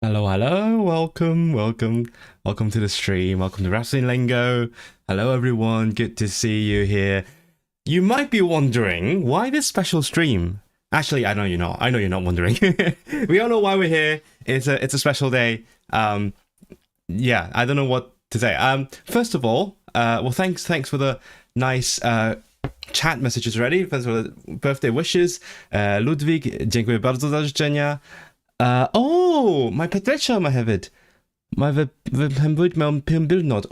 Hello, hello, welcome to the stream, welcome to Wrestling Lingo. Hello everyone, good to see you here. You might be wondering, why this special stream? Actually, I know you're not wondering. We all know why we're here. It's a special day. Yeah, I don't know what to say. First of all, well, thanks for the nice chat messages already. Thanks for the birthday wishes. Ludwig, dziękuję bardzo za życzenia. Mae Patricia yma hefyd. Mae fy penblwydd mewn pum-diwrnod.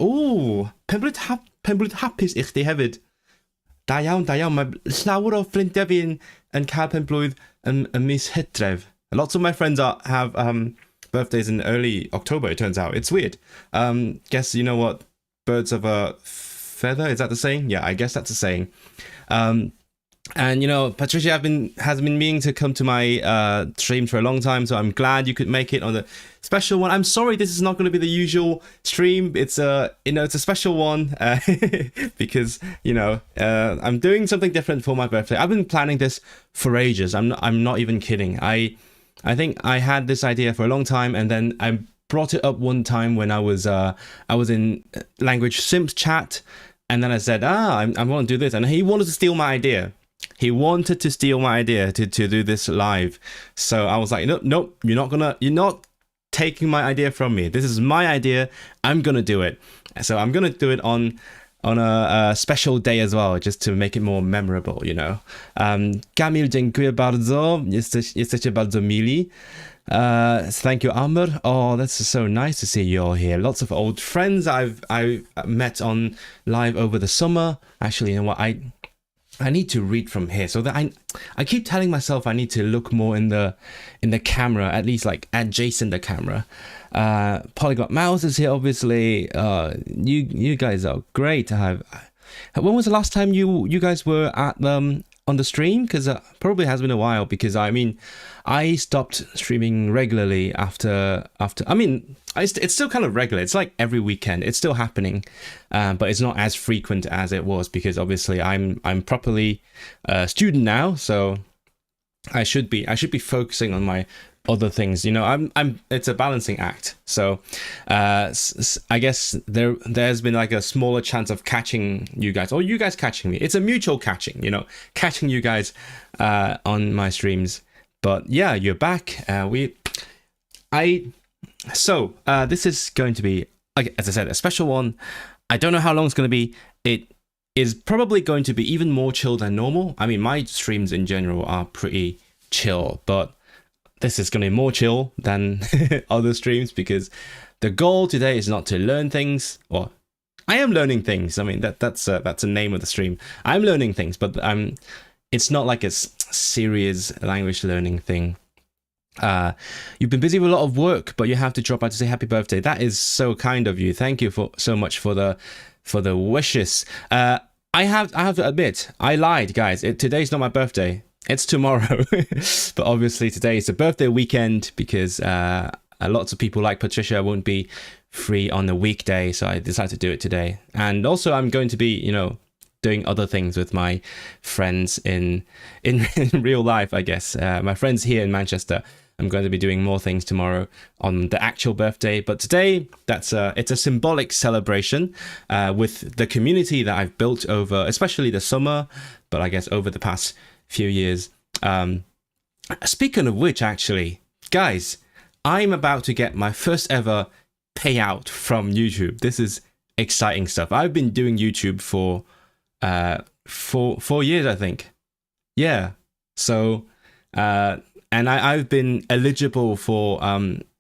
Penblwydd hapus I chdi hefyd. Da iawn. Mae llawer o ffrindiau fi'n cael penblwydd yn mis Hydref. Lots of my friends have birthdays in early October, it turns out. It's weird. Guess you know what? Birds of a feather? Is that the saying? Yeah, I guess that's the saying. And you know, Patricia has been meaning to come to my stream for a long time, so I'm glad you could make it on the special one. I'm sorry this is not going to be the usual stream. It's it's a special one because I'm doing something different for my birthday. I've been planning this for ages. I'm not even kidding. I think I had this idea for a long time, and then I brought it up one time when I was in language simps chat, and then I said, I want to do this, and he wanted to steal my idea. He wanted to steal my idea to do this live. So I was like, nope, you're not taking my idea from me. This is my idea. I'm gonna do it. So I'm gonna do it on a special day as well, just to make it more memorable, you know. Kamil, dziękuję bardzo. Jesteście bardzo mili. Thank you, Amber. Oh, that's so nice to see you're here. Lots of old friends I've met on live over the summer. Actually, you know what? I need to read from here, so that I keep telling myself I need to look more in the camera, at least like adjacent the camera. Polyglot Mouse is here, obviously. You guys are great to have. When was the last time you guys were at on the stream? Because probably has been a while, because I mean I stopped streaming regularly after it's still kind of regular. It's like every weekend. It's still happening, but it's not as frequent as it was, because obviously I'm properly a student now, so I should be focusing on my other things. You know, it's a balancing act. So I guess there's been like a smaller chance of catching you guys, or you guys catching me. It's a mutual catching, you know, catching you guys on my streams. But yeah, you're back. So this is going to be, as I said, a special one. I don't know how long it's going to be. It is probably going to be even more chill than normal. I mean, my streams in general are pretty chill, but this is going to be more chill than other streams, because the goal today is not to learn things, or I am learning things. I mean, that's the name of the stream. I'm learning things, but it's not like a serious language learning thing. You've been busy with a lot of work, but you have to drop by to say happy birthday. That is so kind of you. Thank you so much for the wishes. I have to admit, I lied, guys. Today's not my birthday. It's tomorrow. But obviously today is a birthday weekend, because lots of people like Patricia won't be free on the weekday, so I decided to do it today. And also I'm going to be, doing other things with my friends in real life, I guess. My friends here in Manchester. I'm going to be doing more things tomorrow on the actual birthday, but today it's a symbolic celebration with the community that I've built over, especially the summer, but I guess over the past few years. Speaking of which, actually, guys, I'm about to get my first ever payout from YouTube. This is exciting stuff. I've been doing YouTube for 4 years, I think. Yeah. So and I've been eligible for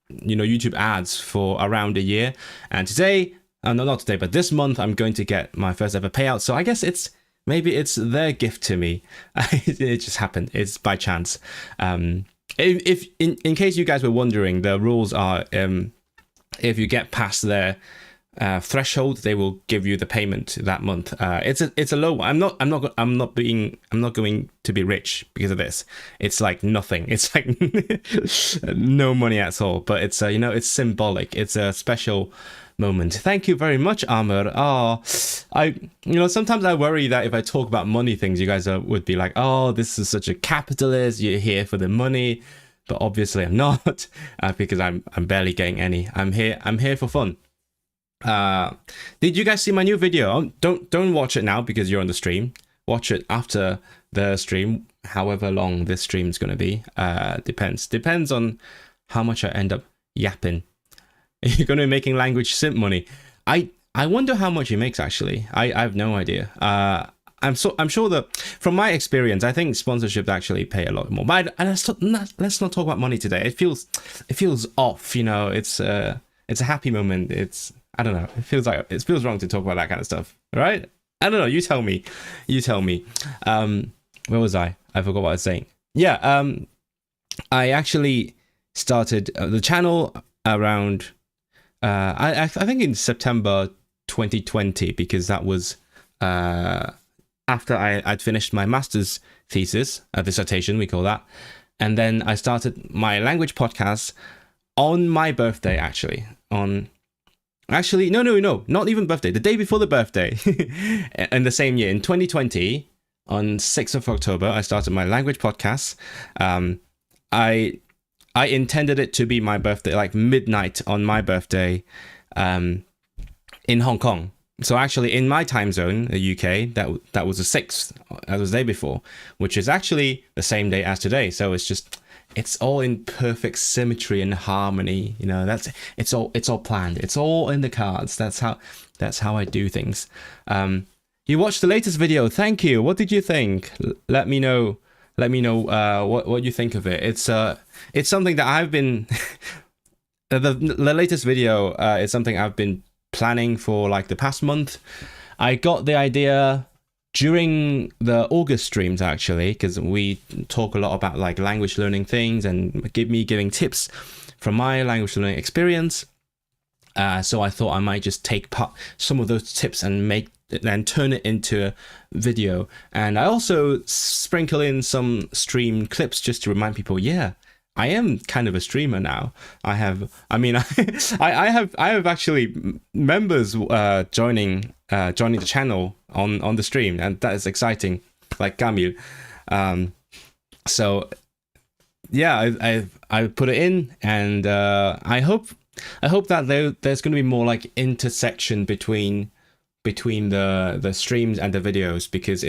YouTube ads for around a year, and today, no, not today, but this month, I'm going to get my first ever payout. So I guess maybe it's their gift to me. It just happened. It's by chance. If in case you guys were wondering, the rules are if you get past their threshold, they will give you the payment that month. It's a low one. I'm not going to be rich because of this. It's like nothing. It's like no money at all. But it's it's symbolic. It's a special moment. Thank you very much, Amr. Sometimes I worry that if I talk about money things, you guys would be like, oh, this is such a capitalist. You're here for the money. but obviously I'm not because I'm barely getting any. I'm here for fun. Did you guys see my new video? Don't watch it now because you're on the stream. Watch it after the stream, however long this stream is going to be. Depends on how much I end up yapping. You're going to be making language simp money. I wonder how much he makes actually. I have no idea. I'm sure that from my experience, I think sponsorships actually pay a lot more. But let's not talk about money today. It feels off. You know, it's a happy moment. I don't know. It feels wrong to talk about that kind of stuff, right? I don't know. You tell me. Where was I? I forgot what I was saying. Yeah. I actually started the channel around. I think in September 2020 because that was after I'd finished my master's thesis, dissertation we call that, and then I started my language podcast on my birthday actually. No, not even birthday. The day before the birthday, in the same year in 2020, on 6th of October, I started my language podcast. I intended it to be my birthday, like midnight on my birthday, in Hong Kong. So actually, in my time zone, the UK, that was the 6th, that was the day before, which is actually the same day as today. So it's all in perfect symmetry and harmony. You know, it's all planned. It's all in the cards. That's how I do things. You watched the latest video. Thank you. What did you think? Let me know. What you think of it. It's something that I've been the latest video is something I've been planning for like the past month. I got the idea during the August streams actually, because we talk a lot about like language learning things and giving tips from my language learning experience. So I thought I might just take some of those tips and turn it into a video. And I also sprinkle in some stream clips just to remind people, yeah, I am kind of a streamer now. I have actually members joining the channel on the stream, and that is exciting, like Camille. So yeah, I put it in, and I hope that there's going to be more like intersection between the streams and the videos, because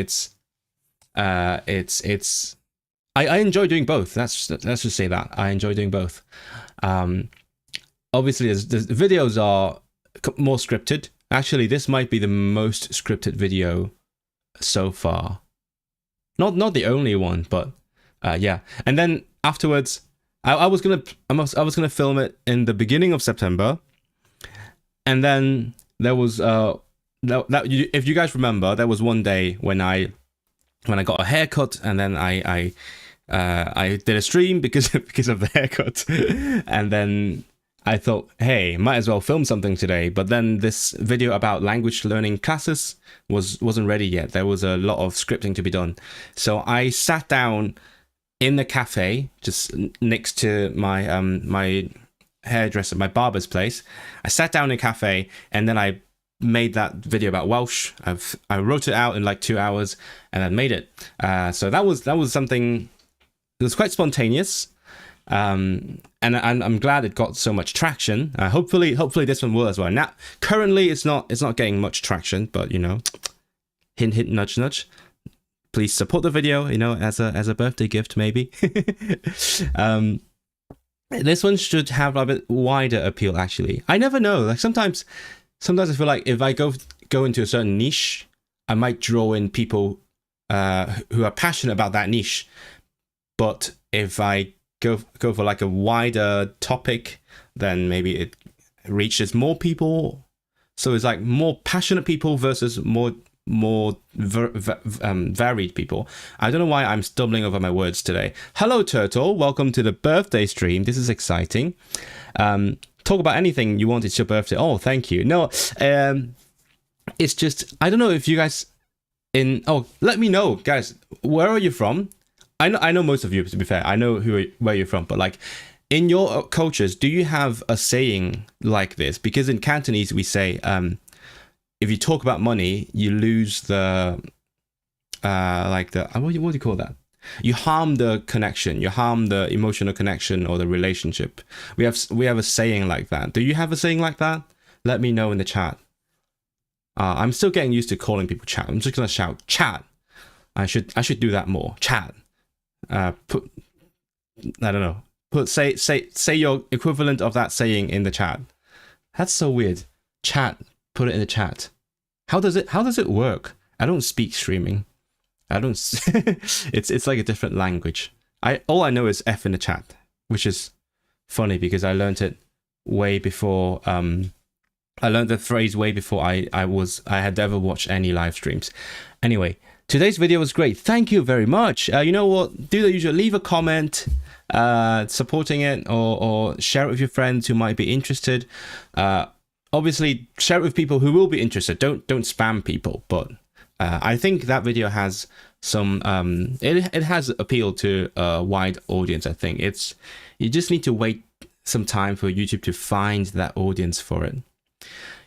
I enjoy doing both. Let's just say that I enjoy doing both. Obviously, the videos are more scripted. Actually, this might be the most scripted video so far. Not the only one, but yeah. And then afterwards, I was gonna film it in the beginning of September, and then there was if you guys remember, there was one day when I got a haircut, and then I did a stream because of the haircut, and then I thought, hey, might as well film something today. But then this video about language learning classes wasn't ready yet. There was a lot of scripting to be done, so I sat down in the cafe just next to my my hairdresser, my barber's place. I sat down in a cafe, and then I made that video about Welsh. I wrote it out in like 2 hours, and I made it. So that was something. It was quite spontaneous, and I'm glad it got so much traction. Hopefully this one will as well. Now, currently it's not getting much traction, but you know, hint, hint, nudge, nudge. Please support the video, you know, as a birthday gift maybe. This one should have a bit wider appeal. Actually, I never know. Like sometimes I feel like if I go into a certain niche, I might draw in people who are passionate about that niche. But if I go for like a wider topic, then maybe it reaches more people. So it's like more passionate people versus more varied people. I don't know why I'm stumbling over my words today. Hello, Turtle. Welcome to the birthday stream. This is exciting. Talk about anything you want. It's your birthday. Oh, thank you. No, it's just, I don't know if you guys let me know, guys. Where are you from? I know most of you, to be fair. I know where you're from, but like in your cultures, do you have a saying like this? Because in Cantonese we say, if you talk about money, you lose the what do you call that? You harm the connection. You harm the emotional connection or the relationship. We have a saying like that. Do you have a saying like that? Let me know in the chat. I'm still getting used to calling people chat. I'm just gonna shout chat. I should do that more. Chat. I don't know. Say your equivalent of that saying in the chat. That's so weird. Chat. Put it in the chat. How does it work? I don't speak streaming. I don't. it's like a different language. All I know is F in the chat, which is funny because I learned it way before. I learned the phrase way before I had ever watched any live streams. Anyway, today's video was great. Thank you very much. You know what? Do the usual. Leave a comment supporting it, or share it with your friends who might be interested. Obviously, share it with people who will be interested. Don't spam people. But I think that video has some. It has appealed to a wide audience. I think you just need to wait some time for YouTube to find that audience for it.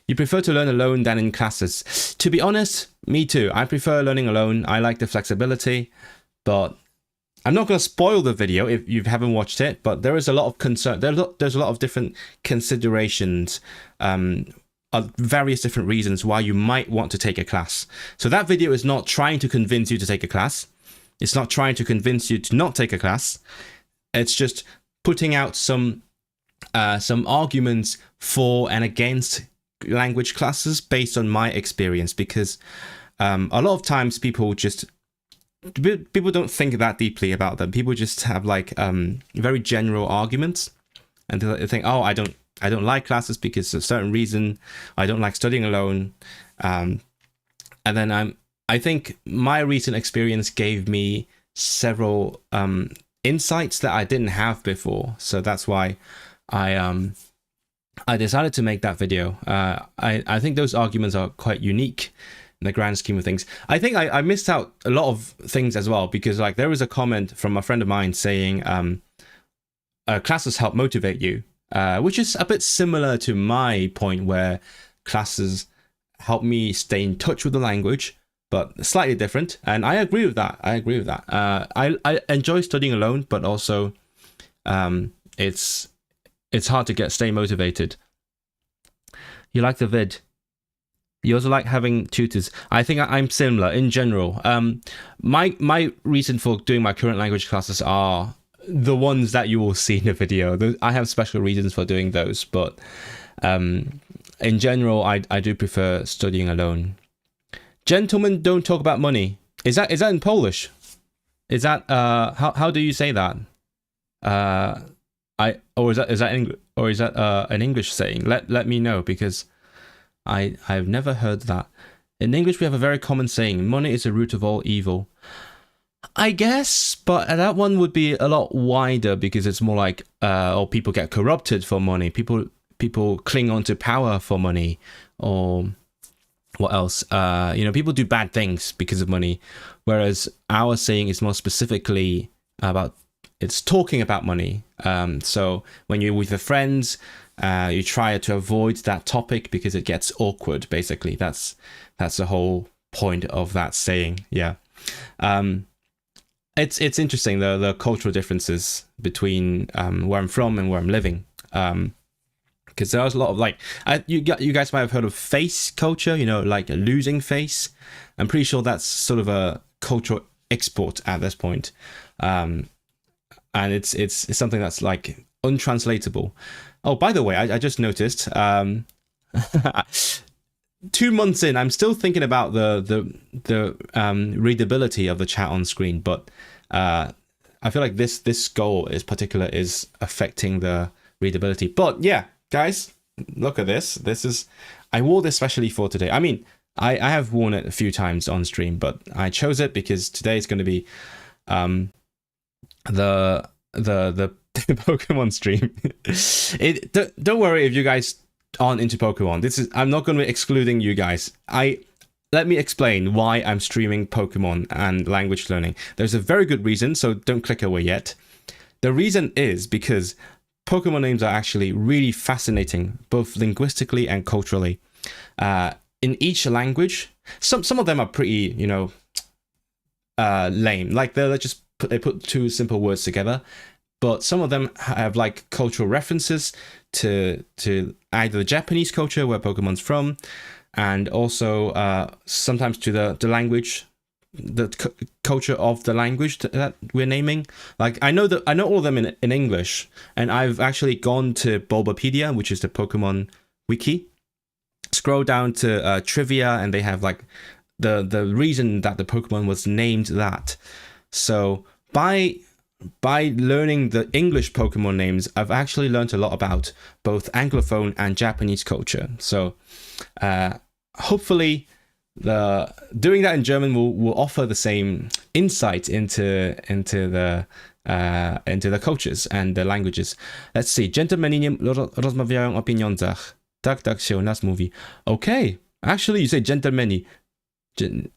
You prefer to learn alone than in classes. To be honest, me too. I prefer learning alone. I like the flexibility, but I'm not going to spoil the video if you haven't watched it, but there is a lot of concern. There's a lot of different considerations, various different reasons why you might want to take a class. So that video is not trying to convince you to take a class. It's not trying to convince you to not take a class. It's just putting out some arguments for and against language classes based on my experience, because a lot of times people don't think that deeply about them. People just have like very general arguments, and they think, oh, I don't like classes because of a certain reason. I don't like studying alone, and then I think my recent experience gave me several insights that I didn't have before. So that's why I decided to make that video. I think those arguments are quite unique in the grand scheme of things. I think I missed out a lot of things as well, because like there was a comment from a friend of mine saying classes help motivate you, which is a bit similar to my point, where classes help me stay in touch with the language, but slightly different. And I agree with that. I enjoy studying alone, but also it's hard to stay motivated. You like the vid. You also like having tutors. I think I'm similar in general. My reason for doing my current language classes are the ones that you will see in the video. I have special reasons for doing those, but in general, I do prefer studying alone. Gentlemen don't talk about money. Is that in Polish? Is that how do you say that? Is that an English saying? Let me know, because I've never heard that. In English, we have a very common saying: money is the root of all evil. I guess, but that one would be a lot wider, because it's more like or people get corrupted for money. People cling on to power for money, or what else? People do bad things because of money. Whereas our saying is more specifically about. It's talking about money. So when you're with your friends, you try to avoid that topic because it gets awkward. Basically, that's the whole point of that saying. Yeah, it's interesting the cultural differences between where I'm from and where I'm living. Because there's a lot of you guys might have heard of face culture. Like losing face. I'm pretty sure that's sort of a cultural export at this point. And it's something that's like untranslatable. Oh, by the way, I just noticed 2 months in, I'm still thinking about the readability of the chat on screen, but I feel like this goal is affecting the readability. But yeah, guys, look at this. I wore this specially for today. I mean, I have worn it a few times on stream, but I chose it because today is going to be the Pokemon stream. Don't worry if you guys aren't into Pokemon. I'm not going to be excluding you guys. Let me explain why I'm streaming Pokemon and language learning. There's a very good reason, so don't click away yet. The reason is because Pokemon names are actually really fascinating, both linguistically and culturally. In each language, some of them are pretty, lame. Like they're just they put two simple words together, but some of them have like cultural references to either the Japanese culture where Pokemon's from, and also sometimes to the language, the culture of the language that we're naming. Like I know all of them in English, and I've actually gone to Bulbapedia, which is the Pokemon wiki, scroll down to trivia, and they have like the reason that the Pokemon was named that. So by learning the English Pokemon names, I've actually learned a lot about both Anglophone and Japanese culture. So hopefully doing that in German will offer the same insight into the cultures and the languages. Let's see. Gentlemani nie rozmawiają o pieniądzach. Tak się u nas mówi. Okay. Actually, you say gentlemani.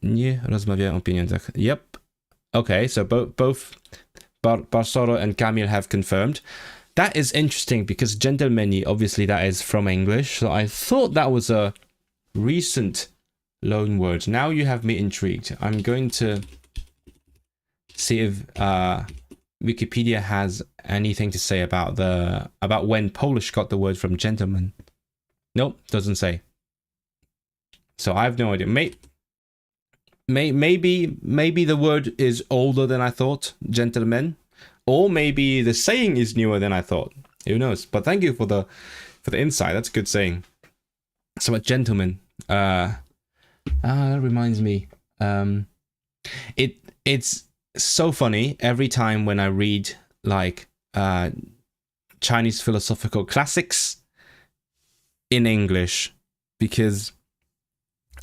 Nie rozmawiają o pieniądzach. Yep. Okay, so both Barsoro and Kamil have confirmed. That is interesting because gentlemani, obviously that is from English. So I thought that was a recent loan word. Now you have me intrigued. I'm going to see if Wikipedia has anything to say about when Polish got the word from gentleman. Nope, doesn't say. So I have no idea. Maybe the word is older than I thought, gentlemen, or maybe the saying is newer than I thought. Who knows? But thank you for the insight. That's a good saying. So, a gentleman. That reminds me. It's so funny every time when I read like Chinese philosophical classics in English, because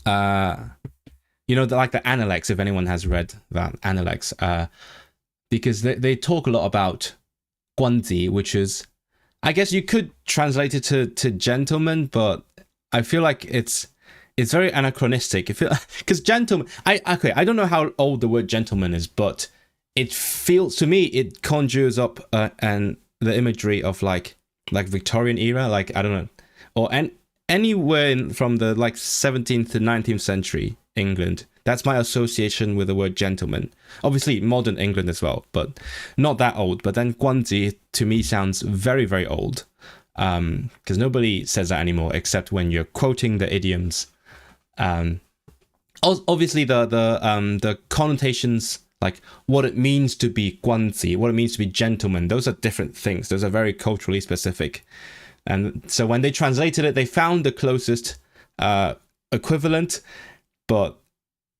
you know, like the Analects, if anyone has read that, Analects, because they talk a lot about Guanzi, which is, I guess you could translate it to gentleman, but I feel like it's very anachronistic. Because gentleman, I don't know how old the word gentleman is, but it feels, to me, it conjures up and the imagery of like Victorian era, like, I don't know, or anywhere from the like 17th to 19th century England. That's my association with the word gentleman. Obviously modern England as well, but not that old. But then Guanzi to me sounds very, very old, because nobody says that anymore except when you're quoting the idioms. Obviously the connotations, like what it means to be Guanzi, what it means to be gentleman, those are different things. Those are very culturally specific. And so when they translated it, they found the closest equivalent, but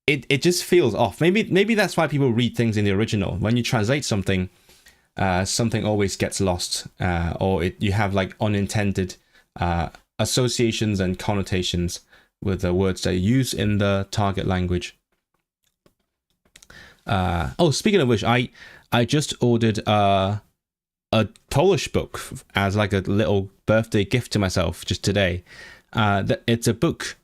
it just feels off. Maybe that's why people read things in the original. When you translate something, something always gets lost, or you have like unintended associations and connotations with the words that you use in the target language. Speaking of which, I just ordered a Polish book as like a little birthday gift to myself just today. It's a book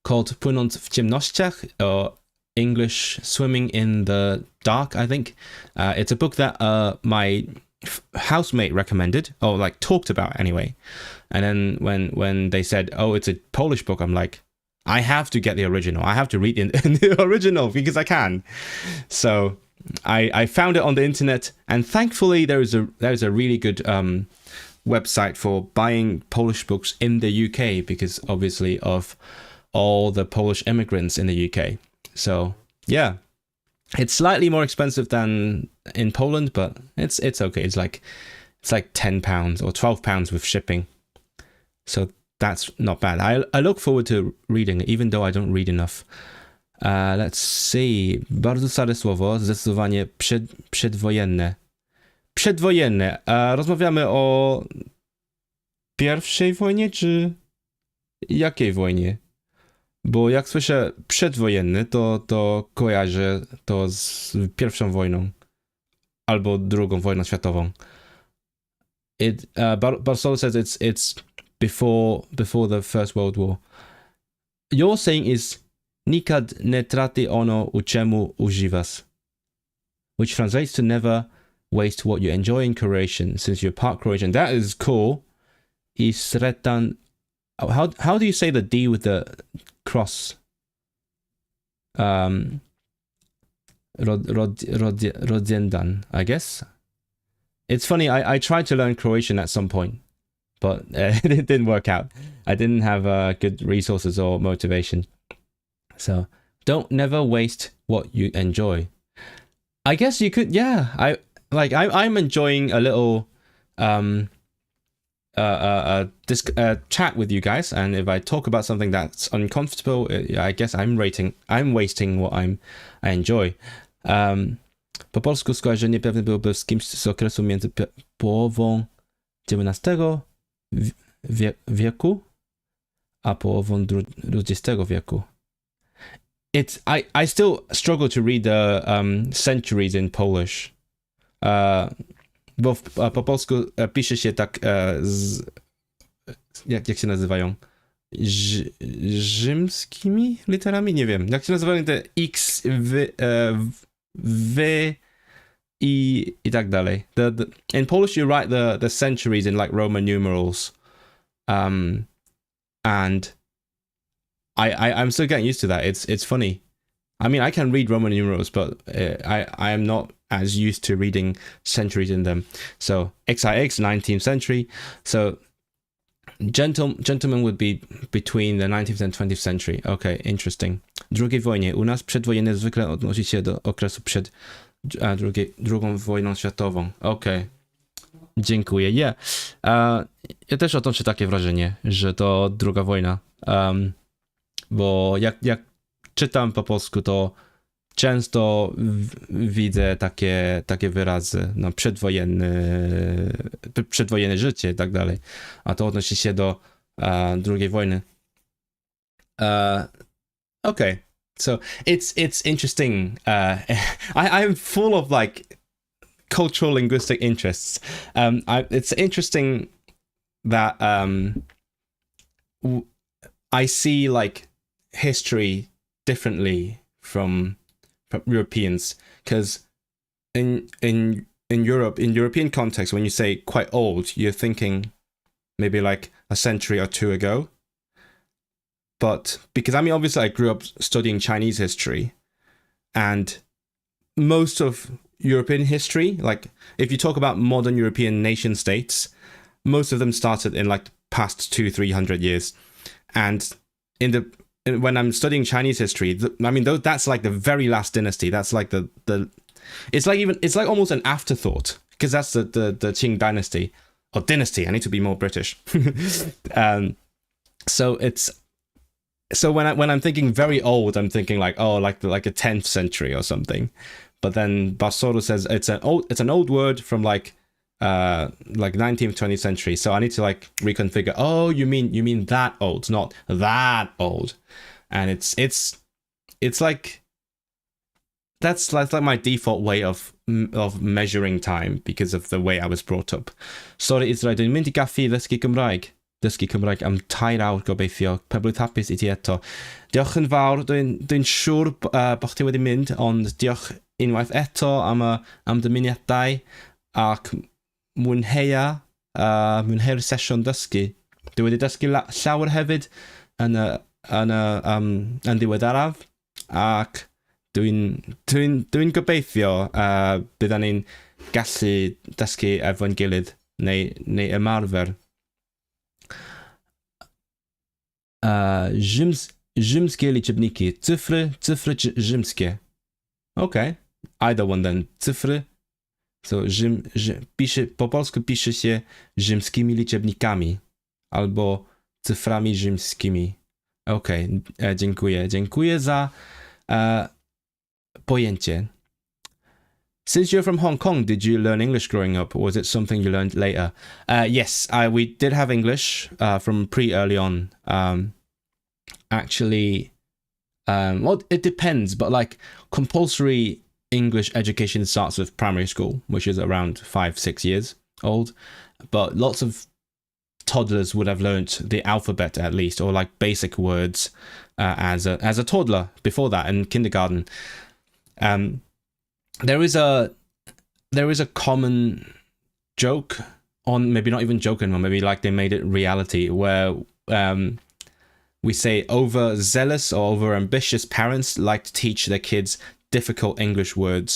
called Płynąc w ciemnościach, or English Swimming in the Dark, I think. It's a book that my housemate recommended, or like talked about anyway. And then when they said, oh, it's a Polish book, I'm like, I have to get the original. I have to read in the original because I can. So I found it on the internet, and thankfully there's a really good website for buying Polish books in the UK, because obviously of all the Polish immigrants in the UK. So yeah, it's slightly more expensive than in Poland, but it's okay. It's like £10 or £12 with shipping. So that's not bad. I look forward to reading it, even though I don't read enough. Let's see. Bardzo stare słowo, zdecydowanie przedwojenne. Przedwojenne. Rozmawiamy o pierwszej wojnie, czy jakiej wojnie? Bo jak słyszę przedwojenny, to kojarzę to z pierwszą wojną albo drugą wojną światową. Barcelo says it's before the First World War. Your saying is nikad ne traty ono u czemu używasz, which translates to never waste what you enjoy in Croatian, since you're part Croatian. That is cool. I sretan. How do you say the D with the cross? Rodzendan, I guess. It's funny, I tried to learn Croatian at some point, but it didn't work out. I didn't have good resources or motivation. So don't never waste what you enjoy. I guess you could, yeah. I'm enjoying a little chat with you guys, and if I talk about something that's uncomfortable, I guess I'm wasting what I enjoy. Po polsku skojarzenie pewnie byłoby z kimś z okresu między połową XIX wieku a połową XX wieku. I still struggle to read the centuries in Polish. Bo po polsku pisze się tak jak się nazywają? Rzymskimi literami? Nie wiem. Jak się nazywają te X, W i tak dalej. In Polish you write the centuries in like Roman numerals. And I'm still getting used to that. It's funny. I mean, I can read Roman numerals, but I am not as used to reading centuries in them. So XIX, 19th century. So gentlemen would be between the 19th and 20th century. Okay, interesting. Drugiej wojnie. U nas przedwojenne zwykle odnosi się do okresu przed drugą wojną światową. Okay. Dziękuję. Yeah. Ja też odnoszę takie wrażenie, że to druga wojna. Bo jak czytam po polsku, to często widzę takie wyrazy, no przedwojenne życie i tak dalej, a to odnosi się do drugiej wojny. Okay, so it's interesting. I'm full of like cultural linguistic interests. It's interesting that I see like history differently from Europeans, because in Europe, in European context, when you say quite old, you're thinking maybe like a century or two ago. But because I mean, obviously I grew up studying Chinese history, and most of European history, like if you talk about modern European nation states, most of them started in like the past 200-300 years. And when I'm studying Chinese history, I mean, that's like the very last dynasty. That's like it's like almost an afterthought, because that's the Qing dynasty or dynasty. I need to be more British. So when I'm thinking very old, I'm thinking like, oh, like a 10th century or something. But then Basoro says it's an old word from like 19th, 20th century. So I need to like reconfigure. Oh, you mean that old, not that old. And it's like that's like my default way of measuring time, because of the way I was brought up. Sorry, it's right. Dwi'n mynd I gaffi ddysgu Cymraeg am 2 awr gobeithio. Pa blwydd hapus I ti eto. Diolch yn fawr. Dwi'n siŵr bo chdi wedi mynd, ond diolch unwaith eto am dymuniadau, ac mwynheu'r sesiwn dysgu. Dwi wedi dysgu llawer hefyd yn ddiweddaraf, ac dwi'n gobeithio byddan ni'n gallu dysgu efo'n gilydd neu ymarfer. Rzymskie liczebniki. Cyfry rzymskie. Okay. Either one then. Cyfry. So po polsku pisze się rzymskimi liczebnikami albo cyframi rzymskimi. Okay. Dziękuję. Dziękuję za pojęcie. Since you're from Hong Kong, did you learn English growing up, or was it something you learned later? Yes, we did have English from pretty early on. Actually, well, it depends, but like compulsory English education starts with primary school, which is around 5-6 years old. But lots of toddlers would have learnt the alphabet at least, or like basic words as a toddler before that in kindergarten. There is a common joke, on maybe not even joke anymore, maybe like they made it reality, where we say overzealous or overambitious parents like to teach their kids difficult English words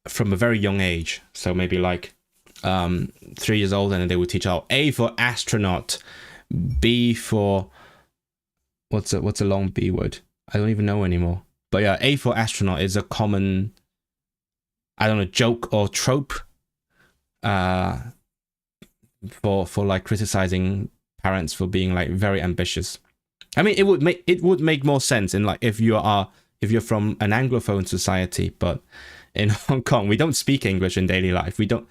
from a very young age. So maybe like 3 years old, and then they would teach A for astronaut, B for what's a long B word? I don't even know anymore. But yeah, A for astronaut is a common, I don't know, joke or trope for like criticizing parents for being like very ambitious. I mean, it would make more sense in like if you're from an Anglophone society, but in Hong Kong we don't speak English in daily life. We don't.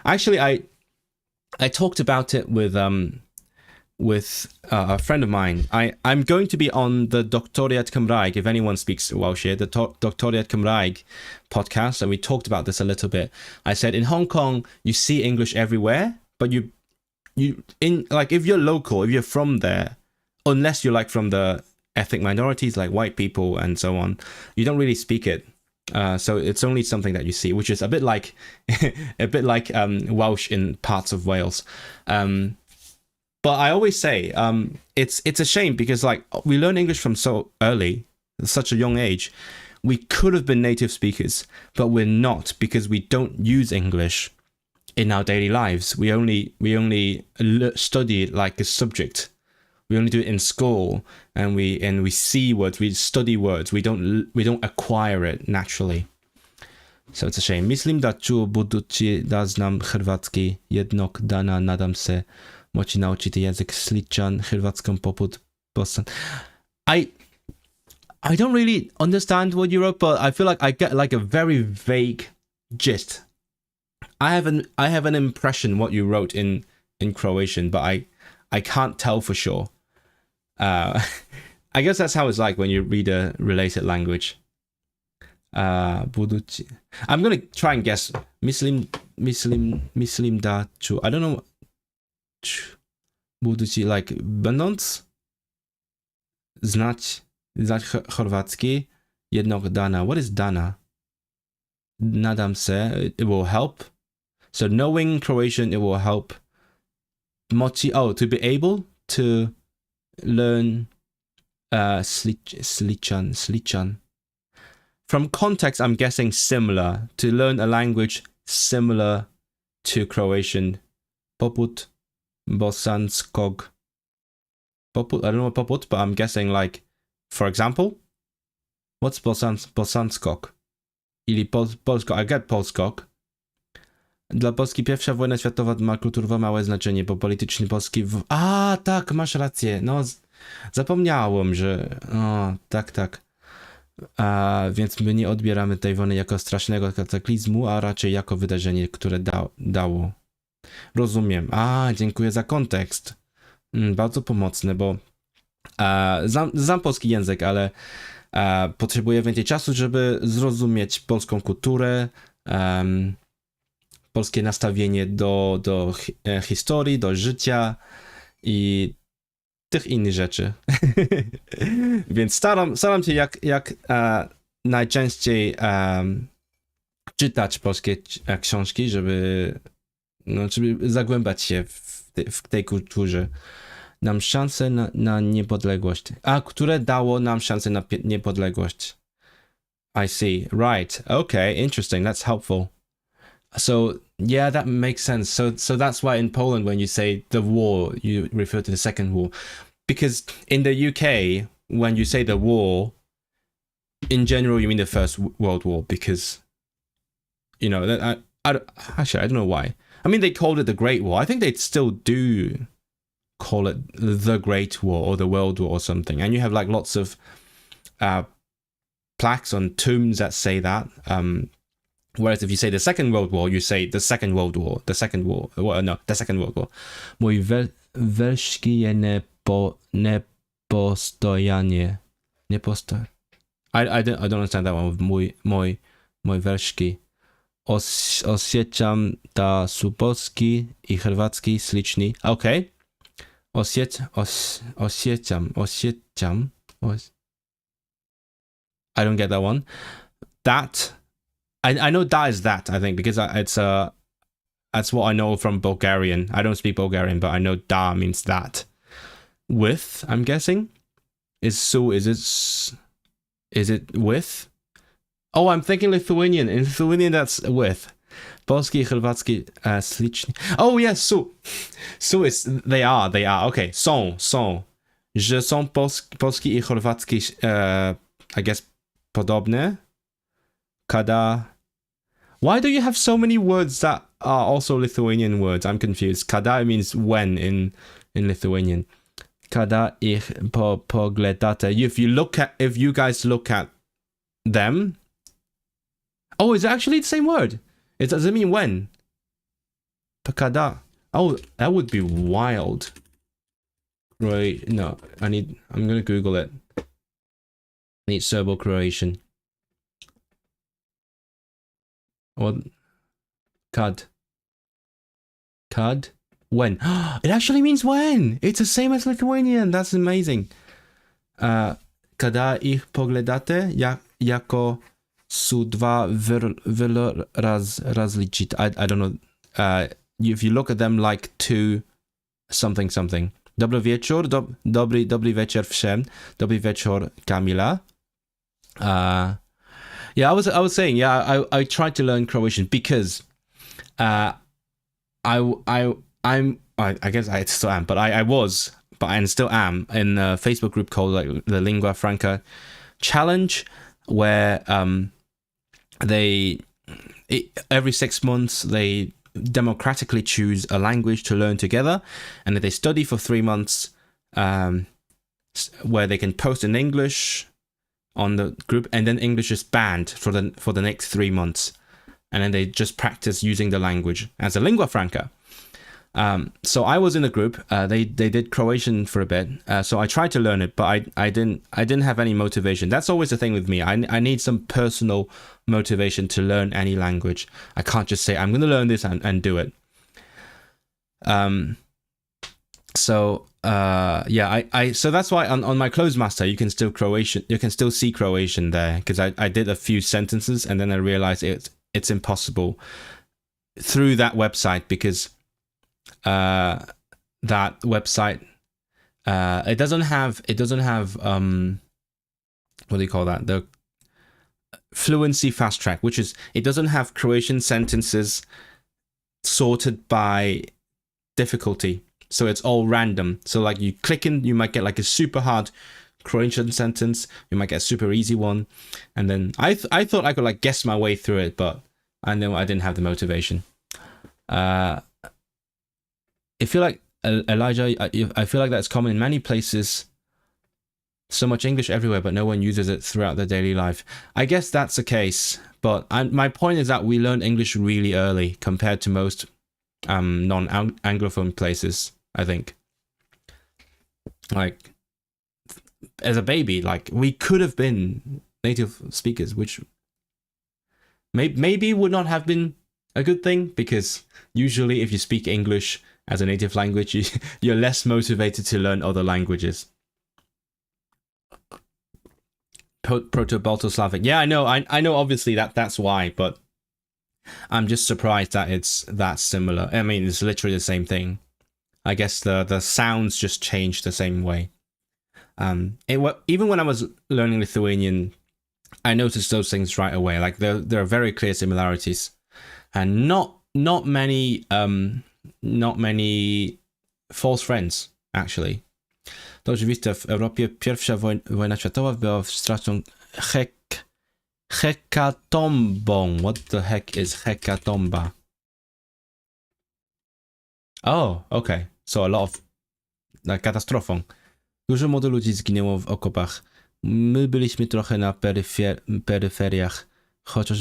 Actually, I talked about it with a friend of mine. I'm going to be on the Doctoriad Cymraeg, if anyone speaks Welsh here, the Doctoriad Cymraeg podcast, and we talked about this a little bit. I said in Hong Kong you see English everywhere, but you in like if you're local, if you're from there, unless you're like from the ethnic minorities like white people and so on, you don't really speak it. So it's only something that you see, which is a bit like Welsh in parts of Wales. But I always say it's a shame because like we learn English from so early, such a young age. We could have been native speakers, but we're not because we don't use English in our daily lives. We only study it like a subject. We only do it in school, and we see words, we study words. We don't acquire it naturally. So it's a shame. Mislim da ću budući da znam hrvatski, jednog dana nadam se moći naučiti jezik sličan hrvatskom poput Bosan. I don't really understand what you wrote, but I feel like I get like a very vague gist. I have an impression what you wrote in Croatian, but I can't tell for sure. I guess that's how it's like when you read a related language. Budući. I'm gonna try and guess. Mislim da ću. I don't know. Budući like będąc znać chorwacki jednog dana. What is dana? Nadam se it will help. So knowing Croatian, it will help. Moći, to be able to learn sličan. From context, I'm guessing similar. To learn a language similar to Croatian. Poput bosanskog. Poput, I don't know what poput, but I'm guessing like, for example, what's bosanskog? Ili polskog. I get polskog. Dla Polski pierwsza wojna światowa ma kulturowo małe znaczenie, bo polityczny Polski... tak, masz rację. No, zapomniałem, że... tak. Więc my nie odbieramy tej wojny jako strasznego kataklizmu, a raczej jako wydarzenie, które dało. Rozumiem. Dziękuję za kontekst. Bardzo pomocne, bo znam polski język, ale potrzebuję więcej czasu, żeby zrozumieć polską kulturę, polskie nastawienie do historii, do życia i tych innych rzeczy. Więc staram się jak najczęściej czytać polskie książki, żeby zagłębiać się w tej kulturze. Nam szansę na niepodległość. Które dało nam szansę na niepodległość. I see. Right. Okay. Interesting. That's helpful. So yeah, that makes sense. So that's why in Poland, when you say the war, you refer to the Second War, because in the UK, when you say the war, in general, you mean the First World War, because that I don't know why. I mean, they called it the Great War. I think they still do call it the Great War or the World War or something. And you have like lots of plaques on tombs that say that. Whereas if you say the Second World War, you say the Second World War, the Second War. Well, no, the Second World War. Mój werszki je nepostojanie. I don't understand that one. Mój werszki. Osjećam da su polski I hrvatski slični. Okay. Osjećam. I don't get that one. That. I know da is that, I think, because that's what I know from Bulgarian. I don't speak Bulgarian, but I know da means that. With, I'm guessing, is it with? Oh, I'm thinking Lithuanian. In Lithuanian, that's with. Polski, chorwacki, slicznie. Oh, yes, so it's, they are. Okay, są. Że są polski I chorwacki, I guess, podobne. Kada. Why do you have so many words that are also Lithuanian words? I'm confused. Kada means when in Lithuanian. Kada ich pogledate. If you guys look at them. Oh, is it actually the same word? Does it mean when? Kada. Oh, that would be wild. Right, no, I'm gonna Google it. I need Serbo-Croatian. Or Kad. When? It actually means when. It's the same as Lithuanian. That's amazing. Kada ich pogledate, jako su dwa različit. I don't know. If you look at them like two something. Dobry wieczór, dobry wieczór wszem. Dobry wieczór, Kamila. Yeah, I was saying, yeah, I tried to learn Croatian because I guess I still am, but I was, and still am, in a Facebook group called like the Lingua Franca Challenge, where every 6 months they democratically choose a language to learn together, and then they study for 3 months, where they can post in English on the group, and then English is banned for the next 3 months, and then they just practice using the language as a lingua franca. So I was in a group. They did Croatian for a bit, so I tried to learn it, but I didn't have any motivation. That's always the thing with me. I need some personal motivation to learn any language. I can't just say I'm going to learn this and do it. So that's why on my Closemaster you can still see Croatian there, because I did a few sentences and then I realized it's impossible through that website, because that website it doesn't have what do you call that, the fluency fast track, which is, it doesn't have Croatian sentences sorted by difficulty. So it's all random. So like you click in, you might get like a super hard Croatian sentence, you might get a super easy one, and then I thought I could like guess my way through it, but I know I didn't have the motivation. I feel like Elijah, I feel like that's common in many places. So much English everywhere, but no one uses it throughout their daily life. I guess that's the case, but my point is that we learn English really early compared to most non-Anglophone places, I think. Like, as a baby, like, we could have been native speakers, which maybe would not have been a good thing, because usually if you speak English as a native language, you're less motivated to learn other languages. Proto-Balto-Slavic. Yeah, I know obviously that's why, but I'm just surprised that it's that similar. I mean, it's literally the same thing. I guess the sounds just change the same way. Even when I was learning Lithuanian, I noticed those things right away. Like there are very clear similarities, and not many false friends actually. To oczywiste, w Europie pierwsza wojna światowa była straszną hekatombą. What the heck is hekatomba? Oh, okay. So a lot of katastrofą. Dużo młodych ludzi zginęło w okopach. My byliśmy trochę na peryferiach, choć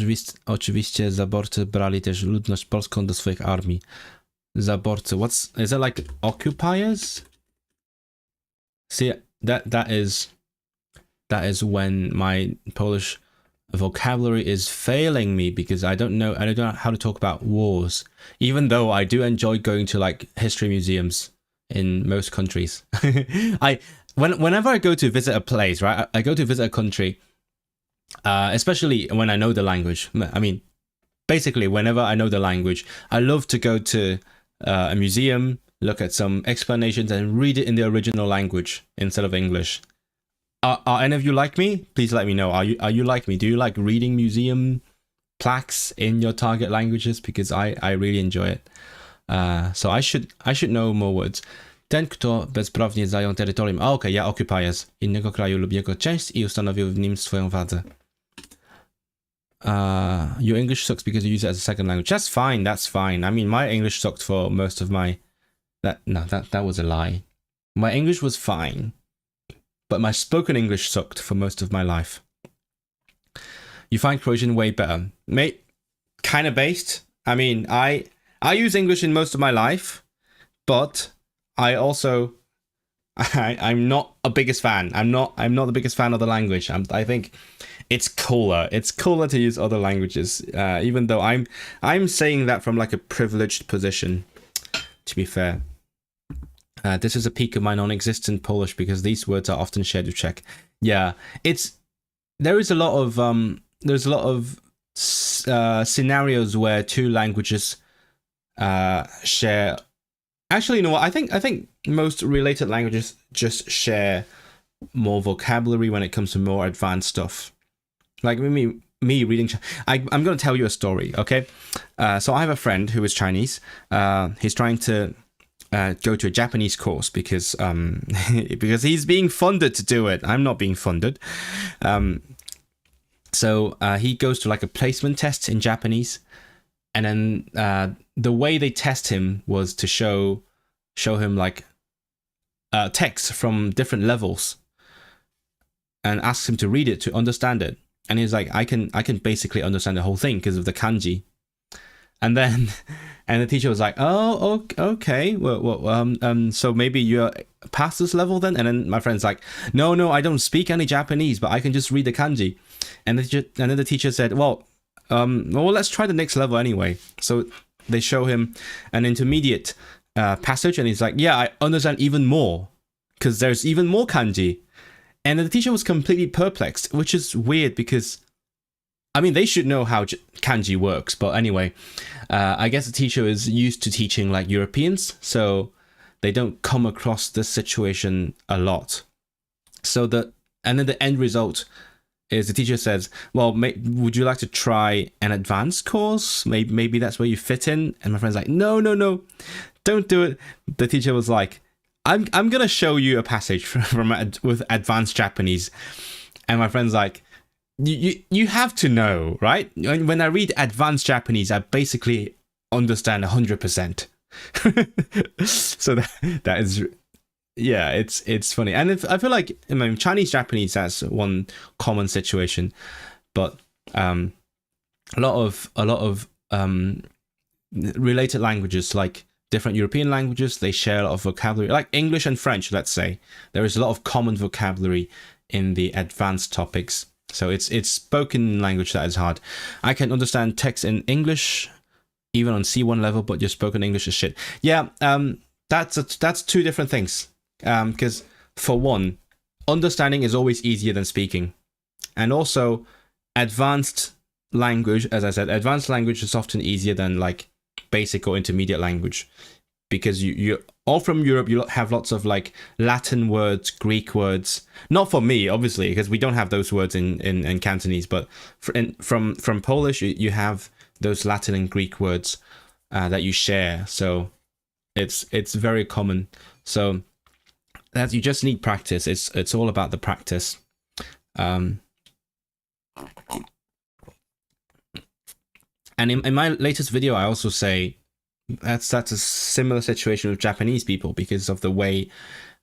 oczywiście zaborcy brali też ludność polską do swoich armii. Zaborcy, is it like occupiers? See, that is when my Polish vocabulary is failing me, because I don't know how to talk about wars, even though I do enjoy going to like history museums in most countries. Whenever I go to visit a place, right, I go to visit a country, especially when I know the language. I mean, basically whenever I know the language, I love to go to a museum, look at some explanations and read it in the original language instead of English. Are any of you like me? Please let me know. Are you like me? Do you like reading museum plaques in your target languages? Because I really enjoy it. So I should know more words. Ten, kto bezprawnie zajął terytorium. Okej, ja occupiers innego kraju lub jego część i ustanowił w nim swoją władzę. Your English sucks because you use it as a second language. That's fine. That's fine. I mean, my English sucked for most of my. That was a lie. My English was fine, but my spoken English sucked for most of my life. You find Croatian way better, mate. Kind of based. I mean, I use English in most of my life, but I also I'm not a biggest fan. I'm not the biggest fan of the language. I think it's cooler. It's cooler to use other languages, even though I'm saying that from like a privileged position. To be fair, this is a peak of my non-existent Polish because these words are often shared with Czech. Yeah, there's a lot of scenarios where two languages share. Actually, you know what? I think most related languages just share more vocabulary when it comes to more advanced stuff. Like me reading. I'm going to tell you a story, okay? So I have a friend who is Chinese. He's trying to go to a Japanese course because because he's being funded to do it. I'm not being funded. So he goes to like a placement test in Japanese. And then the way they test him was to show him like text from different levels and ask him to read it to understand it. And he's like, I can basically understand the whole thing because of the kanji. And then the teacher was like, oh, okay, well, so maybe you're past this level then. And then my friend's like, no, I don't speak any Japanese, but I can just read the kanji. And then the teacher said, well, let's try the next level anyway. So they show him an intermediate passage, and he's like, yeah, I understand even more because there's even more kanji. And the teacher was completely perplexed, which is weird because, I mean, they should know how kanji works. But anyway, I guess the teacher is used to teaching like Europeans, so they don't come across this situation a lot. So and then the end result is the teacher says, well, would you like to try an advanced course? Maybe that's where you fit in. And my friend's like, no, don't do it. The teacher was like, I'm going to show you a passage with advanced Japanese. And my friend's like, you have to know, right? When I read advanced Japanese, I basically understand 100%. So that is... Yeah, it's funny, and I feel like Chinese Japanese, that's one common situation, but a lot of related languages, like different European languages, they share a lot of vocabulary, like English and French. Let's say there is a lot of common vocabulary in the advanced topics. So it's spoken language that is hard. I can understand text in English, even on C1 level, but your spoken English is shit. Yeah, that's two different things. Because for one, understanding is always easier than speaking, and also advanced language, as I said, advanced language is often easier than like basic or intermediate language, because you all from Europe, you have lots of like Latin words, Greek words. Not for me, obviously, because we don't have those words in Cantonese, but from Polish, you have those Latin and Greek words that you share. So it's very common. So that you just need practice. It's all about the practice. And in my latest video, I also say that's a similar situation with Japanese people because of the way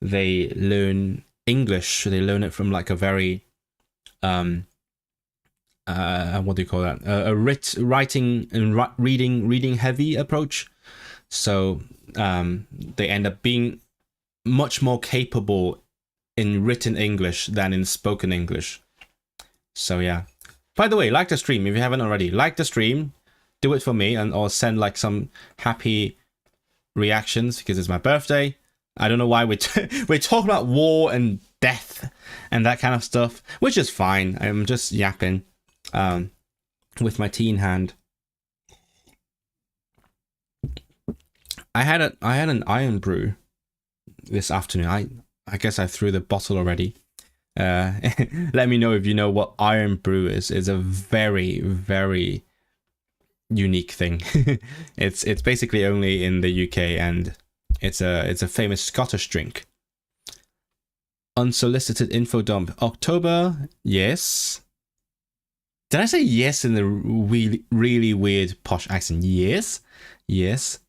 they learn English. They learn it from like a very what do you call that? A writing and reading heavy approach. So they end up being much more capable in written English than in spoken English. So yeah. By the way, like the stream if you haven't already. Like the stream, do it for me, or send like some happy reactions because it's my birthday. I don't know why we're talking about war and death and that kind of stuff, which is fine. I'm just yapping with my tea in hand. I had an iron brew this afternoon. I guess I threw the bottle already. Let me know if you know what Iron Brew is. It's a very, very unique thing. It's basically only in the UK, and it's a famous Scottish drink. Unsolicited info dump. October, yes. Did I say yes in the really, really weird posh accent? Yes, yes.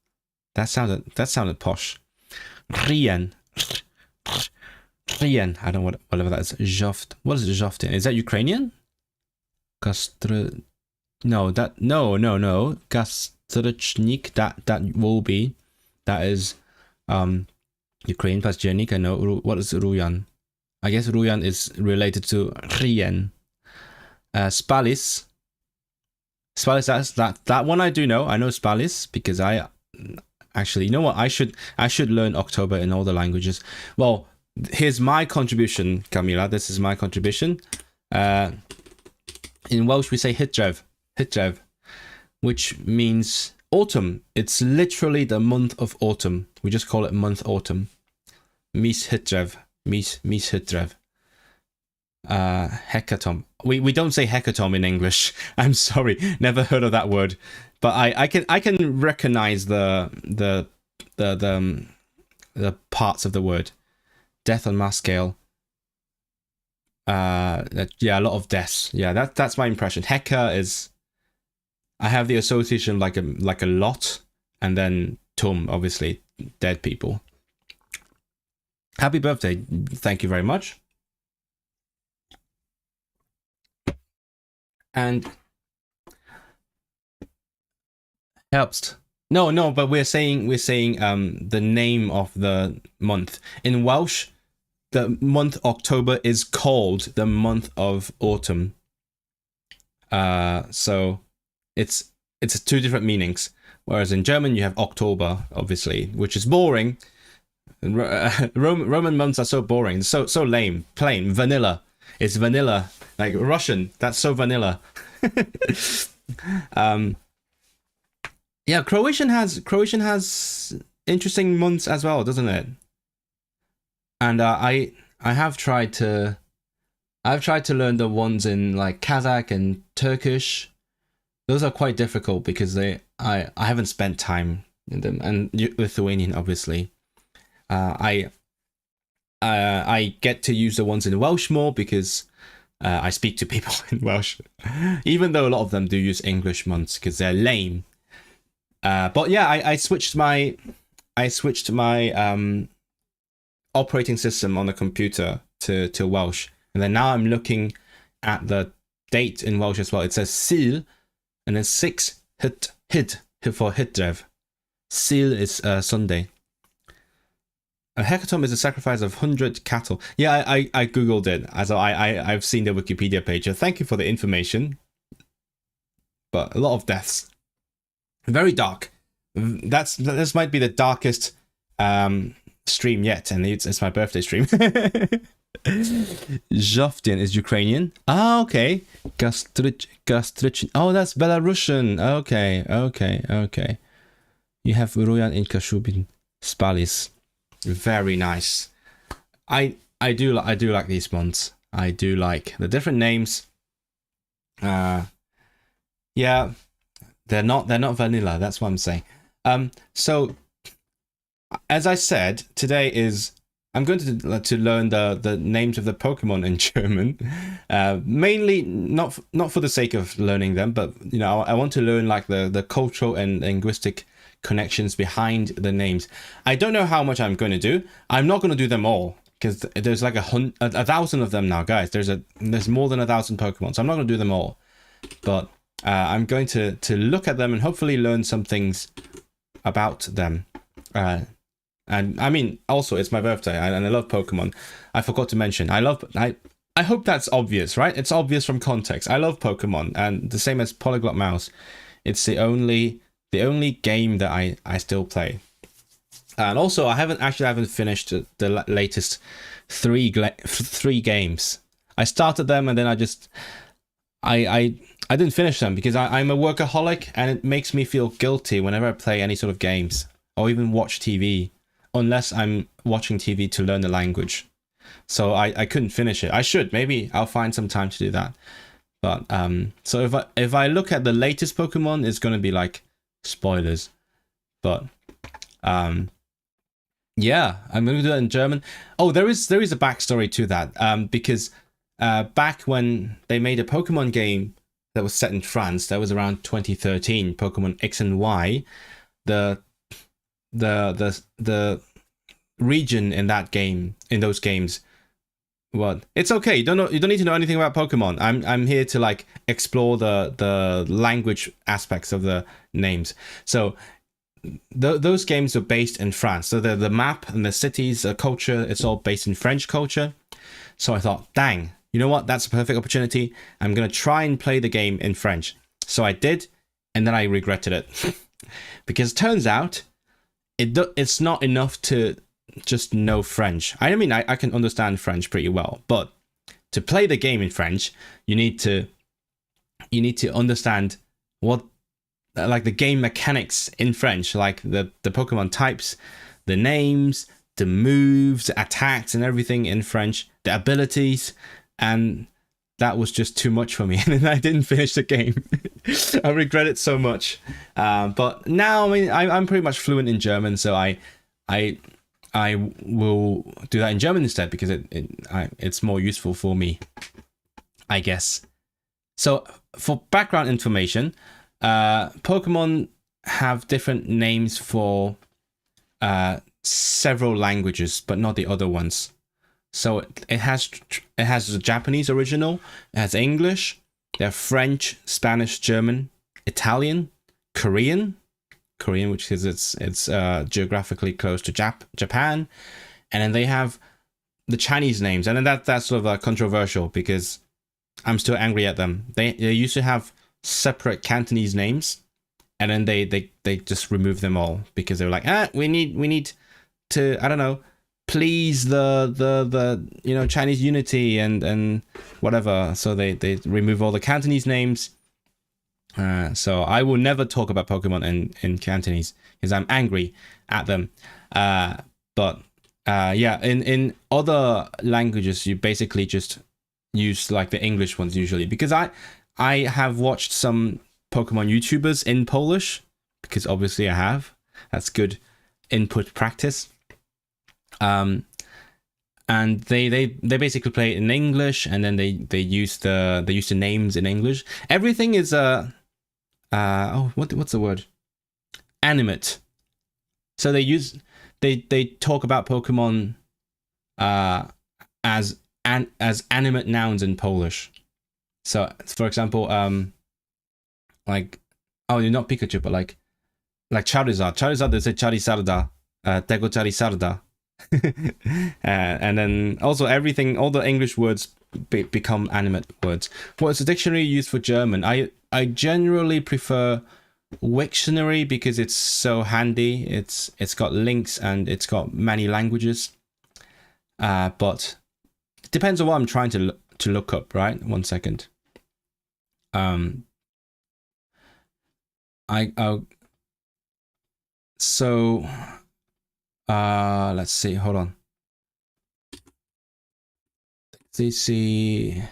That sounded posh. Rien. Rien. I don't know whatever that is. Zhoft. What is Zhoftin? Is that Ukrainian? No. Gastrichnik. That will be. That is Ukrainian plus Jernik. I know. What is Ruyan? I guess Ruyan is related to Rien. Spalis. That one I do know. I know Spalis because I actually, you know what? I should learn October in all the languages. Well, here's my contribution, Camila. This is my contribution. In Welsh we say Hydref, which means autumn. It's literally the month of autumn. We just call it month autumn. Mis Hydref. Hecatomb. We don't say hecatomb in English. I'm sorry, never heard of that word. But I can recognize the parts of the word. Death on mass scale. Yeah, a lot of deaths. Yeah, that's my impression. Heka is, I have the association like a lot, and then tum, obviously dead people. Happy birthday! Thank you very much. And Herbst. No, but we're saying the name of the month. In Welsh, the month October is called the month of autumn. So it's two different meanings. Whereas in German you have October, obviously, which is boring. Roman months are so boring, so lame, plain, vanilla. It's vanilla, like Russian. That's so vanilla. Yeah, Croatian has interesting months as well, doesn't it? And I've tried to learn the ones in like Kazakh and Turkish. Those are quite difficult because I haven't spent time in them, and Lithuanian obviously. I get to use the ones in Welsh more because I speak to people in Welsh, even though a lot of them do use English months because they're lame. But yeah, I switched my operating system on the computer to Welsh, and then now I'm looking at the date in Welsh as well. It says Sil, and then 6 hid for Hydref. Sil is Sunday. A hecatomb is a sacrifice of 100 cattle. Yeah, I googled it, as I've seen the Wikipedia page. Thank you for the information. But a lot of deaths. Very dark. This might be the darkest stream yet, and it's my birthday stream. Zhoftin is Ukrainian. Ah, okay. Gastrich. Oh, that's Belarusian. Okay. You have Ruyan in Kashubin. Spalis. Very nice. I do like these ones. I do like the different names. Yeah, they're not vanilla. That's what I'm saying. So as I said, today is I'm going to learn the names of the Pokémon in German. Mainly not for the sake of learning them, but you know, I want to learn like the cultural and linguistic connections behind the names. I don't know how much I'm going to do. I'm not going to do them all because there's like 1,000 of them now, guys. There's more than 1,000 Pokemon, so I'm not going to do them all. But I'm going to look at them and hopefully learn some things about them. And I mean, also it's my birthday and I love Pokemon. I forgot to mention I hope that's obvious, right? It's obvious from context. I love Pokemon, and the same as Polyglot Mouse. It's the only game that I still play. And also I haven't finished the latest three games. I started them and then I didn't finish them because I'm a workaholic, and it makes me feel guilty whenever I play any sort of games or even watch TV, unless I'm watching TV to learn the language. so I couldn't finish it. I should, maybe I'll find some time to do that. But so if I look at the latest Pokemon, it's gonna be like spoilers. But yeah, I'm gonna do that in German. Oh, there is a backstory to that. Because back when they made a Pokemon game that was set in France, that was around 2013, Pokemon X and Y. The region in that game, in those games, well, it's okay. You don't need to know anything about Pokemon. I'm here to like explore the language aspects of the names. So those games were based in France. So the map and the cities, the culture, it's all based in French culture. So I thought, dang, you know what? That's a perfect opportunity. I'm gonna try and play the game in French. So I did, and then I regretted it because it turns out it's not enough to just know French. I mean, I can understand French pretty well, but to play the game in French, you need to understand what like the game mechanics in French, like the Pokemon types, the names, the moves, the attacks, and everything in French, the abilities, and that was just too much for me, and I didn't finish the game. I regret it so much. But now, I mean, I'm pretty much fluent in German, so I will do that in German instead because it's more useful for me, I guess. So for background information, Pokemon have different names for several languages, but not the other ones. So it has the Japanese original, it has English, they have French, Spanish, German, Italian, Korean, which is it's geographically close to Japan, and then they have the Chinese names, and then that's sort of controversial because I'm still angry at them. They used to have separate Cantonese names, and then they just removed them all because they were like, we need to, I don't know, please the Chinese unity and whatever. So they remove all the Cantonese names. So I will never talk about Pokemon in Cantonese because I'm angry at them. But yeah, in other languages you basically just use like the English ones usually, because I have watched some Pokemon YouTubers in Polish, because obviously I have. That's good input practice. And they basically play it in English, and then they use the names in English. Everything is what's the word? Animate. So they talk about Pokemon as animate nouns in Polish. So for example, like, oh, you're not Pikachu, but like Charizard, they say Charizarda, tego Charizarda. And then also all the English words become animate words. What's the dictionary used for German? I generally prefer Wiktionary because it's so handy. It's got links and it's got many languages. But it depends on what I'm trying to look up, right? 1 second. Let's see, hold on. Let's see.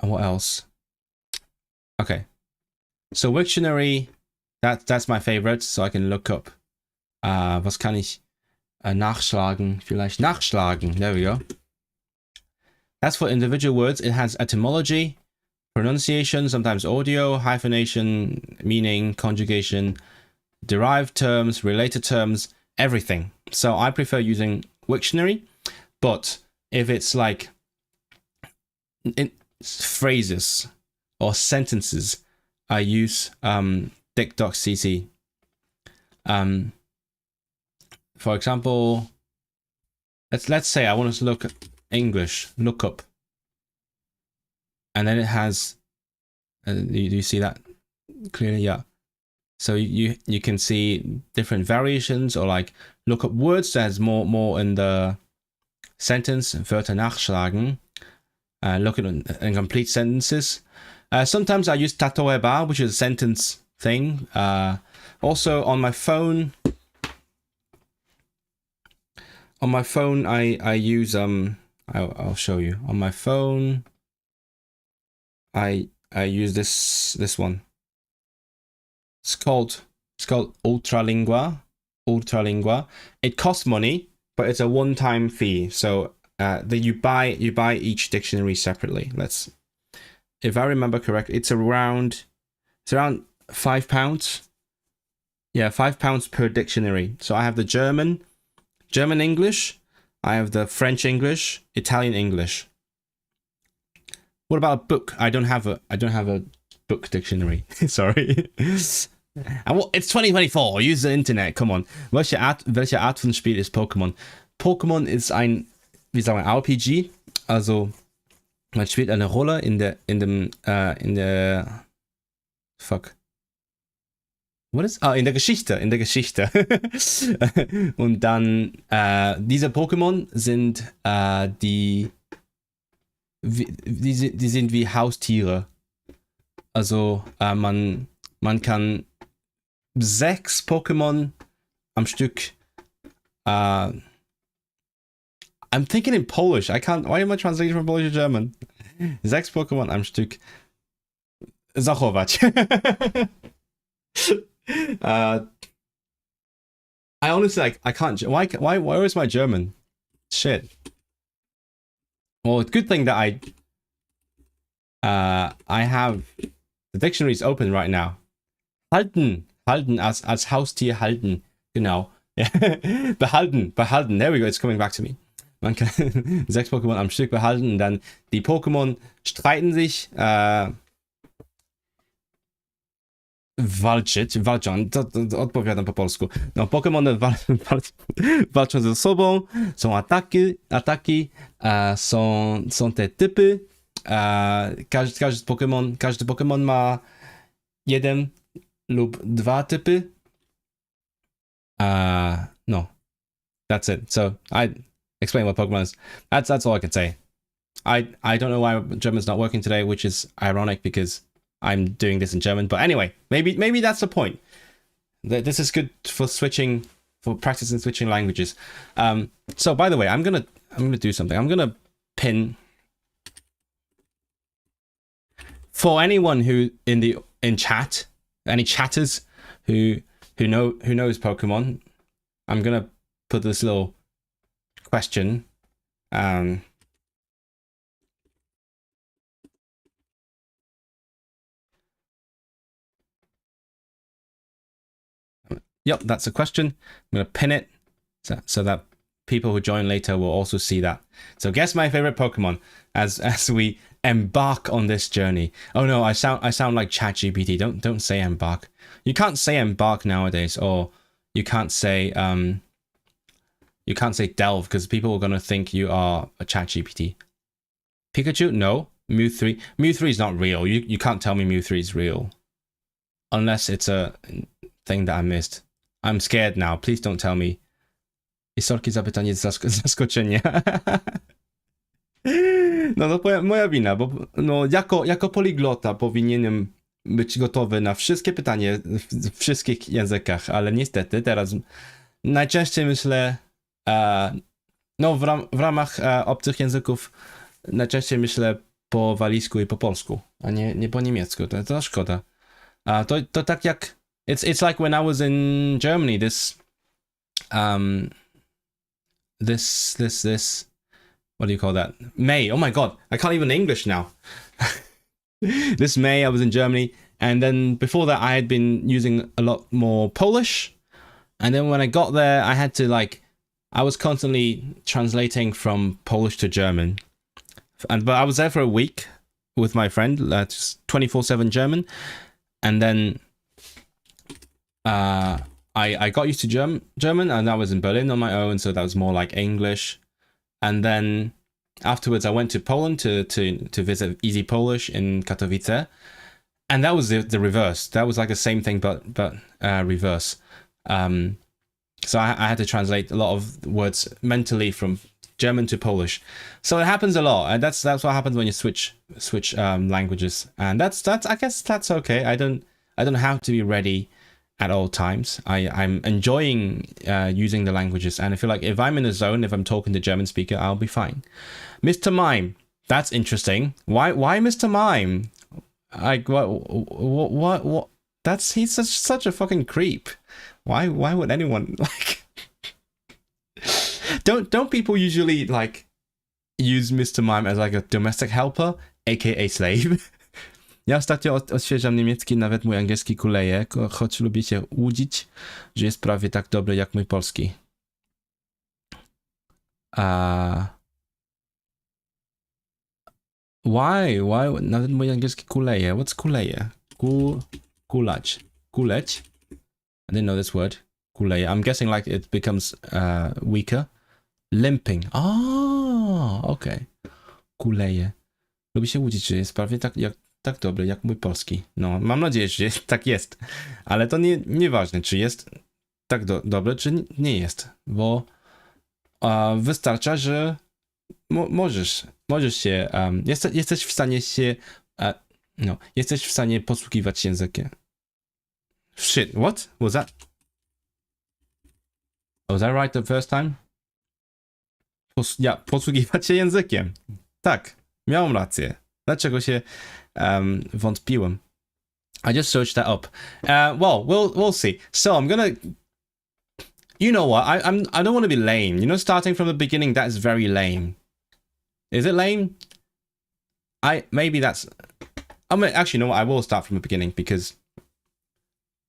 What else? Okay. So Wiktionary, that's my favorite, so I can look up. Was kann ich nachschlagen? Vielleicht nachschlagen. There we go. That's for individual words. It has etymology, pronunciation, sometimes audio, hyphenation, meaning, conjugation, derived terms, related terms, everything. So I prefer using Wiktionary, but if it's like phrases or sentences, I use dict.cc. For example, let's say I want to look at English, look up, and then it has do you see that clearly? Yeah. So you can see different variations, or like look up words that has more in the sentence, Wörter nachschlagen, look at incomplete sentences. Sometimes I use tatoeba, which is a sentence thing. Also on my phone, on my phone, I use I'll show you. On my phone, I use this one. It's called Ultralingua. Ultralingua. It costs money, but it's a one-time fee. So you buy each dictionary separately. If I remember correctly, it's around £5. Yeah, £5 per dictionary. So I have the German English, I have the French English, Italian English. What about a book? I don't have a book dictionary. Sorry. It's 2024. Use the Internet. Come on. Welche Art von Spiel ist Pokémon? Pokémon ist ein, wie sagen wir, RPG. Also man spielt eine Rolle in der fuck. What is? In der Geschichte. Und dann diese Pokémon sind die sind wie Haustiere. Also man kann 6 Pokémon am Stück. I'm thinking in Polish. I can't. Why am I translating from Polish to German? 6 Pokémon am Stück zachować. I honestly I can't. Why is my German? Shit. Well, it's a good thing that I have the dictionaries open right now. Halten als Haustier halten. Genau. behalten. There we go. It's coming back to me. Man kann 6 Pokémon am Stück behalten und dann die Pokémon streiten sich. Walczą, to odpowiadam po polsku. No, Pokémony walczą ze sobą, są ataki, są te typy. Każdy Pokémon ma 1 lub 2 typy. No, that's it. So I explain what Pokemon is. That's all I can say. I don't know why German's not working today, which is ironic because I'm doing this in German. But anyway, maybe that's the point. This is good for practicing switching languages. So by the way, I'm gonna do something. I'm gonna pin for anyone who in chat, any chatters who knows Pokemon. I'm gonna put this little question. Yep, that's a question. I'm going to pin it so that people who join later will also see that. So guess my favorite Pokemon as we embark on this journey. Oh no, I sound like ChatGPT. Don't say embark. You can't say embark nowadays, or you can't say delve because people are going to think you are a ChatGPT. Pikachu? No. Mew 3. Mew 3 is not real. You can't tell me Mew 3 is real. Unless it's a thing that I missed. I'm scared now. Please don't tell me. I sorki za pytanie zaskoczenia. No to moja wina, bo no, jako poliglota powinienem być gotowy na wszystkie pytania w wszystkich językach, ale niestety teraz najczęściej myślę, no w ramach obcych języków najczęściej myślę po walisku i po polsku, a nie po niemiecku. To szkoda. To tak jak It's like when I was in Germany. This what do you call that? May. Oh my god, I can't even English now. This May I was in Germany, and then before that I had been using a lot more Polish, and then when I got there I had to I was constantly translating from Polish to German, but I was there for a week with my friend, just 24/7 German, and then I got used to German, and I was in Berlin on my own, so that was more like English. And then afterwards, I went to Poland to visit Easy Polish in Katowice, and that was the reverse. That was like the same thing, but reverse. So I had to translate a lot of words mentally from German to Polish. So it happens a lot, and that's what happens when you switch languages. And that's I guess that's okay. I don't have to be ready at all times. I'm enjoying using the languages, and I feel like if I'm in a zone, if I'm talking to German speaker, I'll be fine. Mr. Mime, that's interesting. Why Mr. Mime? Like what? He's such a fucking creep. Why would anyone like? Don't people usually like use Mr. Mime as like a domestic helper, aka slave? Ja ostatnio odświeżam niemiecki, nawet mój angielski kuleje, choć lubię się łudzić, że jest prawie tak dobry jak mój polski. Why? Nawet mój angielski kuleje. What's kuleje? Kulać. Kuleć? I didn't know this word. Kuleje. I'm guessing like it becomes weaker. Limping. Oh, okay. Kuleje. Lubię się łudzić, że jest prawie tak dobry jak mój polski. No, mam nadzieję, że tak jest. Ale to nieważne, czy jest tak dobry, czy nie jest. Bo wystarcza, że możesz się... jesteś w stanie się... jesteś w stanie posługiwać się językiem. Shit, what? Was that right the first time? Posługiwać się językiem. Tak, miałem rację. Dlaczego się wątpiłem? I just searched that up. Well, we'll see. So I'm gonna... You know what? I don't want to be lame. You know, starting from the beginning, that is very lame. Is it lame? Maybe that's... I mean, actually, no, I will start from the beginning because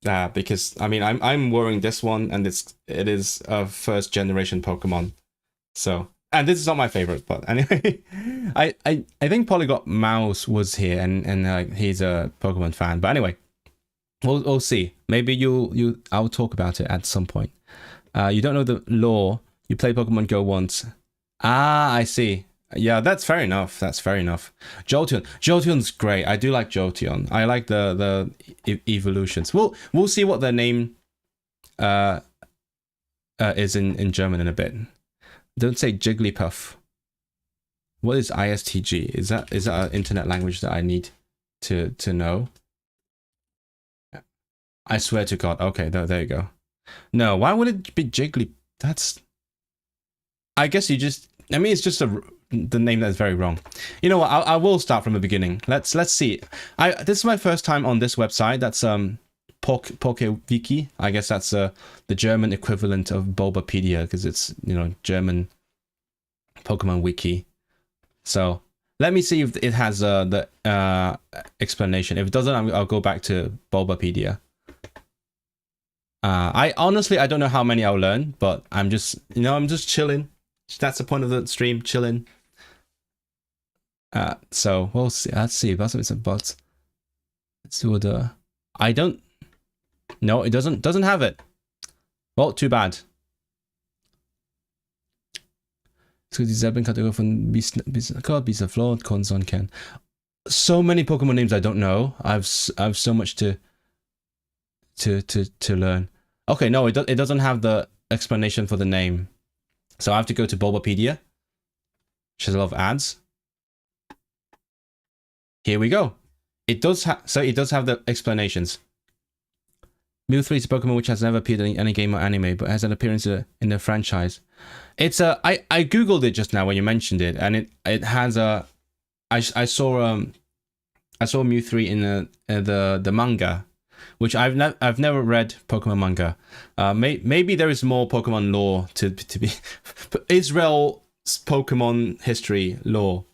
I mean, I'm wearing this one, and it is a first generation Pokemon. So, and this is not my favorite, but anyway, I think Polyglot Mouse was here, and he's a Pokemon fan. But anyway, we'll see. Maybe I'll talk about it at some point. You don't know the lore. You play Pokemon Go once. Ah, I see. Yeah, that's fair enough. Jolteon's great. I do like Jolteon. I like the evolutions. We'll see what their name is in German in a bit. Don't say Jigglypuff. What is ISTG? Is that an internet language that I need to know? I swear to God. Okay, there you go. No, why would it be Jiggly? That's... I guess you just... I mean, it's just the name that's very wrong. You know what? I will start from the beginning. Let's see. This is my first time on this website. That's PokeWiki. I guess that's the German equivalent of Bulbapedia, because it's, you know, German Pokemon Wiki. So let me see if it has the explanation. If it doesn't, I'll go back to Bulbapedia. I don't know how many I'll learn, but I'm just chilling. That's the point of the stream, chilling. So we'll see. Let's see. Was ist ein Bot? Let's do the... I don't... No, it doesn't have it. Well, too bad. So dieselben Kategorie von Bisaflor und Konson kennen. So many Pokemon names I don't know. I've so much to learn. Okay, no, it doesn't have the explanation for the name. So I have to go to Bulbapedia, which has a lot of ads. Here we go. It does have the explanations. Mew3 is a Pokemon which has never appeared in any game or anime, but has an appearance in the franchise. It's I googled it just now when you mentioned it, and it has a... I saw Mew3 in the manga, which I've never read Pokemon manga. Maybe there is more Pokemon lore to be Israel's Pokemon history lore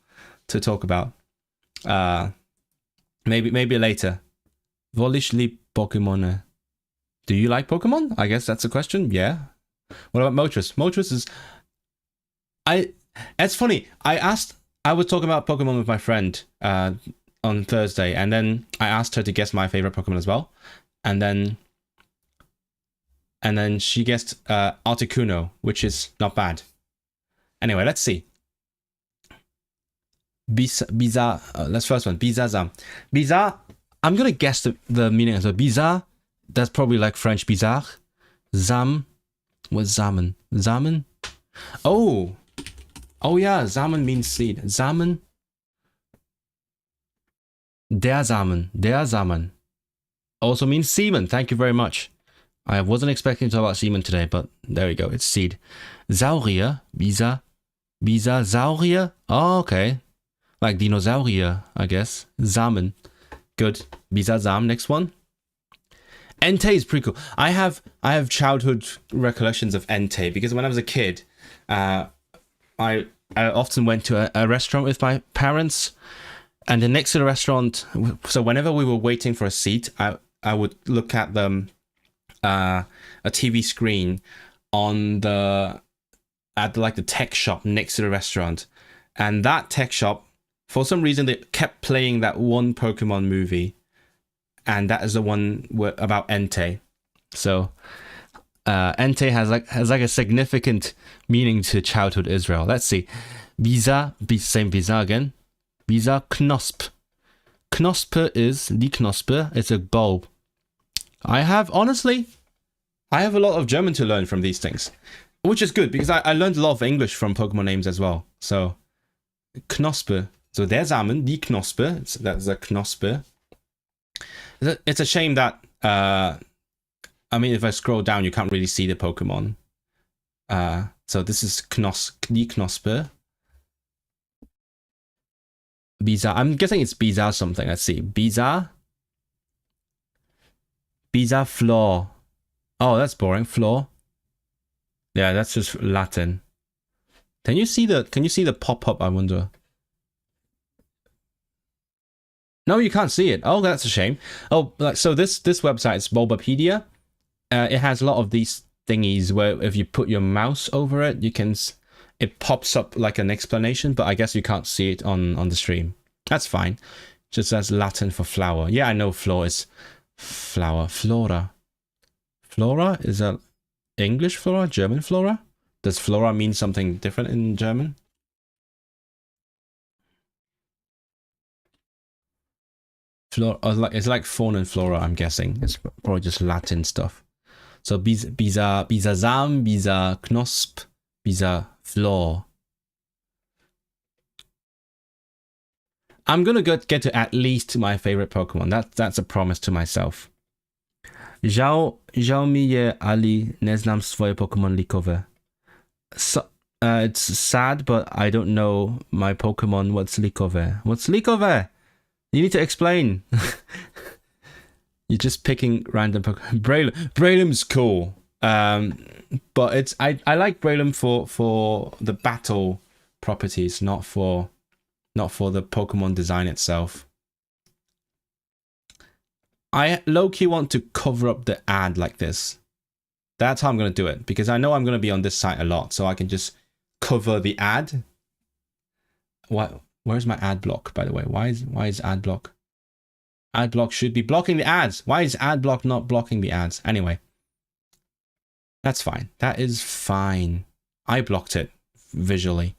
to talk about. Maybe later. Volish li Pokemon. Do you like Pokemon? I guess that's a question. Yeah. What about Moltres? Moltres is... It's funny. I was talking about Pokemon with my friend on Thursday, and then I asked her to guess my favorite Pokemon as well. And then she guessed Articuno, which is not bad. Anyway, let's see. Bizarre. Let's first one. Bizarre. Bizarre. I'm gonna guess the meaning of the bizarre. That's probably like French bizarre. Zam. What's Samen? Samen? Oh yeah, Samen means seed. Samen. Der Samen also means semen. Thank you very much. I wasn't expecting to talk about semen today, but there we go. It's seed. Saurier, Saurier. Oh, okay. Like Dinosaurier, I guess. Samen. Good. Samen. Next one. Entei is pretty cool. I have childhood recollections of Entei because when I was a kid, I often went to a restaurant with my parents, and then next to the restaurant, so whenever we were waiting for a seat, I would look at a TV screen on the tech shop next to the restaurant, and that tech shop, for some reason, they kept playing that one Pokemon movie. And that is the one about Entei. So Entei has a significant meaning to childhood Israel. Let's see. Same Visa again. Visa Knosp. Knospe is die Knospe. It's a bulb. I have a lot of German to learn from these things, which is good because I learned a lot of English from Pokemon names as well. So Knospe. So der Samen, die Knospe. That's a Knospe. It's a shame that, if I scroll down, you can't really see the Pokemon. So this is die Knospe. Bizarre. I'm guessing it's Bizarre something. Let's see. Bizarre Floor. Oh, that's boring. Floor. Yeah, that's just Latin. Can you see the pop-up, I wonder? No, you can't see it. Oh, that's a shame. Oh, so this website is Bulbapedia. It has a lot of these thingies where if you put your mouse over it, it pops up like an explanation, but I guess you can't see it on the stream. That's fine. Just as Latin for flower. Yeah, I know floor is flower. Flora. Flora is a English flora, German flora? Does flora mean something different in German? It's like fauna and flora, I'm guessing. It's probably just Latin stuff. So bisa Samen, bisa Knosp, bisa Flor. I'm gonna get to at least my favorite Pokemon. That's a promise to myself. Żał mi je, ali nie znam swoje Pokemon likowe. So, it's sad, but I don't know my Pokemon. What's likowe? What's likowe? You need to explain. You're just picking random Pokemon. Breloom's cool. But I like Breloom for the battle properties, not for the Pokemon design itself. I low-key want to cover up the ad like this. That's how I'm going to do it, because I know I'm going to be on this site a lot, so I can just cover the ad. What? Where's my ad block, by the way? Why is ad block? Ad block should be blocking the ads. Why is ad block not blocking the ads? Anyway, that's fine. That is fine. I blocked it visually.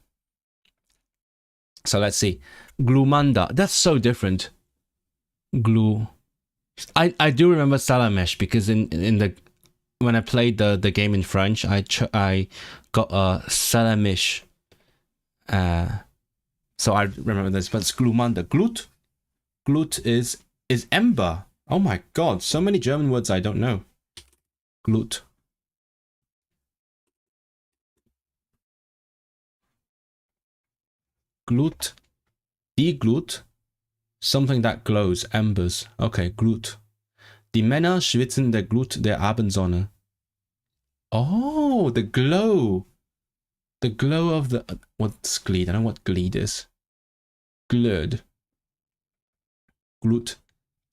So let's see. Glumanda. That's so different. I do remember Salamesh because when I played the game in French, I got a Salamish. So I remember this, but it's Glumanda. Glut is ember. Oh my god, so many German words I don't know. Glut. Glut. Die Glut. Something that glows. Embers. Okay, Glut. Die Männer schwitzen der Glut der Abendsonne. Oh, the glow. The glow of the... What's Gleed? I don't know what Gleed is. Glöd. Glut.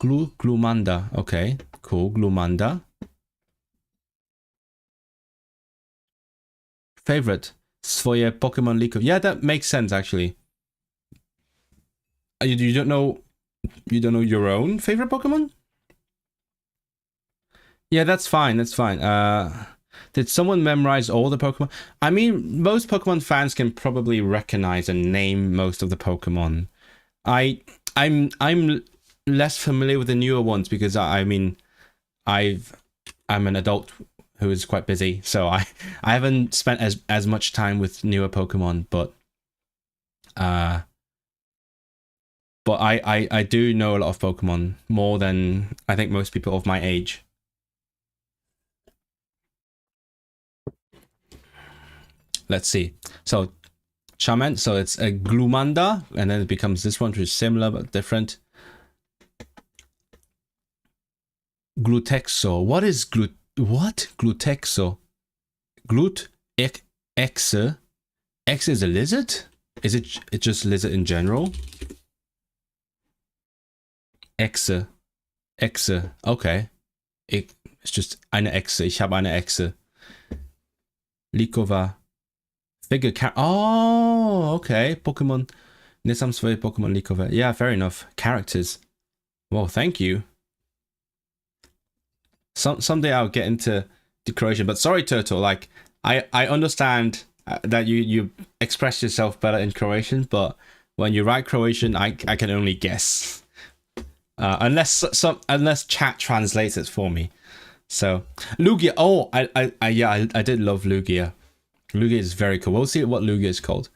Glumanda. Okay, cool. Glumanda. Favorite. Swoje Pokemon Liko. Yeah, that makes sense, actually. You don't know your own favorite Pokemon? Yeah, that's fine. That's fine. Did someone memorize all the Pokemon? I mean, most Pokemon fans can probably recognize and name most of the Pokemon. I'm less familiar with the newer ones because I'm an adult who is quite busy, so I haven't spent as much time with newer Pokemon, but I do know a lot of Pokemon, more than I think most people of my age. Let's see. So Charmander, so it's a Glumanda, and then it becomes this one, which is similar but different. Glutexo. What is Glutexo? Exe. Exe is a lizard? Is it just lizard in general? Exe. Okay. It's just eine Exe. Ich habe eine Exe. Likova. Figure oh, okay. Pokémon. Nisam svoje Pokémon Likova. Yeah, fair enough. Characters. Well, thank you. Someday I'll get into the Croatian, but sorry, Turtle. Like, I understand that you express yourself better in Croatian, but when you write Croatian, I can only guess. Unless chat translates it for me. So Lugia. Oh, I did love Lugia. Lugia is very cool. We'll see what Lugia is called.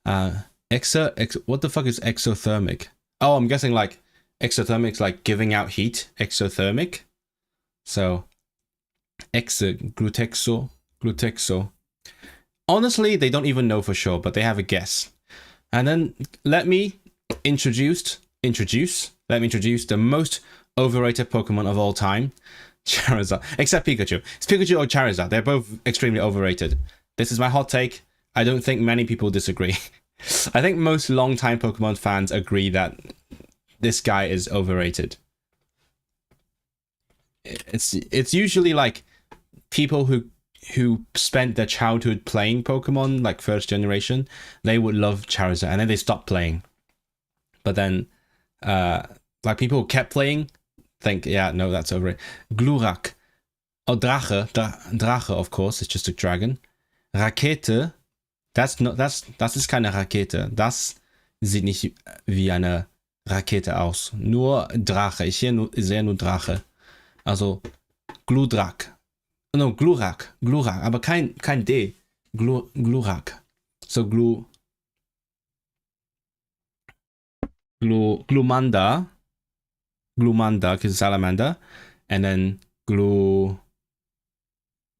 What the fuck is exothermic? Oh, I'm guessing like exothermic is like giving out heat. Exothermic. So Glutexo. Honestly, they don't even know for sure, but they have a guess. And then let me introduce the most overrated Pokemon of all time, Charizard. Except Pikachu. It's Pikachu or Charizard. They're both extremely overrated. This is my hot take. I don't think many people disagree. I think most longtime Pokemon fans agree that this guy is overrated. It's usually like people who spent their childhood playing Pokemon, like first generation, they would love Charizard, and then they stopped playing. But then, like people who kept playing, think, yeah, no, that's overrated. Glurak. Oh, Drache, of course, it's just a dragon. Rakete, das ist keine Rakete. Das sieht nicht wie eine Rakete aus. Nur Drache. Ich sehe nur Drache. Also Glurak. No, Glurak, aber kein D. Glurak. So Glumanda, because it's salamander, and then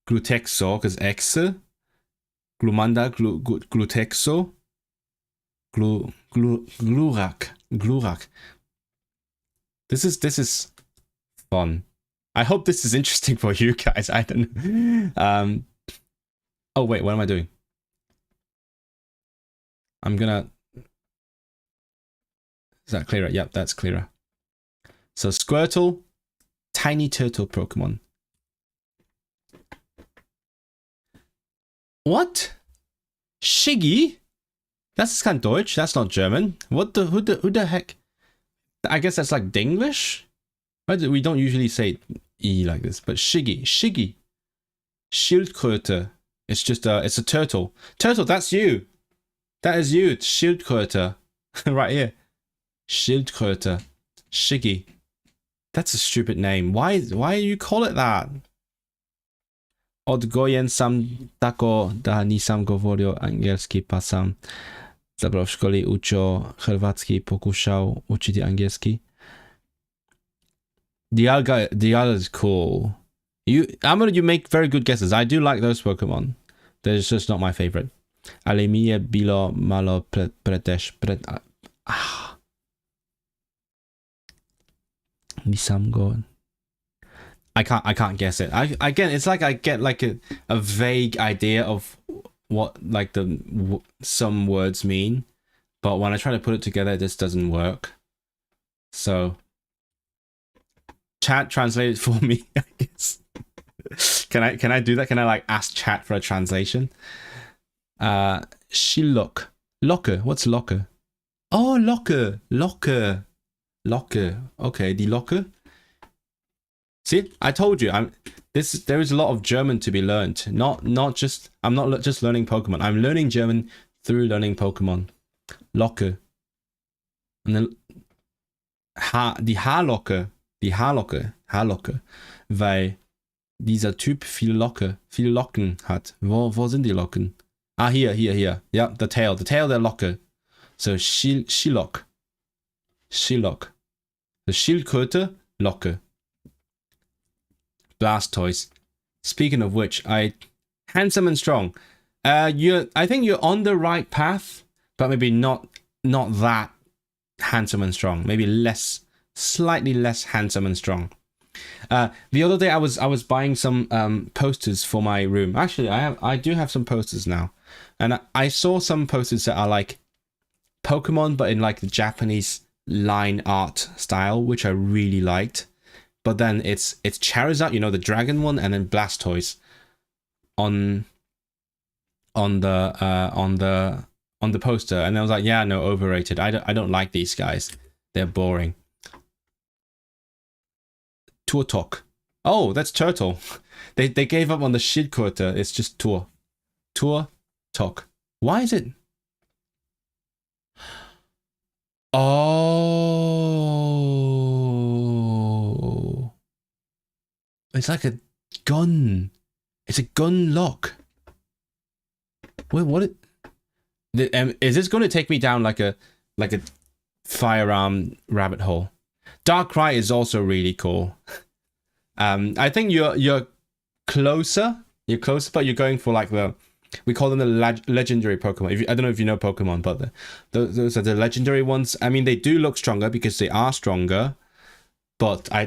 Glutexo, because Exe. Glumanda, Glutexo, Glurak. This is fun. I hope this is interesting for you guys. I don't know. Oh wait, what am I doing? I'm gonna. Is that clearer? Yep, that's clearer. So Squirtle, tiny turtle Pokemon. What? Shiggy? That's kein Deutsch. That's not German. What the? Who the heck? I guess that's like Dinglish. We don't usually say E like this, but Shiggy. Schildkröte. It's just it's a turtle. Turtle, that's you. That is you. It's Schildkröte. Right here. Schildkröte. Shiggy. That's a stupid name. Why you call it that? Odgojen sam tako da nisam govorio angielski pasam. Zabrał w szkole uczył chorwacki, pokuszał uczyć angielski. Dialga is cool. You make very good guesses. I do like those Pokemon. They're just not my favorite. Ale mnie bilo malo Nisam go. I can't guess it. Again, it's like I get like a vague idea of what like some words mean, but when I try to put it together, it just doesn't work. So chat translate it for me, I guess. Can I do that? Can I like ask chat for a translation? Shilok. Locker. What's locker? Oh, locker. Okay, the locker. See, I told you. There is a lot of German to be learned. I'm not just learning Pokemon. I'm learning German through learning Pokemon. Locke. And then die Haarlocke. Weil dieser Typ viel Locken hat. Wo sind die Locken? Ah, here. Yeah, the tail der Locke. So Shilok. The Schildkröte, Locke. Blastoise. Speaking of which, handsome and strong. I think you're on the right path, but maybe not that handsome and strong. Maybe slightly less handsome and strong. The other day I was buying some posters for my room. Actually, I do have some posters now, and I saw some posters that are like Pokemon, but in like the Japanese line art style, which I really liked. But then it's Charizard, you know, the dragon one, and then Blastoise on the poster, and I was like, yeah, no, overrated. I don't like these guys. They're boring. Turtok. Oh, that's turtle. They gave up on the Schildkröte. It's just Turtok. Why is it? Oh, it's like a gun. It's a gun lock. Wait, what? Is this going to take me down like a firearm rabbit hole? Darkrai is also really cool. I think you're closer. You're closer, but you're going for like we call them the legendary Pokemon. I don't know if you know Pokemon, but those are the legendary ones. I mean, they do look stronger because they are stronger. But my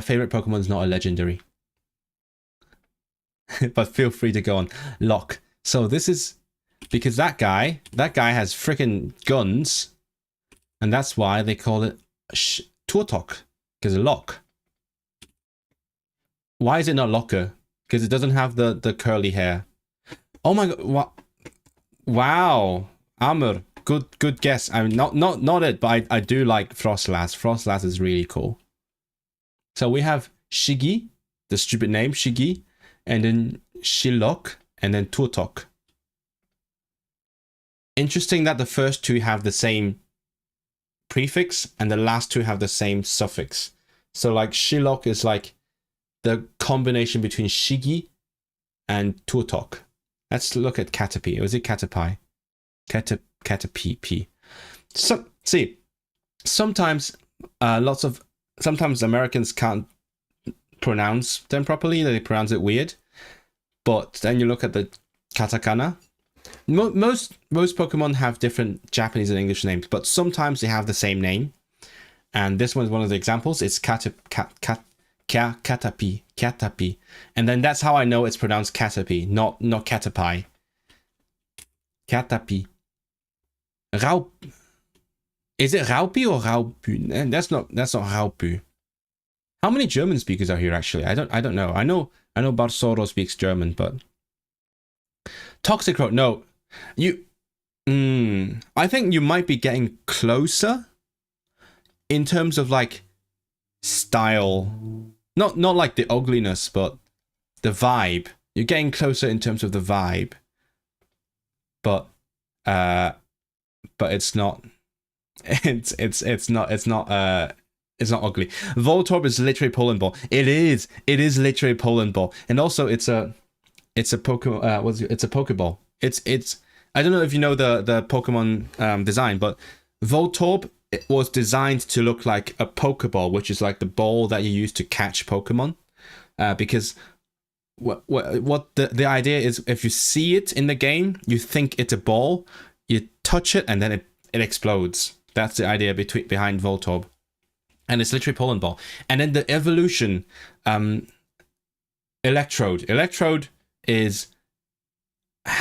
favorite Pokemon is not a legendary. But feel free to go on. Lock. So this is because that guy has freaking guns, and that's why they call it Turtok, because lock. Why is it not Locker? Because it doesn't have the curly hair. Oh my god! Wow, Amr, good guess. I mean, not it, but I do like Frostlass. Frostlass is really cool. So we have Shiggy, the stupid name Shiggy, and then Shilok, and then Turtok. Interesting that the first two have the same prefix and the last two have the same suffix. So like Shilok is like the combination between Shiggy and Turtok. Let's look at Caterpie. Or is it Caterpie? Caterpie. So see, sometimes sometimes Americans can't pronounce them properly. They pronounce it weird. But then you look at the katakana. Most Pokemon have different Japanese and English names, but sometimes they have the same name. And this one is one of the examples. It's Caterpie. And then that's how I know it's pronounced Caterpie, not Caterpie. Caterpie. Is it Raupi or Raupu? That's not Raupu. How many German speakers are here actually? I don't know. I know Barsoro speaks German, but Toxicroak, no. I think you might be getting closer in terms of like style. Not like the ugliness, but the vibe. You're getting closer in terms of the vibe. But it's not it's not ugly. Voltorb is literally Poland Ball. It is literally Poland Ball. And also it's a Pokemon it's a Pokeball. It's I don't know if you know the Pokemon design, but Voltorb was designed to look like a Pokeball, which is like the ball that you use to catch Pokemon. Because what the idea is, if you see it in the game, you think it's a ball, you touch it, and then it explodes. That's the idea behind Voltorb. And it's literally Poland Ball. And then the evolution, Electrode. Electrode is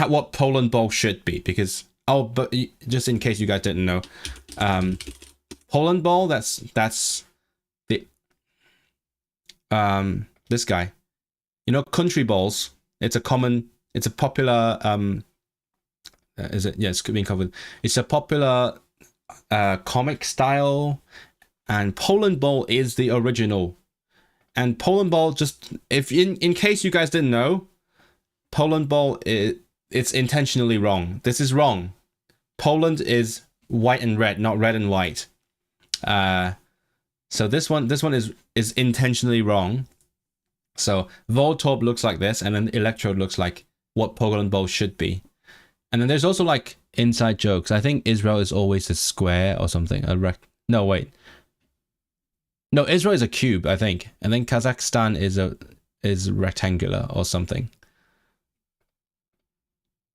what Poland Ball should be, because but just in case you guys didn't know, Poland Ball, that's the this guy. You know, country balls. It's a popular is it? Yeah, it's being covered. It's a popular comic style, and Poland Ball is the original. And Poland Ball, just if in case you guys didn't know, Poland Ball it's intentionally wrong. This is wrong. Poland is white and red, not red and white. So this one is intentionally wrong. So Voltorb looks like this, and then Electrode looks like what Poland Ball should be. And then there's also like inside jokes. I think Israel is always a square or something. No, wait. No, Israel is a cube, I think. And then Kazakhstan is rectangular or something.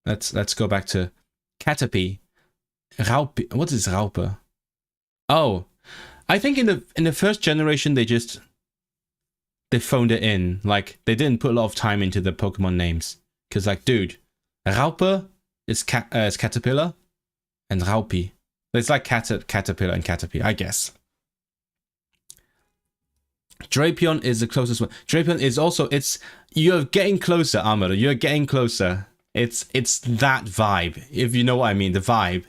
Let's go back to Caterpie. Raupe. What is Raupe? Oh, I think in the first generation they phoned it in. Like they didn't put a lot of time into the Pokemon names. Cause like, dude, Raupe is caterpillar, and Raupi. It's like caterpillar and Caterpie, I guess. Drapion is the closest one. Drapion is also, you're getting closer, Armor. You're getting closer. It's that vibe, if you know what I mean, the vibe.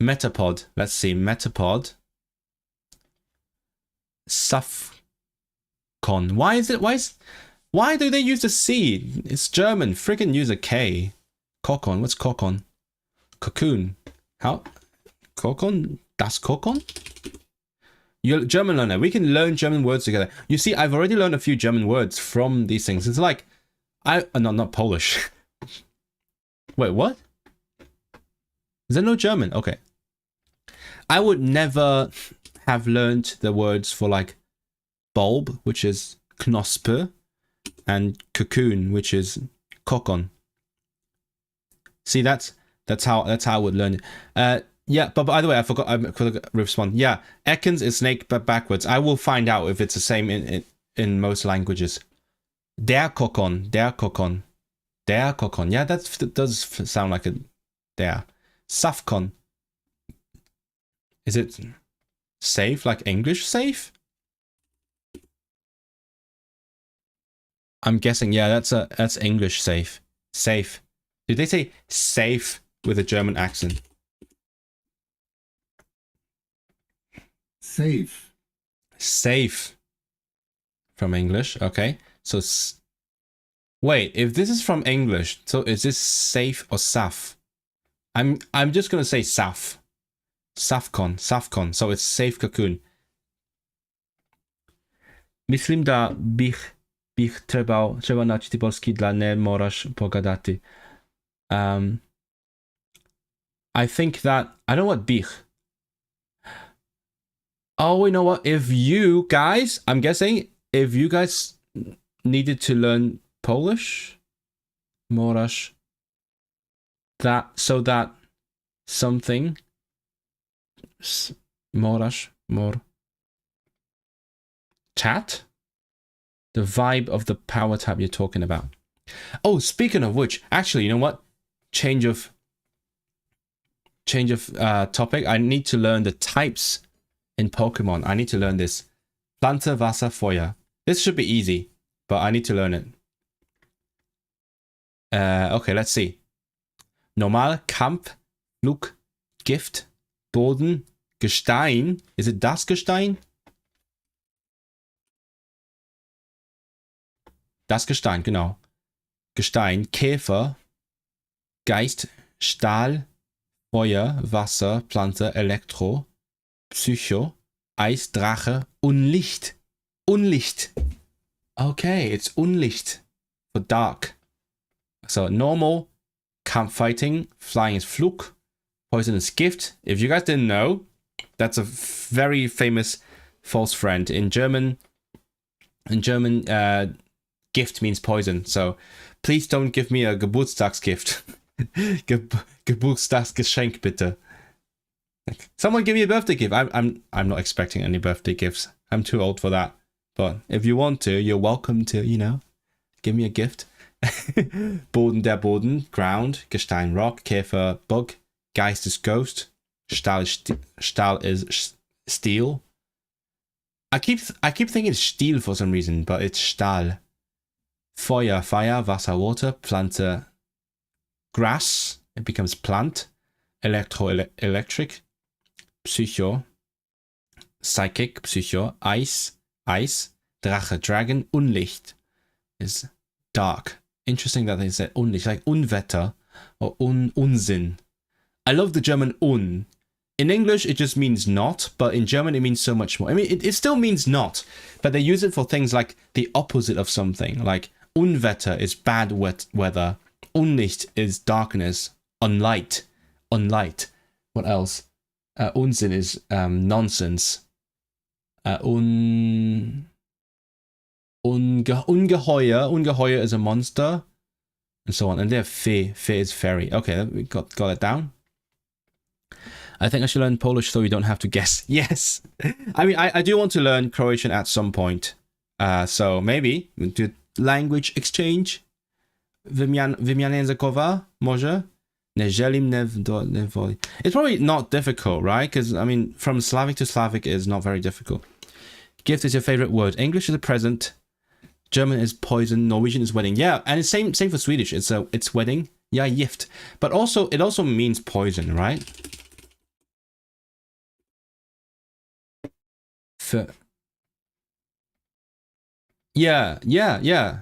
Metapod. Let's see, Metapod. Safcon. Why do they use a C? It's German. Friggin' use a K. Kokon. What's Kokon? Cocoon. How? Kokon? Das Kokon? You're a German learner. We can learn German words together. You see, I've already learned a few German words from these things. It's like, not Polish. Wait, what? Is there no German? Okay. I would never have learned the words for like bulb, which is Knospe, and cocoon, which is Kokon. See, that's how I would learn it. Yeah, but by the way, I forgot to respond. Yeah, Ekans is snake but backwards. I will find out if it's the same in most languages. Der Kokon. Yeah, that does sound like a der. Safcon. Is it safe, like English safe? I'm guessing, yeah, that's English safe. Safe. Did they say safe with a German accent? Safe. Safe. From English, okay. So, wait, if this is from English, so is this safe or saf? I'm just gonna say saf. Safcon. So it's safe cocoon. Myslím da bych trzeba nauczyć polski dla nie możesz pogadati. I think that, I don't know what bych. Oh, you know what? If you guys, I'm guessing, if you guys needed to learn Polish, możesz, so that something, możesz, more. Chat? The vibe of the power type you're talking about. Oh, speaking of which, actually, you know what? Change of topic. I need to learn the types in Pokemon. I need to learn this. Plante, Wasser, Feuer. This should be easy, but I need to learn it. Okay, let's see. Normal, Kampf, Flug, Gift, Boden, Gestein. Is it das Gestein? Das Gestein, genau. Gestein, Käfer, Geist, Stahl, Feuer, Wasser, Pflanze, Elektro, Psycho, Eis, Drache, Unlicht. Unlicht. Okay, it's Unlicht for dark. So normal, campfighting, flying is Flug, poison is Gift. If you guys didn't know, that's a very famous false friend. In German, gift means poison. So please don't give me a Geburtstagsgift. Geburtstagsgeschenk, bitte. Someone give me a birthday gift. I'm not expecting any birthday gifts. I'm too old for that. But if you want to, you're welcome to, you know, give me a gift. Boden, der Boden, ground, Gestein, rock, Käfer, bug, Geist is ghost, Stahl is steel. I keep thinking it's steel for some reason, but it's Stahl. Feuer, fire, Wasser, water, Pflanze, grass, it becomes plant, electric, Psycho, psychic, Psycho, ice, Drache, dragon, Unlicht is dark. Interesting that they said Unlicht, like Unwetter or Unsinn. I love the German Un. In English, it just means not, but in German, it means so much more. I mean, it still means not, but they use it for things like the opposite of something, like Unwetter is bad weather. Unlicht is darkness. Unlight. What else? Unsinn is nonsense. Ungeheuer is a monster. and so on. And there, fe is fairy. Okay, we got it down. I think I should learn Polish so you don't have to guess. Yes. I mean, I do want to learn Croatian at some point. So maybe we'll do language exchange. Wymiana językowa, może? It's probably not difficult, right? Because, I mean, from Slavic to Slavic is not very difficult. Gift is your favorite word. English is a present. German is poison. Norwegian is wedding. Yeah, and it's same for Swedish. It's wedding. Yeah, gift. But also, it also means poison, right? Yeah.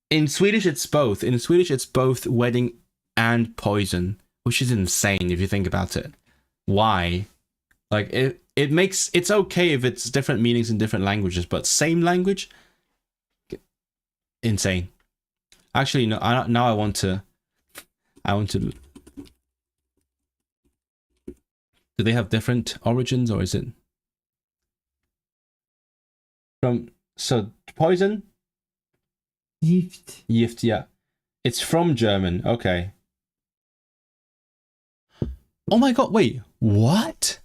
In Swedish, it's both. In Swedish, it's both wedding and poison, which is insane if you think about it. Why? Like, it's okay if it's different meanings in different languages, but same language? Insane. Actually, no, now I want to... Do they have different origins, or is it... So, poison? Gift. Gift, yeah. It's from German, okay. Oh my god, wait, what?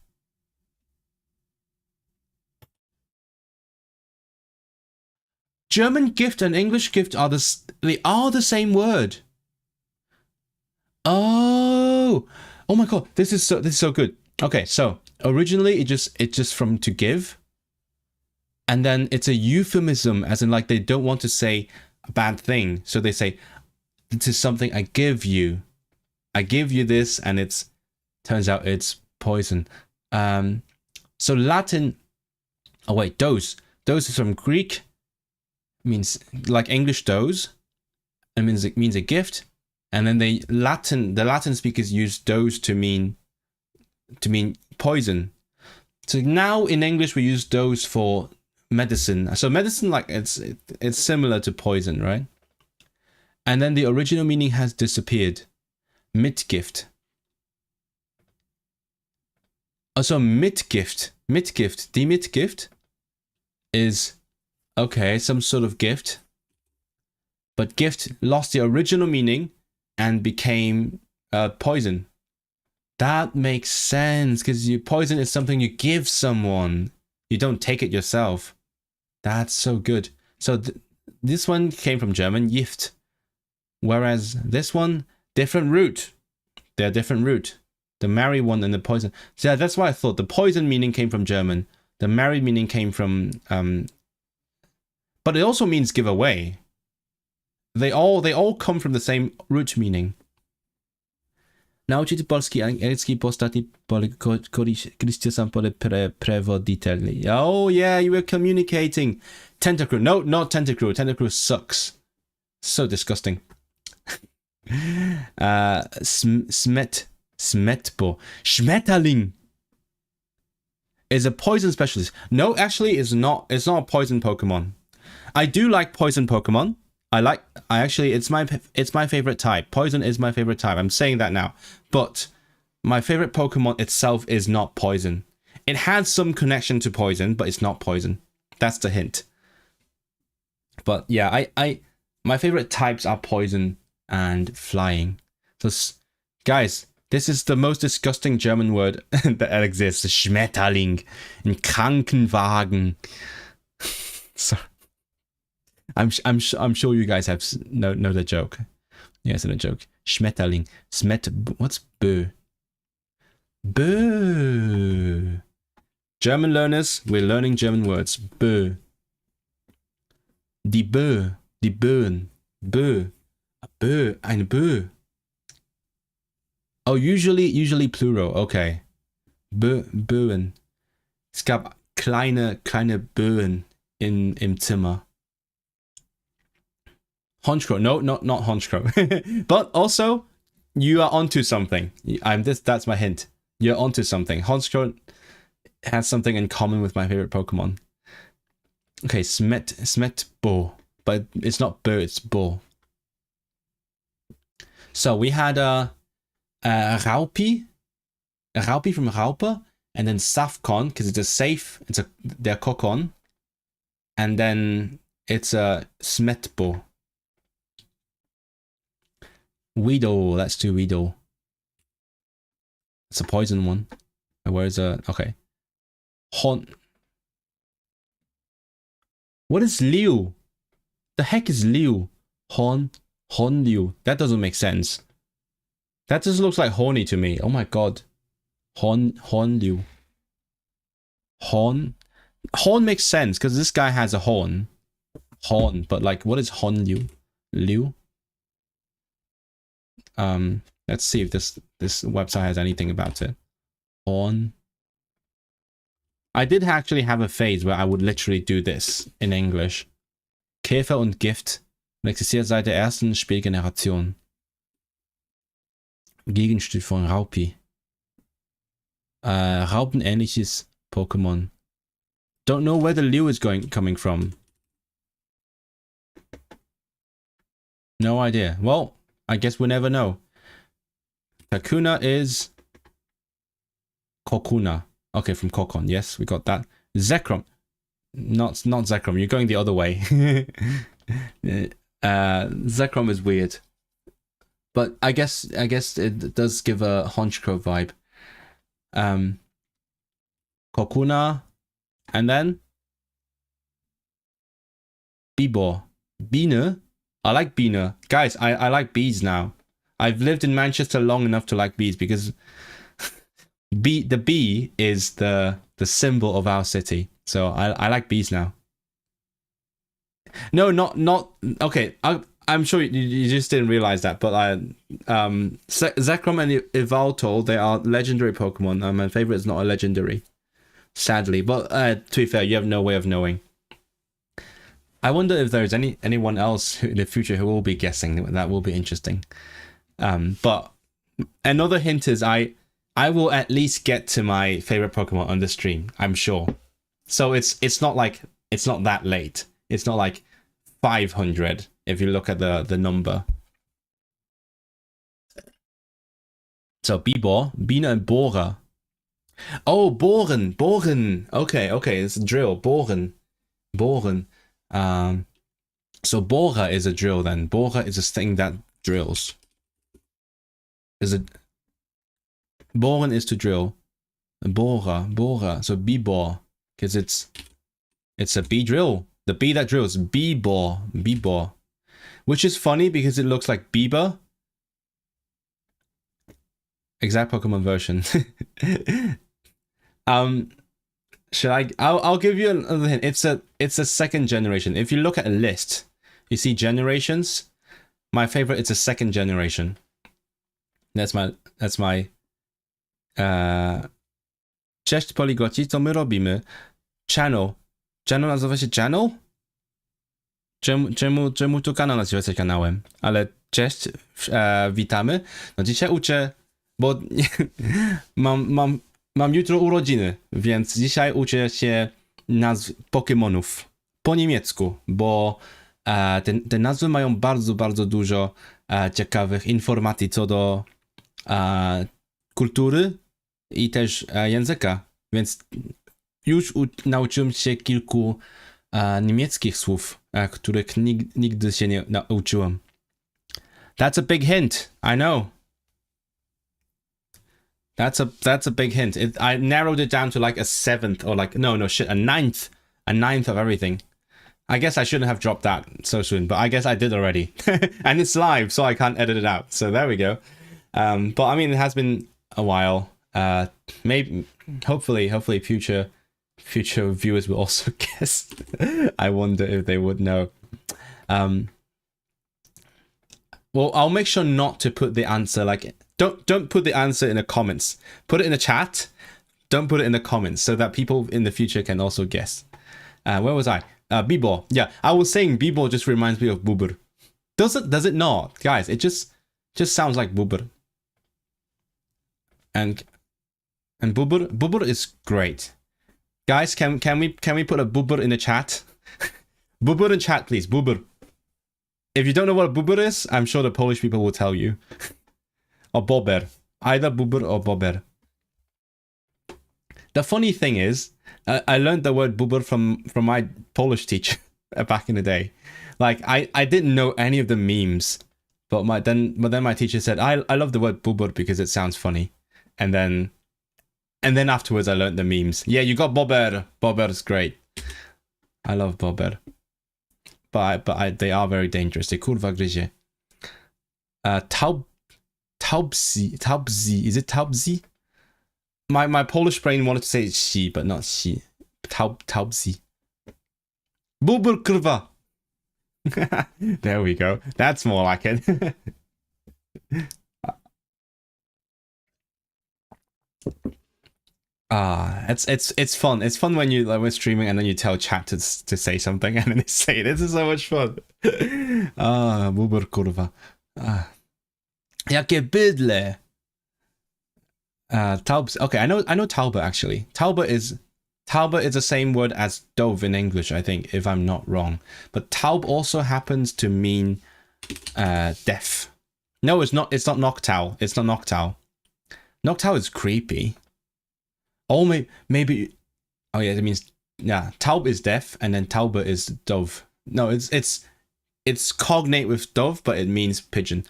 German gift and English gift are the same word. Oh my god, this is so good. Okay, so originally it's just from to give. And then it's a euphemism, as in like they don't want to say a bad thing. So they say, this is something I give you. I give you this, and turns out it's poison. So Latin, oh wait, dose. Dose is from Greek, means like English dose. It means a gift. And then the Latin speakers use dose to mean poison. So now in English we use dose for medicine. So medicine, like it's similar to poison, right? And then the original meaning has disappeared. Mitgift. Also Mitgift. Mitgift. Die Mitgift is okay, some sort of gift. But gift lost the original meaning and became poison. That makes sense, because poison is something you give someone. You don't take it yourself. That's so good. So this one came from German, Gift. Whereas this one, different root. They're different root. The marry one and the poison. So yeah, that's why I thought the poison meaning came from German. The marry meaning came from... but it also means give away. They all come from the same root meaning. Nauczyć polski, angielski postaci korzystać sam pole prewoditelny. Oh yeah, you were communicating. Tentacruel. No, not Tentacruel. Tentacruel sucks. So disgusting. Smetbo. Schmetterling is a poison specialist. No, actually, it's not a poison Pokemon. I do like poison Pokemon. It's my favorite type. Poison is my favorite type. I'm saying that now. But my favorite Pokemon itself is not poison. It has some connection to poison, but it's not poison. That's the hint. But yeah, my favorite types are poison and flying. So guys, this is the most disgusting German word that exists. Schmetterling. Ein Krankenwagen. Sorry. I'm sure you guys have know the joke. Yes, the joke. Schmetterling. What's bö? Bö. German learners, we're learning German words. Bö. Die Bö. Die Böen. Bö. A Bö. Eine Bö. Oh, usually plural. Okay. Böen. Es gab kleine Böen im Zimmer. Honchkrow. No, not Honchkrow. But also, you are onto something. That's my hint. You're onto something. Honchkrow has something in common with my favorite Pokemon. Okay, Smetbo. But it's not Bo, it's Bo. So we had Raupi. Raupi from Raupe. And then Safcon, because they're Kokon. And then it's a Smetbo. Weedle. Let's do Weedle. It's a poison one. Where's okay. Hon. What is Liu? The heck is Liu? Hon Liu. That doesn't make sense. That just looks like horny to me. Oh my god. Hon Liu. Horn makes sense because this guy has a horn. But like, what is Hon Liu? Liu? Let's see if this website has anything about it. Horn. I did actually have a phase where I would literally do this in English. Käfer und Gift existiert seit der ersten Spielgeneration. Gegenstück von Raupi. Raupenähnliches Pokémon. Don't know where the Liu is coming from. No idea. Well, I guess we'll never know. Kakuna is Kokuna. Okay, from Kokon. Yes, we got that. Zekrom. Not Zekrom. You're going the other way. Zekrom is weird. But I guess it does give a Honchkrow vibe. Kokuna. And then Bibor. Biene. I like Biene. Guys, I like bees now. I've lived in Manchester long enough to like bees because the bee is the symbol of our city. So I like bees now. No, not okay. I'm sure you just didn't realize that, but Zekrom and Yveltal, they are legendary Pokemon. My favorite is not a legendary, sadly. But to be fair, you have no way of knowing. I wonder if there's anyone else in the future who will be guessing. That will be interesting. But another hint is I will at least get to my favorite Pokemon on the stream. I'm sure. So it's not that late. It's not like 500 if you look at the number. So Bibor, Biene, and Bohrer. Oh, Bohren. Okay, it's a drill. Bohren. So Bohrer is a drill then. Bohrer is a thing that drills. Bohren is to drill. Bohrer. So Bibor, because it's a bee drill. The bee that drills. Bibor. Which is funny because it looks like Bieber. Exact Pokemon version. I'll give you another hint. It's a second generation. If you look at a list, you see generations. My favorite, it's a second generation. That's my Cześć polygloci, co my robimy? Channel nazywa się channel? Czemu tu kanał nazywa się kanałem? Ale cześć, witamy. No dzisiaj uczę, bo mam jutro urodziny, więc dzisiaj uczę się nazw Pokémonów po niemiecku, bo te nazwy mają bardzo, bardzo dużo ciekawych informacji co do kultury i też języka, więc już nauczyłem się kilku niemieckich słów, których nigdy się nie nauczyłem. That's a big hint, I know. That's a big hint. I narrowed it down to like a seventh or like a ninth of everything. I guess I shouldn't have dropped that so soon, but I guess I did already. And it's live, so I can't edit it out. So there we go. But I mean, it has been a while. Maybe, hopefully, future viewers will also guess. I wonder if they would know. Well, I'll make sure not to put the answer like. Don't put the answer in the comments. Put it in the chat. Don't put it in the comments so that people in the future can also guess. Where was I? Bibor. Yeah, I was saying Bibor just reminds me of Bubur. Does it not? Guys, it just sounds like Bubur. And Bubur is great. Guys, can we put a Bubur in the chat? Bubur in chat, please. Bubur. If you don't know what a Bubur is, I'm sure the Polish people will tell you. Or Bober. Either Bubur or Bober. The funny thing is, I learned the word Bubur from my Polish teacher back in the day. Like, I didn't know any of the memes But then my teacher said, I love the word bubur because it sounds funny. And then afterwards I learned the memes. Yeah, you got bober. Bober's great. I love bober. But they are very dangerous. They kurwa gryzie. Taubsi. Is it taubsi? My Polish brain wanted to say it's she, but not she. Taubsi. Bubur kurwa. There we go. That's more like it. It's fun. It's fun when you we're streaming and then you tell chat to say something and then they say it. This is so much fun. Bubur kurwa. Jakie bydle. Taubs. Okay, I know Taube actually. Taube is the same word as dove in English, I think, if I'm not wrong. But Taub also happens to mean deaf. No, it's not. It's not Noctowl. It's not Noctowl. Noctowl is creepy. Oh, maybe. Oh yeah, it means Taub is deaf, and then Taube is dove. No, it's cognate with dove, but it means pigeon.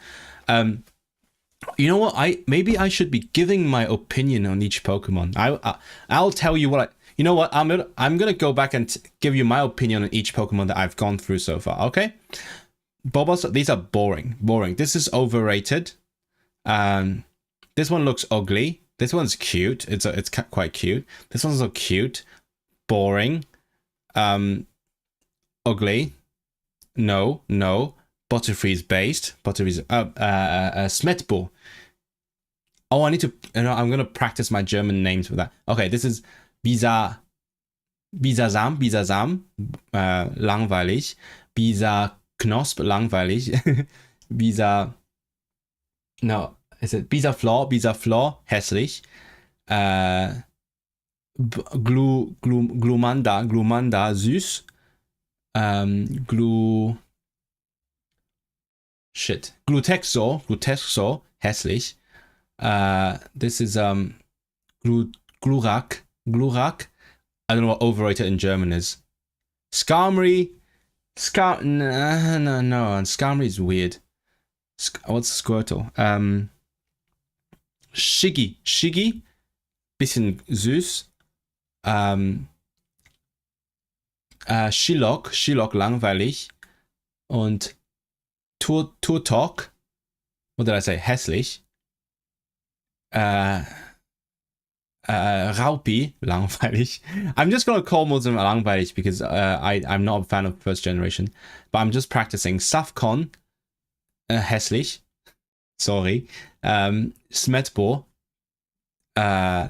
You know what? Maybe I should be giving my opinion on each Pokemon. I'll tell you what I. You know what? I'm gonna go back and give you my opinion on each Pokemon that I've gone through so far. Okay. Bulbasaur. These are boring. This is overrated. This one looks ugly. This one's cute. It's quite cute. This one's so cute. Boring. Ugly. No. Butterfree's based. Butterfree's Smetbo. Oh, I need to. I'm gonna practice my German names for that. Okay, this is Bisasam. Langweilig. Bisaknosp. Langweilig. No, is it Bisaflor? Hässlich. Glumanda. Süß. Glutexor, hässlich. This is Glurak. I don't know what overrated in German is. Skarmory. No. Skarmory is weird. What's Squirtle? Shiggy. Bisschen süß. Shilok, langweilig. Und Turtok. What did I say? Hässlich. Raupi, langweilig. I'm just gonna call most of them langweilig because I'm not a fan of first generation. But I'm just practicing. Safcon, hässlich. Sorry. Smetbo. I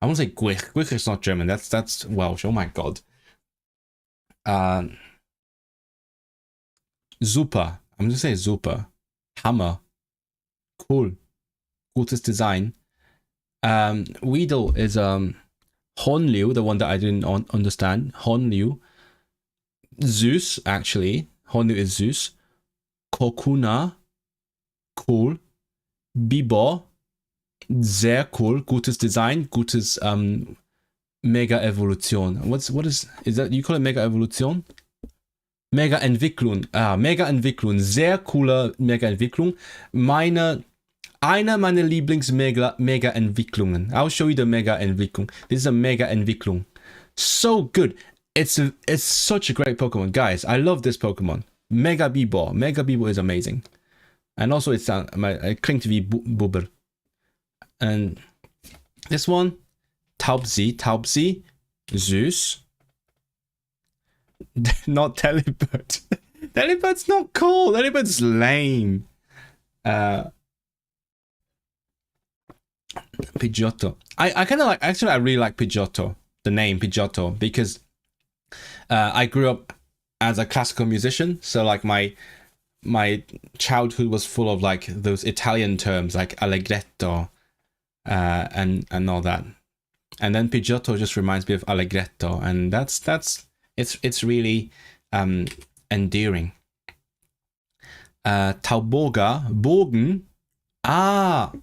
want to say Gwich. Gwich is not German. That's Welsh. Oh my god. Super. I'm gonna say super. Hammer. Cool. Gutes Design. Weedle is Honliu, the one that I didn't understand. Honliu. Zeus, actually. Honliu is Zeus. Kokuna. Cool. Bibor. Sehr cool. Gutes Design. Gutes Mega Evolution. What is that? You call it Mega Evolution? Mega Entwicklung. Mega Entwicklung. Sehr cooler Mega Entwicklung. Einer meiner Lieblings-Mega Entwicklungen. I'll show you the Mega Entwicklung. This is a Mega Entwicklung. So good. It's such a great Pokemon. Guys, I love this Pokemon. Mega Bibor. Mega Bibor is amazing. And also it klingt wie Bubber. And this one, Taubsi, Zeus. Not Delibird. Delibird's not cool. Delibird's lame. Pidgeotto. I kind of like. Actually, I really like Pidgeotto. The name Pidgeotto because I grew up as a classical musician. So like my childhood was full of like those Italian terms like allegretto, and all that. And then Pidgeotto just reminds me of allegretto, and it's really endearing. Tauboga, Bogen.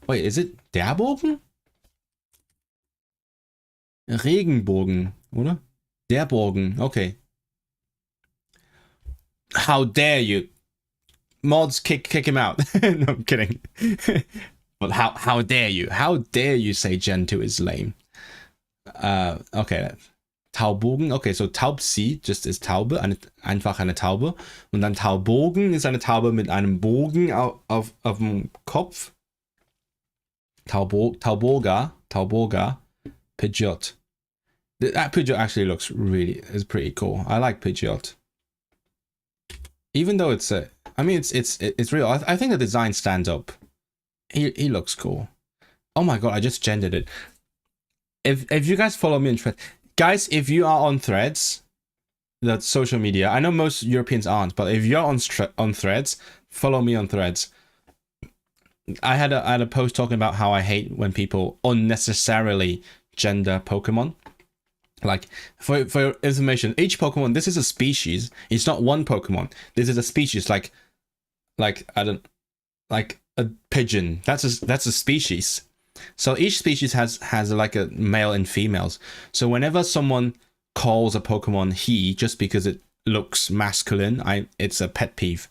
Wait, is it der Bogen? Regenbogen, oder? Der Bogen, okay. How dare you? mods, kick him out. No, I'm kidding. But how dare you? How dare you say Gen 2 is lame? Okay. Taubogen, okay, so Taubsi just ist Taube, einfach eine Taube. Und dann Taubogen ist eine Taube mit einem Bogen auf dem Kopf. Tauboga, Pidgeot. That Pidgeot actually is pretty cool. I like Pidgeot. Even though it's it's real. I think the design stands up. He looks cool. Oh my god, I just gendered it. If you guys follow me on Threads, guys, if you are on Threads, that's social media. I know most Europeans aren't, but if you're on Threads, follow me on Threads. I had a post talking about how I hate when people unnecessarily gender Pokemon. Like, for your information, each Pokemon, this is a species. It's not one Pokemon. This is a species. Like a pigeon. That's a species. So each species has like a male and females. So whenever someone calls a Pokemon he, just because it looks masculine, it's a pet peeve.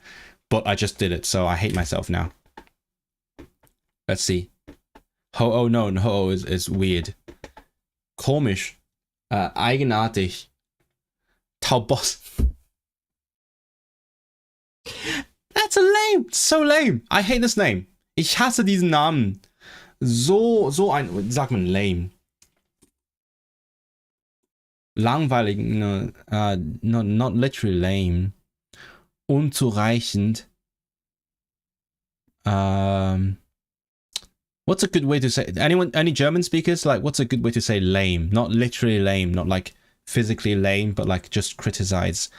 But I just did it, so I hate myself now. Let's see. Ho-Oh, no, Ho-Oh is weird. Komisch. Eigenartig. Taubos. That's a lame. So lame. I hate this name. Ich hasse diesen Namen. So ein, sagt man lame. Langweilig, no, not literally lame. Unzureichend. What's a good way to say? Any German speakers? Like, what's a good way to say lame? Not literally lame, not like physically lame, but like just criticize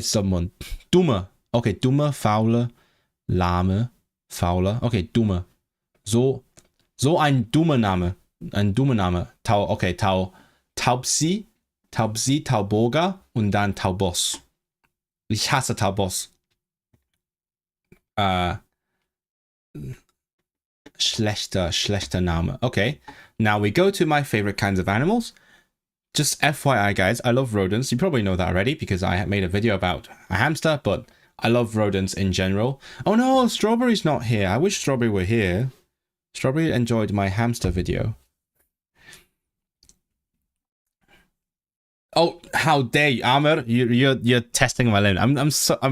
someone. Dumme. Okay, dumme, faule, lahme, fauler. Okay, dumme. So ein dummer Name. Ein dummer Name. Taubsi, Tauboga und dann Taubos. Ich hasse Taubos. Schlechter Name. Okay, now we go to my favorite kinds of animals. Just FYI, guys, I love rodents. You probably know that already because I made a video about a hamster, but I love rodents in general. Oh no, Strawberry's not here. I wish Strawberry were here. Strawberry enjoyed my hamster video. Oh, how dare you, Amr? You're testing my limit. I'm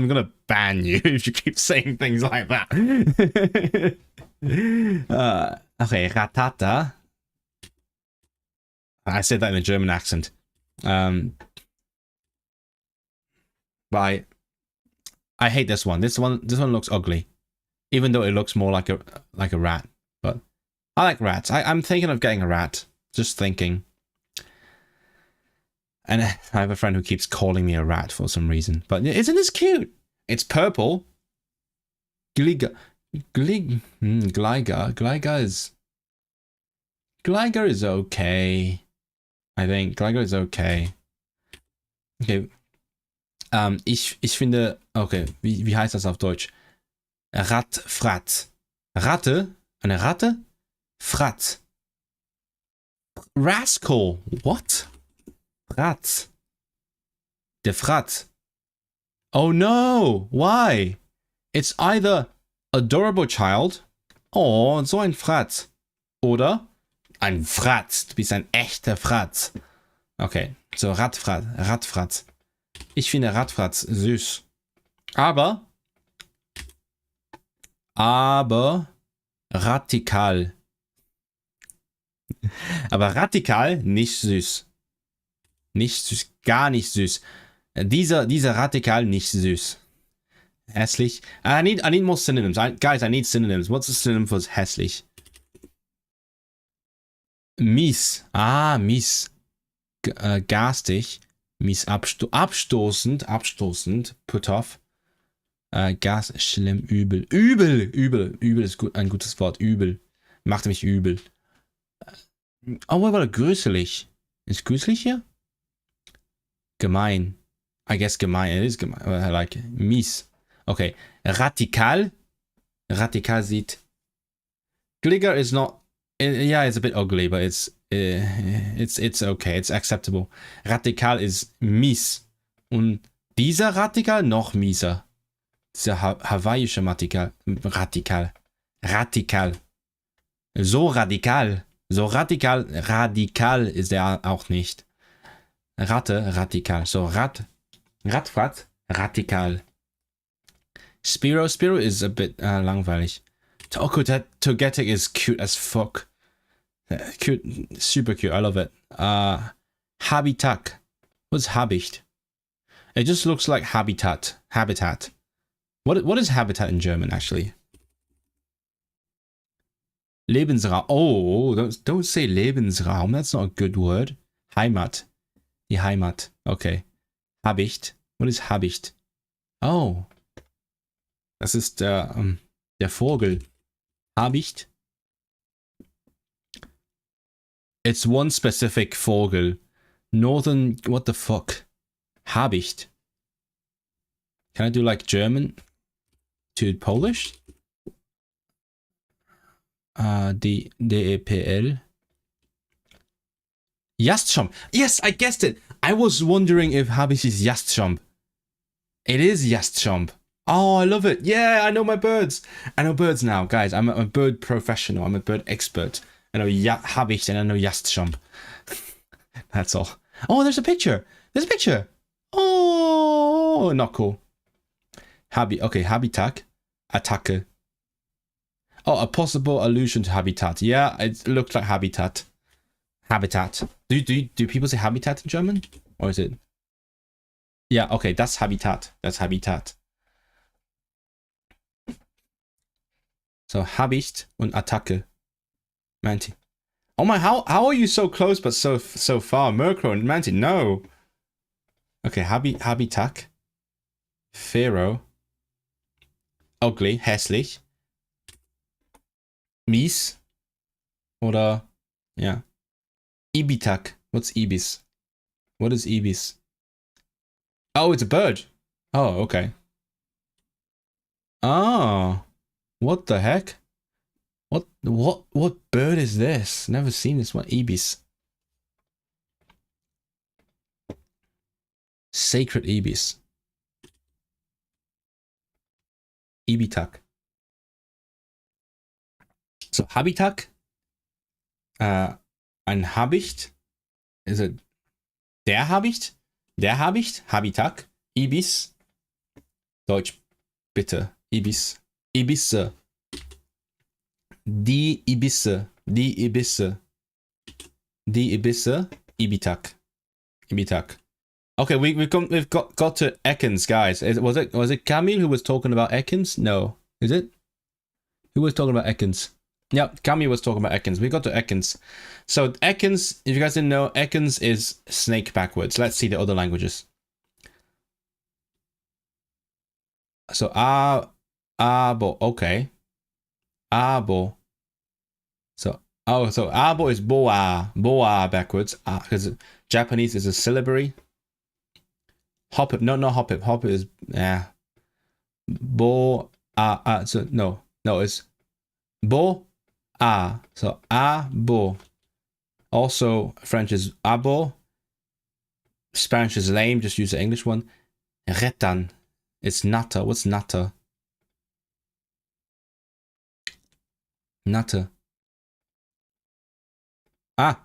gonna ban you if you keep saying things like that. Okay, Ratata. I said that in a German accent. But I hate this one. This one looks ugly, even though it looks more like a rat. But I like rats. I'm thinking of getting a rat. Just thinking. And I have a friend who keeps calling me a rat for some reason. But isn't this cute? It's purple. Gligar is okay. I think Gligar is okay. Okay. Ich finde, okay, wie heißt das auf Deutsch? Ratfratz. Ratte? Eine Ratte? Fratz. Rascal. What? Fratz. Der Fratz. Oh no! Why? It's either adorable child. Oh, so ein Fratz. Oder ein Fratz. Du bist ein echter Fratz. Okay, so Radfratz. Ich finde Radfratz süß. Aber radikal. Aber radikal nicht süß. Nicht süß, gar nicht süß. Dieser radikal nicht süß. Hässlich. I need more synonyms. Guys, I need synonyms. What's the synonym for hässlich? Mies. Mies. Garstig. Mies abstoßend. Put off. Gas, schlimm, übel. Übel ist gut, ein gutes Wort. Übel. Macht mich übel. Oh, what about grüßelig? Ist grüßelig hier? Gemein. I guess gemein. It is gemein. I like it. Mies. Okay. Radikal. Radikal sieht. Gligar is not. Yeah, it's a bit ugly, but it's okay. It's acceptable. Radikal is mies. Und dieser Radikal noch mieser. Dieser hawaiische Radikal. Radikal. So radikal. So radikal. Radikal ist er auch nicht. Ratte, radikal. So Radfahrt, radikal. Spiro is a bit langweilig. Togetic is cute as fuck. Cute, super cute. I love it. Habitat. What's Habicht? It just looks like habitat. Habitat. What is habitat in German actually? Lebensraum. Oh, don't say Lebensraum. That's not a good word. Heimat. Die Heimat. Okay. Habicht. What is Habicht? Oh. Das ist der Vogel. Habicht. It's one specific Vogel. Northern. What the fuck? Habicht. Can I do like German to Polish? DEPL. Jastrząb. Yes, I guessed it. I was wondering if Habicht is Jastrząb. It is Jastrząb. Oh, I love it. Yeah, I know my birds. I know birds now, guys. I'm a bird professional. I'm a bird expert. I know Habicht and I know Jastrząb. That's all. Oh, there's a picture. There's a picture. Oh, not cool. Okay, Habitat. Attacke. Oh, a possible allusion to habitat. Yeah, it looked like habitat. Habitat. Do people say habitat in German? Or is it? Yeah, okay, that's habitat. That's habitat. So Habicht und Attacke. Manti. Oh my, how are you so close but so far? Murkrow and Manti, no. Okay, Habitat. Pharaoh. Ugly, hässlich. Mies. Oder, yeah. Ibitak. What's Ibis? What is Ibis? Oh, it's a bird. Oh, okay. Oh. What the heck? What bird is this? Never seen this one. Ibis. Sacred Ibis. Ibitak. So Habitat. Ein Habicht. Is it der Habicht? Der Habicht? Habitat. Ibis. Deutsch. Bitte. Ibis. Ibisse. Die Ibisse. Die Ibisse. Die Ibisse. Ibitak. Ibitak. Okay, we've got to Ekans, guys. Was it Camille who was talking about Ekans? No. Is it? Who was talking about Ekans? Yeah, Camille was talking about Ekans. We got to Ekans. So Ekans, if you guys didn't know, Ekans is snake backwards. Let's see the other languages. So abo, okay. Abo. So abo is boa backwards. Because Japanese is a syllabary. Hopip, no, not hopip. Hopip is so no, it's bo so abo. Also French is abo. Spanish is lame, just use the English one. Retan. It's nata. What's nata? Nata.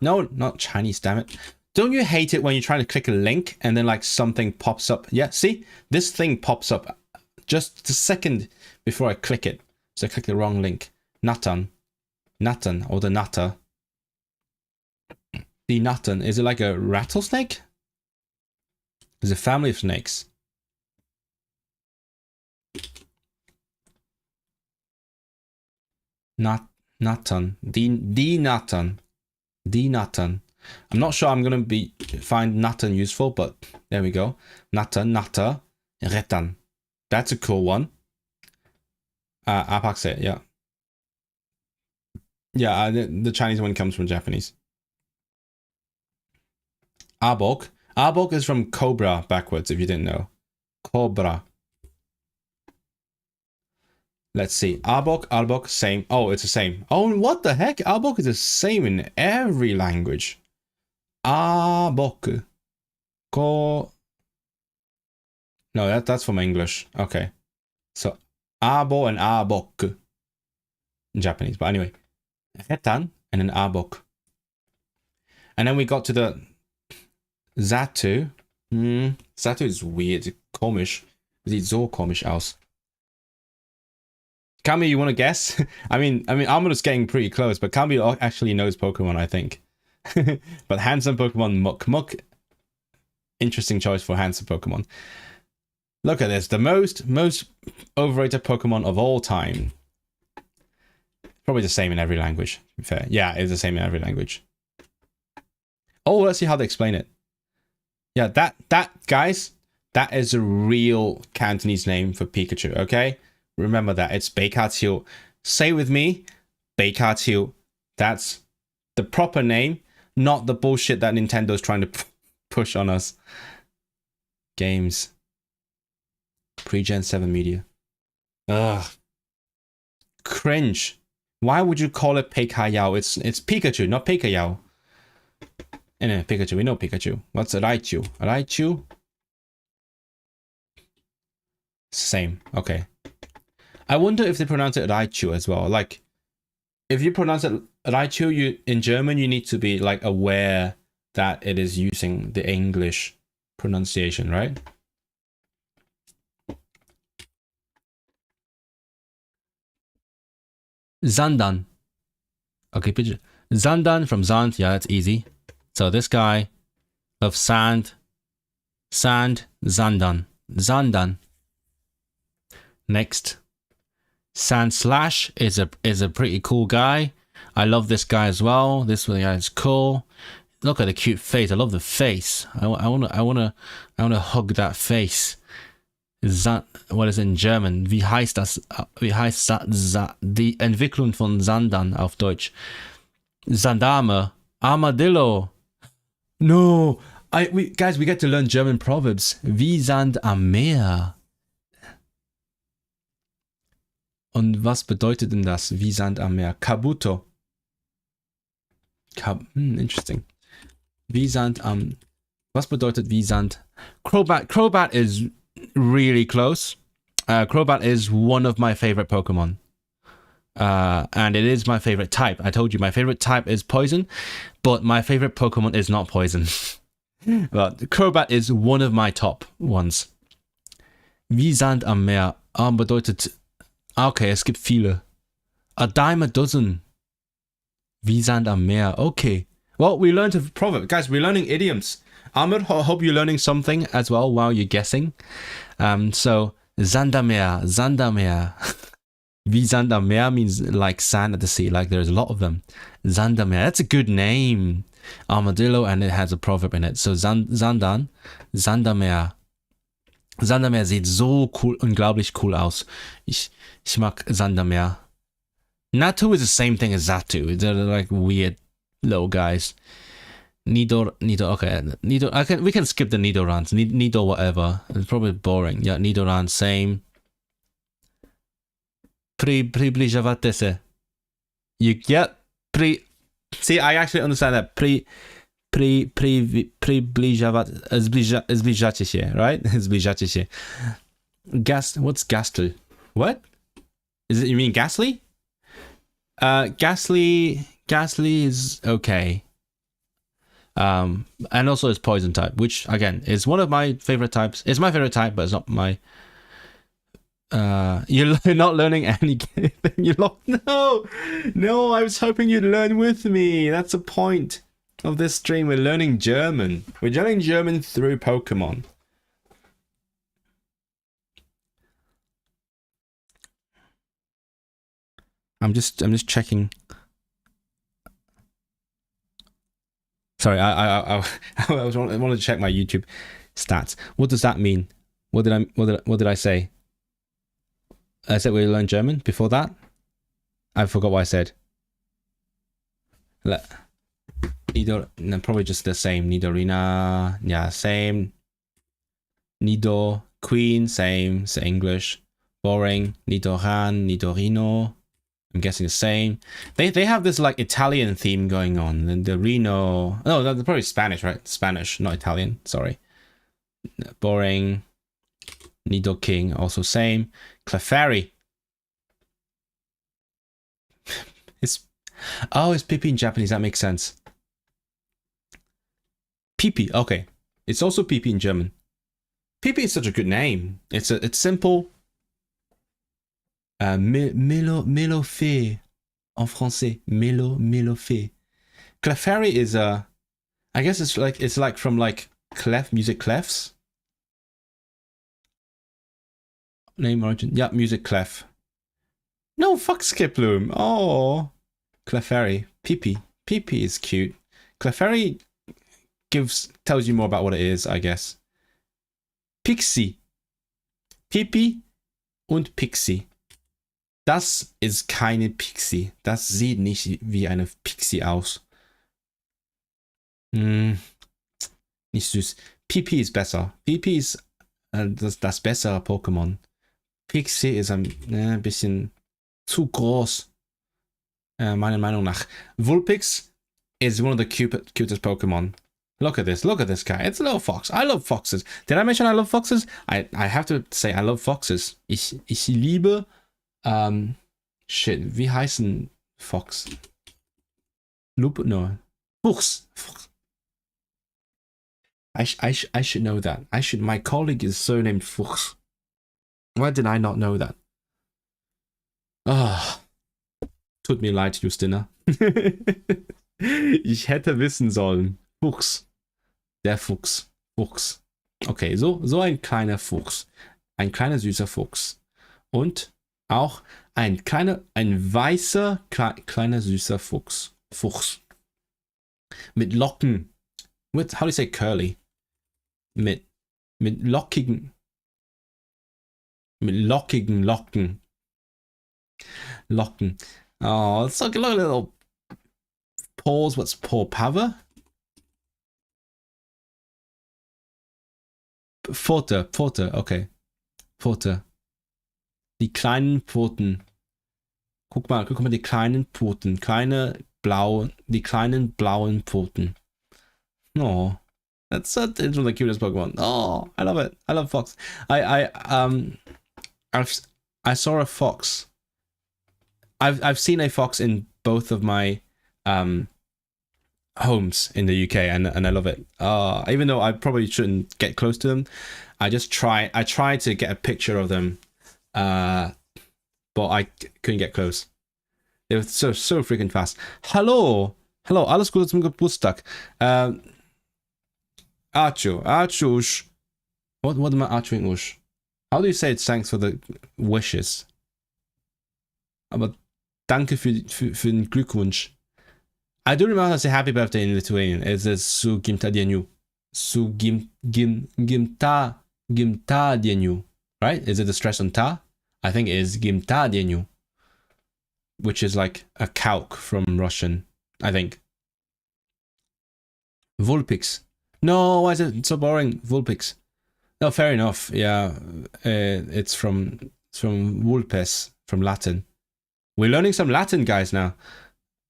No, not Chinese, damn it. Don't you hate it when you're trying to click a link and then like something pops up? Yeah, see? This thing pops up just a second before I click it. So I click the wrong link. Natan. Natan, or the Natta. The Natan, is it like a rattlesnake? It's a family of snakes. Natan. The Natan. The Natan. I'm not sure I'm gonna find Natan useful, but there we go. Nata, Retan. That's a cool one. Apakse, yeah. Yeah, the Chinese one comes from Japanese. Arbok. Arbok is from cobra backwards, if you didn't know. Cobra. Let's see. Arbok, same. Oh, it's the same. Oh, what the heck? Arbok is the same in every language. Arbok. No, that's from English. Okay. So abo and abok in Japanese. But anyway, retan and then abok. And then we got to the Zatu. Zatu is weird. Komisch. Sieht so komisch aus. Kami, you want to guess? I mean, I'm just getting pretty close, but Kami actually knows Pokemon, I think. But handsome Pokemon, Muk. Muk, interesting choice for handsome Pokemon. Look at this, the most overrated Pokemon of all time. Probably the same in every language, to be fair. Yeah, it's the same in every language. Oh, let's see how they explain it. Yeah, that guys, that is a real Cantonese name for Pikachu, okay? Remember that, it's Beikachiu. Say with me, Beikachiu. That's the proper name, not the bullshit that Nintendo's trying to push on us. Games. Pre-Gen 7 media. Ugh. Cringe. Why would you call it Peikayao? It's Pikachu, not Peikayao. Anyway, Pikachu, we know Pikachu. What's Raichu? Raichu? Same, okay. I wonder if they pronounce it Raichu as well. Like, if you pronounce it Raichu, in German, you need to be like aware that it is using the English pronunciation, right? Zandan. Okay, picture. Zandan from Zand. Yeah, that's easy. So this guy of sand, Zandan. Zandan. Next. Sandslash is a pretty cool guy. I love this guy as well. This guy is cool. Look at the cute face. I love the face. I wanna hug that face. What is it in German? Wie heißt das? Die Entwicklung von Sandan auf Deutsch? Sandame. Armadillo. No. Guys, we get to learn German proverbs. Wie Sand am Meer. Und was bedeutet denn das? Wie Sand am Meer? Kabuto. Interesting. Wie Sand am... Was bedeutet wie Sand? Crobat. Crobat is really close. Crobat is one of my favorite Pokemon. And it is my favorite type. I told you my favorite type is poison, but my favorite Pokemon is not poison. But Crobat is one of my top ones. Wie Sand am Meer. Bedeutet... Okay, es gibt viele. A dime a dozen. Wie Sand am Meer. Okay. Well, we learned a proverb. Guys, we're learning idioms. Ahmed, I hope you're learning something as well while you're guessing. So, Sand am Meer. Sand am Meer. Wie Sand am Meer means like sand at the sea. Like there's a lot of them. Sand am Meer. That's a good name. Armadillo, and it has a proverb in it. So, Sandan. Sand am Meer. Sand am Meer sieht so cool, unglaublich cool aus. Ich mag Sand am Meer. Natu is the same thing as Zatu. They're like weird little guys. Nido, okay. We can skip the Nidorans. Nido, whatever. It's probably boring. Yeah, Nidoran, same. Približavate se. You get See, I actually understand that. Zbliżacie się, right? Zbliżacie się. What's Gastel? What? Is it, you mean Ghastly? Ghastly is okay. And also it's poison type, which again is one of my favorite types. It's my favorite type, but it's not my... You're not learning anything. No, I was hoping you'd learn with me. That's the point of this stream. We're learning German. We're learning German through Pokemon. I'm just checking. Sorry, I wanted to check my YouTube stats. What does that mean? What did I say? I said we learned German before that. I forgot what I said. Nido, no, probably just the same. Nidorina, yeah, same. Nido, Queen, same. It's English. Boring. Nidoran, Nidorino. I'm guessing the same. They have this like Italian theme going on. And the Reno. No, they're probably Spanish, right? Spanish, not Italian. Sorry. Boring. Nidoking, also same. Clefairy. It's Pippi in Japanese. That makes sense. Pippi. Okay, it's also Pippi in German. Pippi is such a good name. It's simple. Mélofée en français. Mélofée. Clefairy is I guess it's like from like clef music clefs. Name origin. Yeah, music clef. No, fuck Skiploom. Oh, Clefairy. Pippi. Pippi is cute. Clefairy tells you more about what it is, I guess. Pixie. Pippi und Pixie. Das ist keine Pixie. Das sieht nicht wie eine Pixie aus. Nicht süß. Pippi ist besser. Pippi ist das bessere Pokémon. Pixie ist ein bisschen zu groß. Meiner Meinung nach. Vulpix is one of the cutest Pokemon. Look at this guy. It's a little fox. I love foxes. Did I mention I love foxes? I have to say I love foxes. Ich liebe shit, wie heißen Fox? Lupo? No. Fuchs. I should know that. My colleague is so named Fuchs. Why did I not know that? Ah. Tut mir leid, Justina. Ich hätte wissen sollen. Fuchs. Der Fuchs. Fuchs. Okay, so ein kleiner Fuchs. Ein kleiner süßer Fuchs. Und auch ein weißer, kleiner süßer Fuchs. Fuchs. Mit Locken. How do you say curly? Mit lockigen Locken. Locken. Oh, it's like a little paws. What's paw? Pava? Pfote. Okay. Pfote. Die kleinen Pfoten. Guck mal die kleinen Pfoten. Die kleinen blauen Pfoten. Oh, it's one of the cutest Pokemon. Oh, I love it. I love fox. I saw a fox. I've seen a fox in both of my homes in the UK, and I love it. Even though I probably shouldn't get close to them, I tried to get a picture of them, but I couldn't get close. They were so freaking fast. Hello, alles Gute zum Geburtstag. Archush. What am I arching ush? How do you say it? Thanks for the wishes. Aber danke für den Glückwunsch. I do remember how to say happy birthday in Lithuanian. It's su gimtadieniu. Su gimtadieniu. Right? Is it the stress on ta? I think it is gimtadieniu. Which is like a calque from Russian, I think. Vulpix. No, why is it so boring? Vulpix. No, fair enough. Yeah, it's from vulpes, from Latin. We're learning some Latin, guys, now.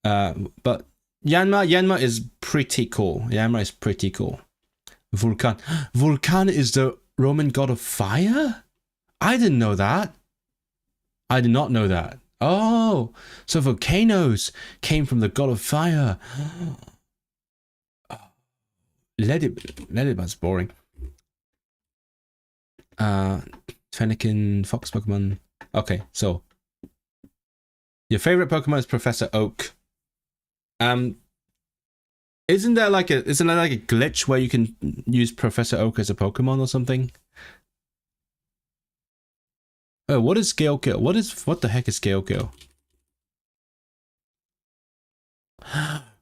But Yanma is pretty cool. Yanma is pretty cool. Vulcan. Vulcan is the Roman god of fire? I didn't know that. I did not know that. Oh, so volcanoes came from the god of fire. Let it was boring. Fennekin, Fox Pokemon. Okay, so your favorite Pokemon is Professor Oak. Isn't there like a glitch where you can use Professor Oak as a Pokemon or something? Oh, what is Gale-Kill? What the heck is Gale-Kill?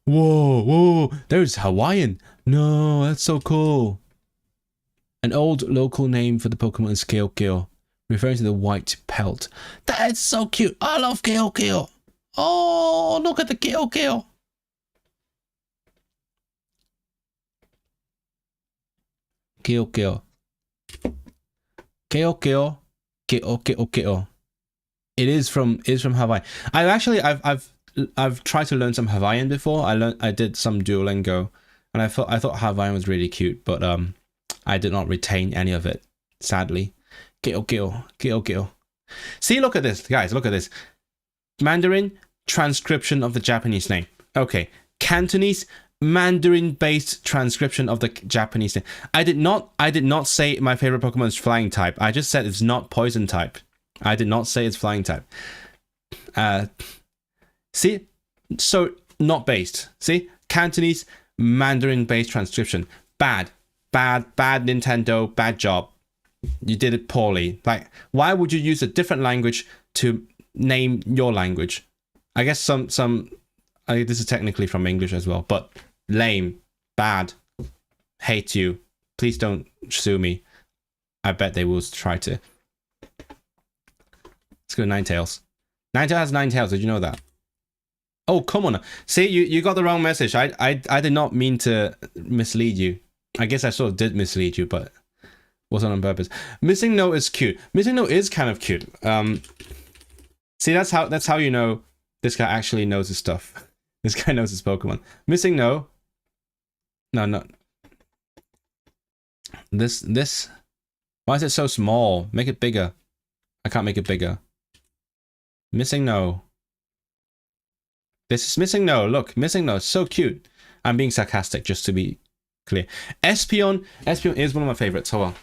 Whoa, there's Hawaiian. No, that's so cool. An old local name for the Pokemon is Gale-Kill, referring to the white pelt. That is so cute. I love Gale-Kill. Oh, look at the Gale-Kill. Gale-Kill. Gale-Kill. K-O. It is from Hawaii. I've tried to learn some Hawaiian before. I did some Duolingo, and I thought Hawaiian was really cute, but I did not retain any of it, sadly. Geo. See, look at this, guys. Look at this. Mandarin transcription of the Japanese name. Okay. Cantonese Mandarin-based transcription of the Japanese name. I did not say my favorite Pokemon is flying type. I just said it's not poison type. I did not say it's flying type. See? So, not based. See? Cantonese Mandarin-based transcription. Bad, Nintendo. Bad job. You did it poorly. Like, why would you use a different language to name your language? I guess this is technically from English as well, but lame, bad, hate you. Please don't sue me. I bet they will try to. Let's go Ninetales. Ninetales has 9 tails. Did you know that? Oh, come on. See, you got the wrong message. I did not mean to mislead you. I guess I sort of did mislead you, but wasn't on purpose. Missing No is cute. Missing No is kind of cute. See, that's how you know this guy actually knows his stuff. This guy knows his Pokemon. Missing No. No. This. Why is it so small? Make it bigger. I can't make it bigger. Missing No. This is Missing No. Look, Missing No. So cute. I'm being sarcastic, just to be clear. Espeon is one of my favorites. Hold on.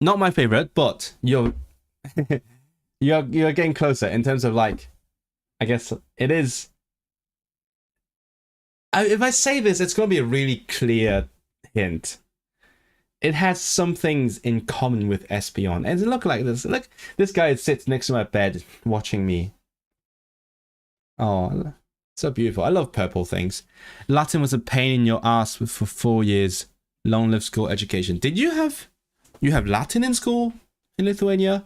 Not my favorite, but you're getting closer in terms of, like, I guess it is. If I say this, it's going to be a really clear hint. It has some things in common with Espeon. And look like this. Look, this guy sits next to my bed watching me. Oh, so beautiful. I love purple things. Latin was a pain in your ass for 4 years. Long live school education. Did you have Latin in school in Lithuania?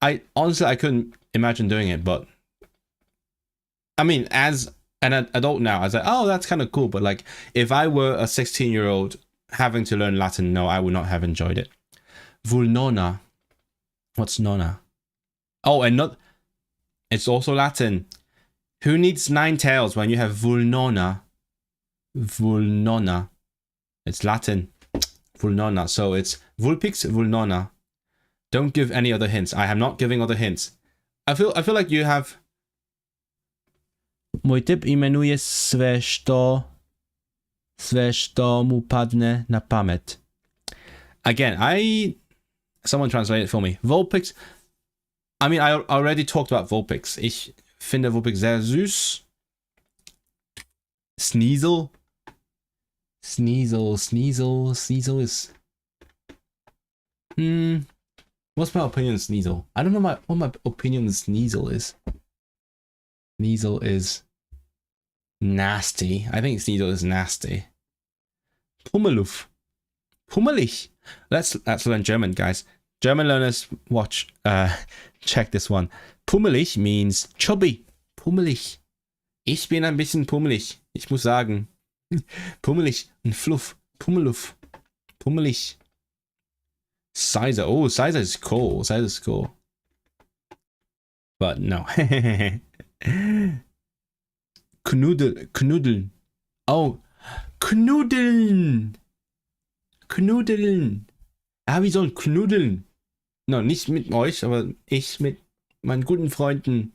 I honestly couldn't imagine doing it, but I mean, as an adult now, I was like, oh, that's kind of cool. But like, if I were a 16-year-old having to learn Latin, no, I would not have enjoyed it. Vulnona. What's Nona? Oh, and not. It's also Latin. Who needs 9 tails when you have Vulnona? Vulnona. It's Latin. Vulnona. So it's Vulpix Vulnona. Don't give any other hints. I am not giving other hints. I feel like you have. Mój typ imenuje swe što mu padne na pamet. Again, someone translate it for me. Vulpix. I mean, I already talked about Vulpix. Ich finde Vulpix sehr süß. Sneasel is. What's my opinion on Sneasel? I don't know what my opinion on Sneasel is. Sneasel is nasty. I think Sneasel is nasty. Pummeluff. Pummelich. Let's learn German, guys. German learners, check this one. Pummelig means chubby. Pummelig. Ich bin ein bisschen pummelig. Ich muss sagen. Pummelig. Ein Fluff. Pummeluff. Pummelig. Sizer. Oh, Sizer is cool. Sizer is cool. But no. Knuddeln. Oh. Knuddeln. Wir sollen knuddeln. No, nicht mit euch, aber ich mit meinen guten Freunden.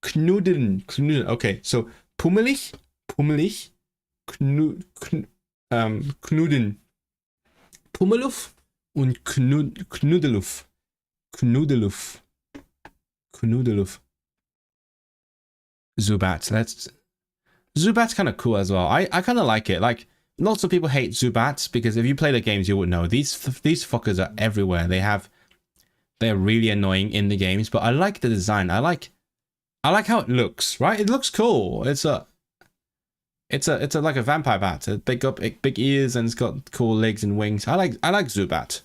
Knuddeln. Okay, so pummelig, knuddeln. Pummeluff und knuddeluff. Zubat's kind of cool as well. I kind of like it. Like, lots of people hate Zubats because if you play the games, you would know these fuckers are everywhere. They're really annoying in the games, but I like the design. I like how it looks. Right? It looks cool. It's like a vampire bat. Big ears, and it's got cool legs and wings. I like Zubat.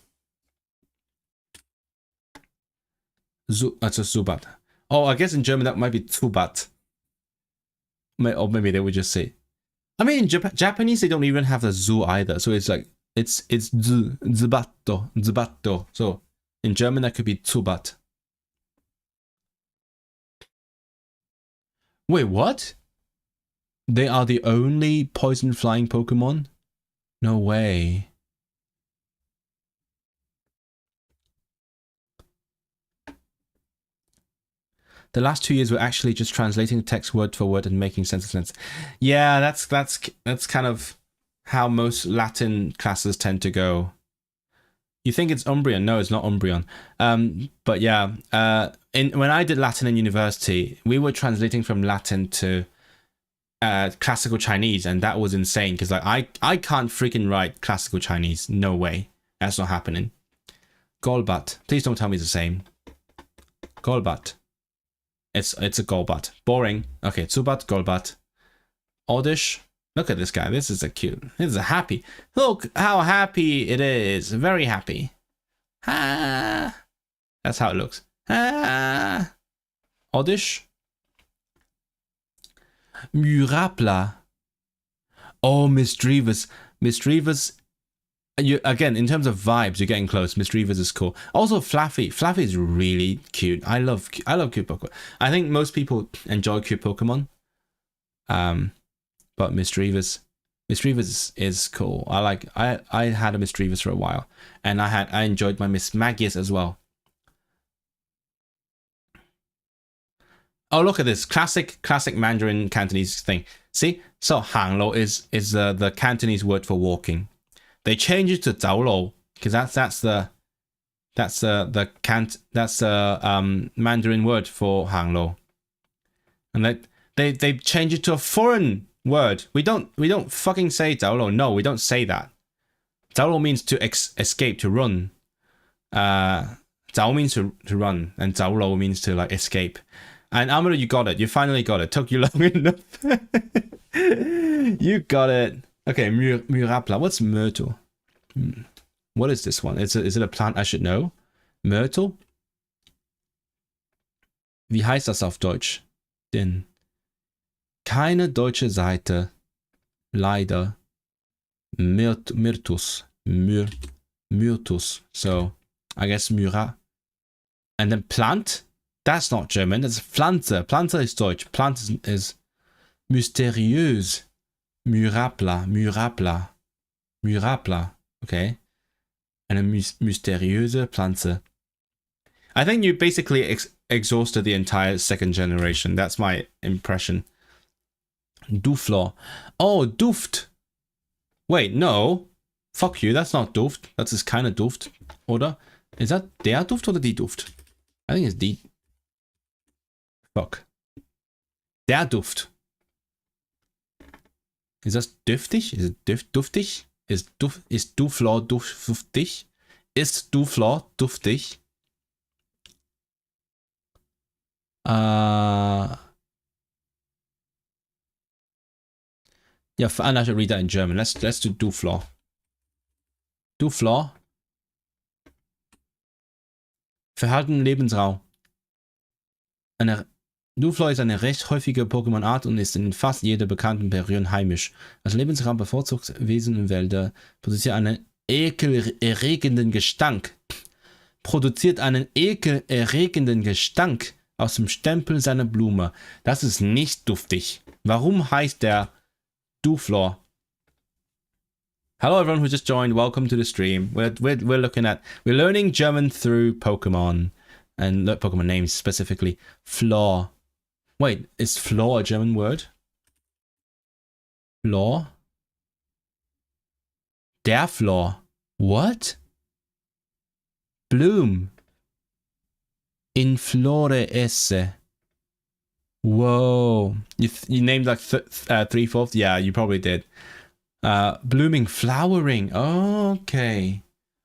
That's a Zubat. Oh, I guess in German that might be Zubat. Or maybe they would just say. I mean, in Japanese they don't even have the zu either. So it's like it's zubatto. So in German that could be Zubat. Wait, what? They are the only poison flying Pokemon? No way. The last 2 years were actually just translating the text word for word and making sense of sense. Yeah, that's kind of how most Latin classes tend to go. You think it's Umbrian? No, it's not Umbrian. But yeah, when I did Latin in university, we were translating from Latin to classical Chinese, and that was insane because like I can't freaking write classical Chinese. No way, that's not happening. Golbat. Please don't tell me it's the same. Golbat. It's a Golbat. Boring. Okay, Zubat, Golbat. Oddish. Look at this guy. This is a happy. Look how happy it is. Very happy. Ah. That's how it looks. Ah. Oddish. Murapla. Oh, Misdreavus. Misdreavus. You, again, in terms of vibes, you're getting close. Misdreavus is cool. Also, Flaffy. Flaffy is really cute. I love cute Pokemon. I think most people enjoy cute Pokemon. But Misdreavus is cool. I had a Misdreavus for a while, and I enjoyed my Miss Magius as well. Oh, look at this classic Mandarin Cantonese thing. See, so Hanglo is the Cantonese word for walking. They changed it to Zhaolo because that's the Mandarin word for Hanglo, and they changed it to a foreign word. We don't fucking say Zhaolo. No, we don't say that. Zhaolo means to escape, to run. Zhao means to run, and Zhaolo means to like escape. And Amuro, you got it. You finally got it. Took you long enough. You got it. Okay, Murapla. What's Myrtle? What is this one? Is it a plant I should know? Myrtle? Wie heißt das auf Deutsch? Denn keine deutsche Seite. Leider. Myrtus. Myrtus. So, I guess Myra. And then plant? That's not German. That's Pflanze. Pflanze is Deutsch. Plant is mysteriös. Murapla. Okay. And a mysteriöse Pflanze. I think you basically exhausted the entire second generation. That's my impression. Duflor. Oh, Duft. Wait, no. Fuck you. That's not Duft. That's just kind of Duft. Oder? Is that der Duft oder die Duft? I think it's die. Fuck. Der Duft. Ist das duftig? Ist es duftig? Ist Duflor duftig? Ist Duflor duftig? Yeah, and I should read that in German. Let's do Duflor. Duflor. Verhalten Lebensraum. Duflor ist eine recht häufige Pokémon-Art und ist in fast jeder bekannten Region heimisch. Als Lebensraum bevorzugt Wesen in Wälder, produziert einen ekelerregenden Gestank aus dem Stempel seiner Blume. Das ist nicht duftig. Warum heißt der Duflor? Hello everyone who just joined. Welcome to the stream. We're learning German through Pokemon and Pokemon names, specifically Flor. Wait, is Flor a German word? Flor? Der Flor. What? Bloom. In flore esse. Whoa. You named like 3/4? Yeah, you probably did. Blooming, flowering. Oh, okay.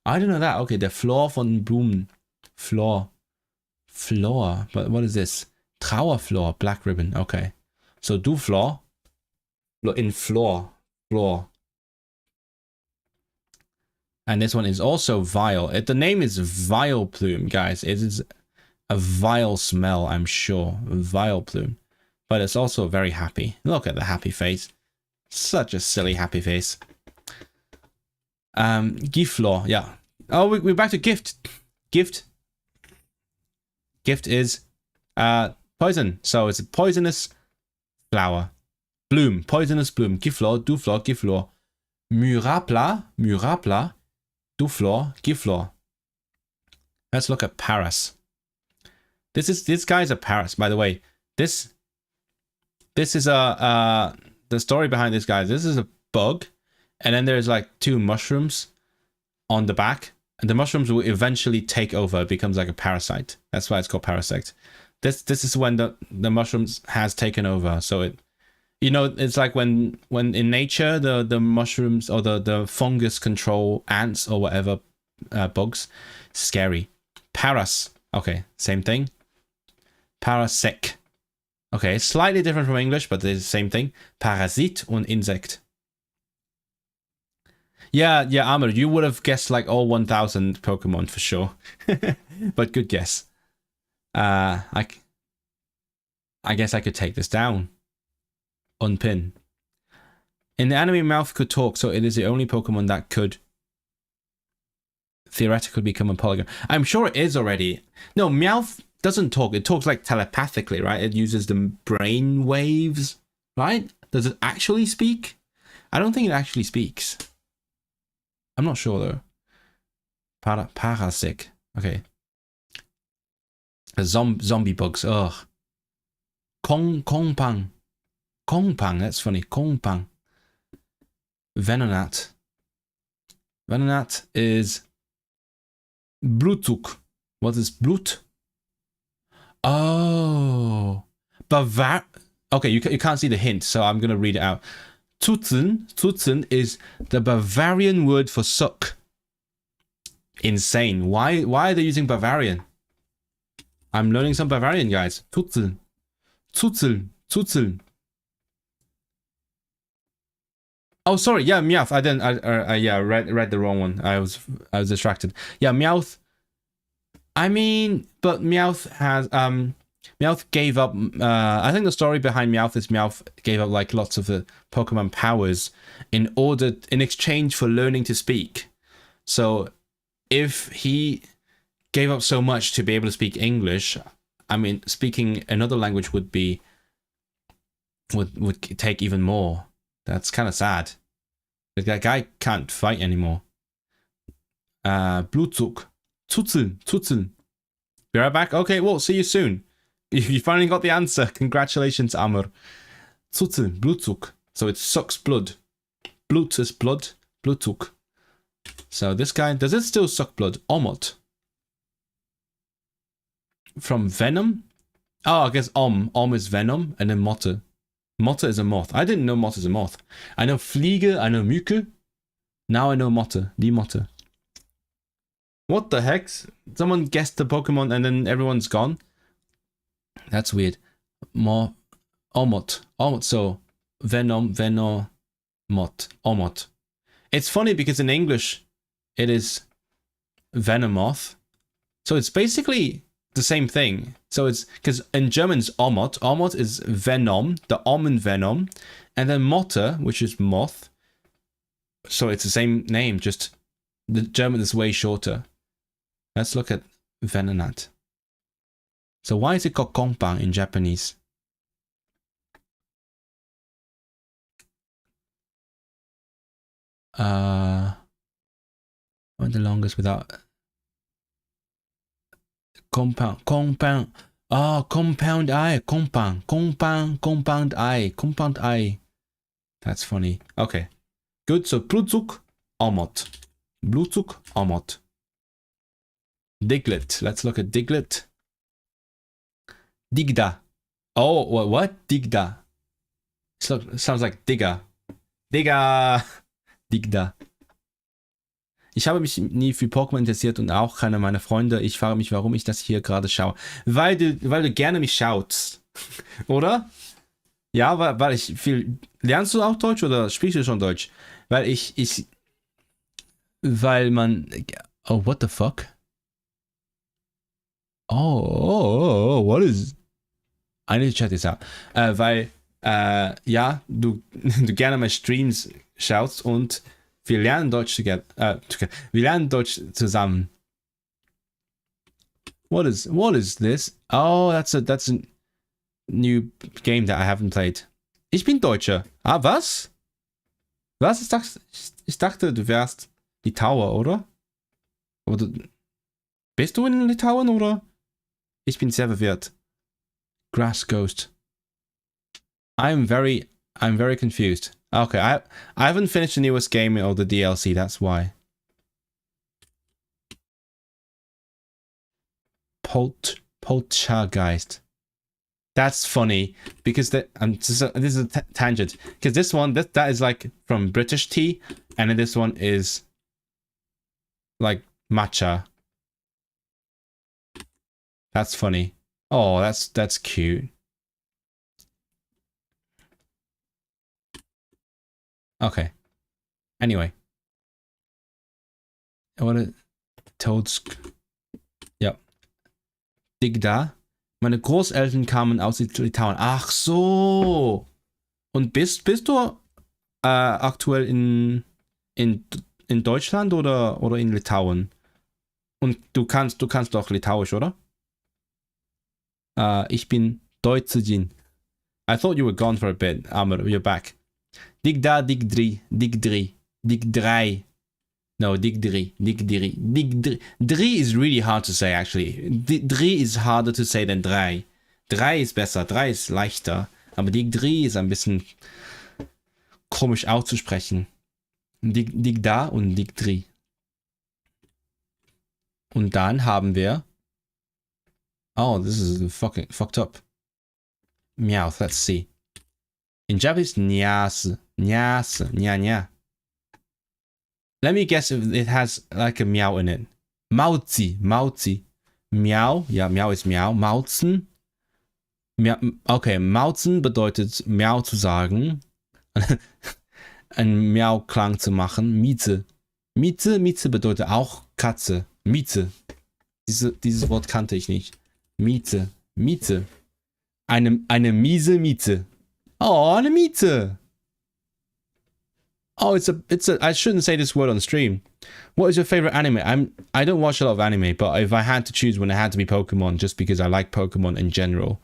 I don't know that. Okay, der Flor von Blumen. Flor. But what is this? Trauerflor, black ribbon. Okay. So Duflor. In floor. And this one is also vile. The name is Vileplume, guys. It is a vile smell, I'm sure. Vileplume. But it's also very happy. Look at the happy face. Such a silly happy face. Giflor, yeah. Oh, we're back to gift. Gift is poison. So it's a poisonous flower. Bloom. Poisonous bloom. Giflor, Duflor, Giflor. Murapla, Murapla, Duflor, Giflor. Let's look at Paras. This guy's a Paras, by the way. This is the story behind this guy. This is a bug, and then there's like 2 mushrooms on the back, and the mushrooms will eventually take over. It becomes like a parasite. That's why it's called parasect. This is when the mushrooms has taken over. So it, you know, it's like when in nature the mushrooms or the fungus control ants or whatever bugs. Scary. Paras. Okay, same thing. Parasek. Okay, slightly different from English, but it's the same thing. Parasit und Insekt. Yeah, Amr, you would have guessed like all 1,000 Pokemon for sure. But good guess. I guess I could take this down. Unpin. In the anime, Meowth could talk, so it is the only Pokemon that could theoretically become a polygon. I'm sure it is already. No, Meowth doesn't talk. It talks like telepathically, right? It uses the brain waves, right? Does it actually speak? I don't think it actually speaks. I'm not sure though. Parasik. Okay. Zombie bugs. Ugh. Kongpang. Kongpang. That's funny. Kongpang. Venonat. Venonat is Blutuk. What is Blut? Oh. Okay, you can't see the hint, so I'm gonna read it out. Tutzen is the Bavarian word for suck. Insane. Why are they using Bavarian? I'm learning some Bavarian, guys. Tutzen. Oh, sorry. Yeah, Meowth. I didn't. Yeah, read the wrong one. I was distracted. Yeah, Meowth. I mean, but Meowth has Meowth gave up. I think the story behind Meowth is Meowth gave up like lots of the Pokemon powers in exchange for learning to speak. So, if he gave up so much to be able to speak English, I mean, speaking another language would take even more. That's kind of sad. That guy can't fight anymore. Blutzug. Tutzeln. Be right back. Okay, well, see you soon. You finally got the answer. Congratulations, Amr. Tutzeln, Blutzug. So it sucks blood. Blut is blood. Blutzug. So this guy, does it still suck blood? Omot. From Venom? Oh, I guess Om. Om is Venom, and then Motte. Motte is a moth. I didn't know Motte is a moth. I know Fliege, I know Mücke. Now I know Motte. Die Motte. What the heck? Someone guessed the Pokemon and then everyone's gone? That's weird. More Omot. So Venom, Venomot, Omot. It's funny because in English it is Venomoth. So it's basically the same thing. So it's because in German it's Omot. Omot is Venom, the Om in Venom, and then Motte, which is moth. So it's the same name, just the German is way shorter. Let's look at Venonat. So why is it called Kongpang in Japanese? Went the longest without compound. Oh, compound eye. Compound eye. That's funny. Okay. Good. So Blutzug, Omot. Blutzug, Omot. Diglett. Let's look at Diglett. Digda. Oh, what? Digda. Sounds like Digger. Digga. Digda. Ich habe mich nie für Pokémon interessiert und auch keiner meiner Freunde. Ich frage mich, warum ich das hier gerade schaue. Weil du gerne mich schaust. Oder? Ja, weil ich viel... Lernst du auch Deutsch oder sprichst du schon Deutsch? Weil man... Oh, what the fuck? Oh, what is... I need to check this out. Weil, ja, du gerne meine Streams schaust und wir lernen Deutsch wir lernen Deutsch zusammen. What is this? Oh, that's a new game that I haven't played. Ich bin Deutscher. Ah, was? Was? Ich dachte, du wärst Litauer, oder? Oder bist du in Litauen, oder? Ich bin sehr verwirrt. Grass Ghost. I'm very confused. Okay, I haven't finished the newest game or the DLC, that's why. Poltergeist. That's funny because this is a tangent because this one that is like from British tea, and then this one is like matcha. That's funny. Oh, that's cute. Okay. Anyway. What a Toads. Ja. Digda. Meine Großeltern kamen aus Litauen. Ach so. Und bist du aktuell in Deutschland oder in Litauen? Und du kannst doch Litauisch, oder? Ich bin Deutschin. I thought you were gone for a bit, but you're back. Digda, digdri. No, digdri. Dri is really hard to say, actually. Dri is harder to say than drei. Drei ist besser, drei ist leichter. Aber digdri ist ein bisschen komisch auszusprechen. Digda und digdri. Und dann haben wir... Oh, this is fucking fucked up. Meowth, let's see. In Japanese, nyas, nya nya. Let me guess if it has like a meow in it. Mauzi. Meow, ja, meow ist meow. Mauzen. Okay, mauzen bedeutet meow zu sagen. Einen Meow-Klang zu machen. Mieze bedeutet auch Katze. Mieze. Dieses Wort kannte ich nicht. Mieze. Eine miese Mieze. Oh, eine Mieze. Oh, it's a. I shouldn't say this word on stream. What is your favorite anime? I don't watch a lot of anime, but if I had to choose one, it had to be Pokemon, just because I like Pokemon in general.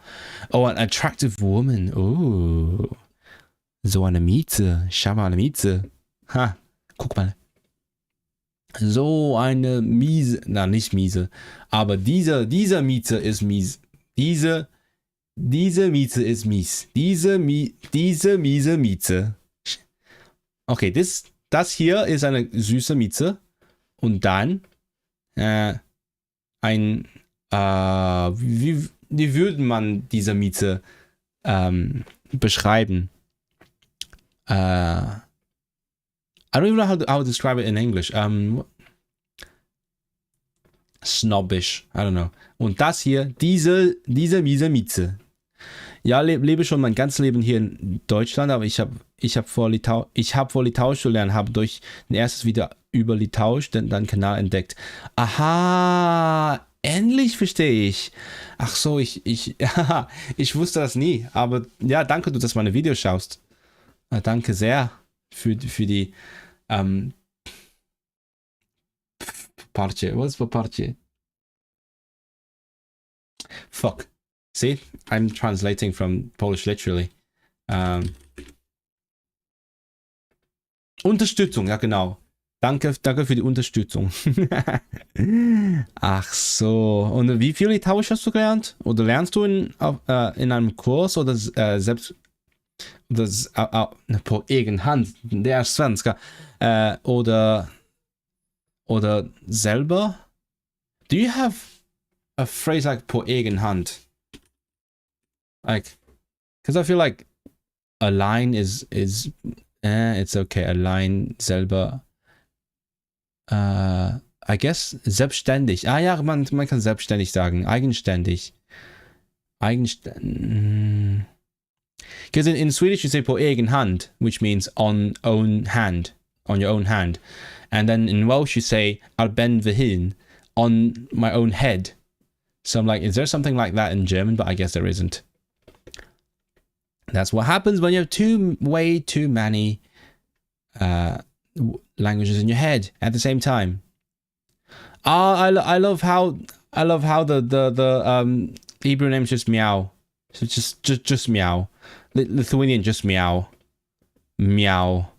Oh, an attractive woman. Oh, so eine Mieze. Schau mal, eine Mieze. Ha, guck mal. So eine miese. Na, nicht miese. Aber dieser Mieze ist mies. Diese Mieze ist mies. Diese miese Mieze. Okay, das hier ist eine süße Mieze. Und dann wie würde man diese Mieze beschreiben? I don't even know how to describe it in English. Snobbish. I don't know. Und das hier, diese miese Mieze. Ja, lebe schon mein ganzes Leben hier in Deutschland, aber ich habe vor Litauisch zu lernen, habe durch ein erstes Video über Litauisch dann Kanal entdeckt. Aha, endlich verstehe ich. Ach so, ich wusste das nie, aber ja, danke, dass du meine Videos schaust. Danke sehr für die Poparcie. What's poparcie? Fuck. See, I'm translating from Polish literally. Unterstützung, ja genau. Danke für die Unterstützung. Ach so. Und wie viel Litauisch hast du gelernt? Oder lernst du in einem Kurs oder selbst på egen hand? Det är svenska. Oder selber? Do you have a phrase like på egen hand? Like, because I feel like a line is it's okay. A line selber. I guess selbstständig. Ah ja, man kann selbstständig sagen. Eigenständig. Because in Swedish you say på egen hand, which means on your own hand. And then in Welsh you say ar ben fy hun, on my own head. So I'm like, is there something like that in German? But I guess there isn't. That's what happens when you have way too many languages in your head at the same time. I love how the Hebrew name is just meow. So just meow. Lithuanian just meow. Meow.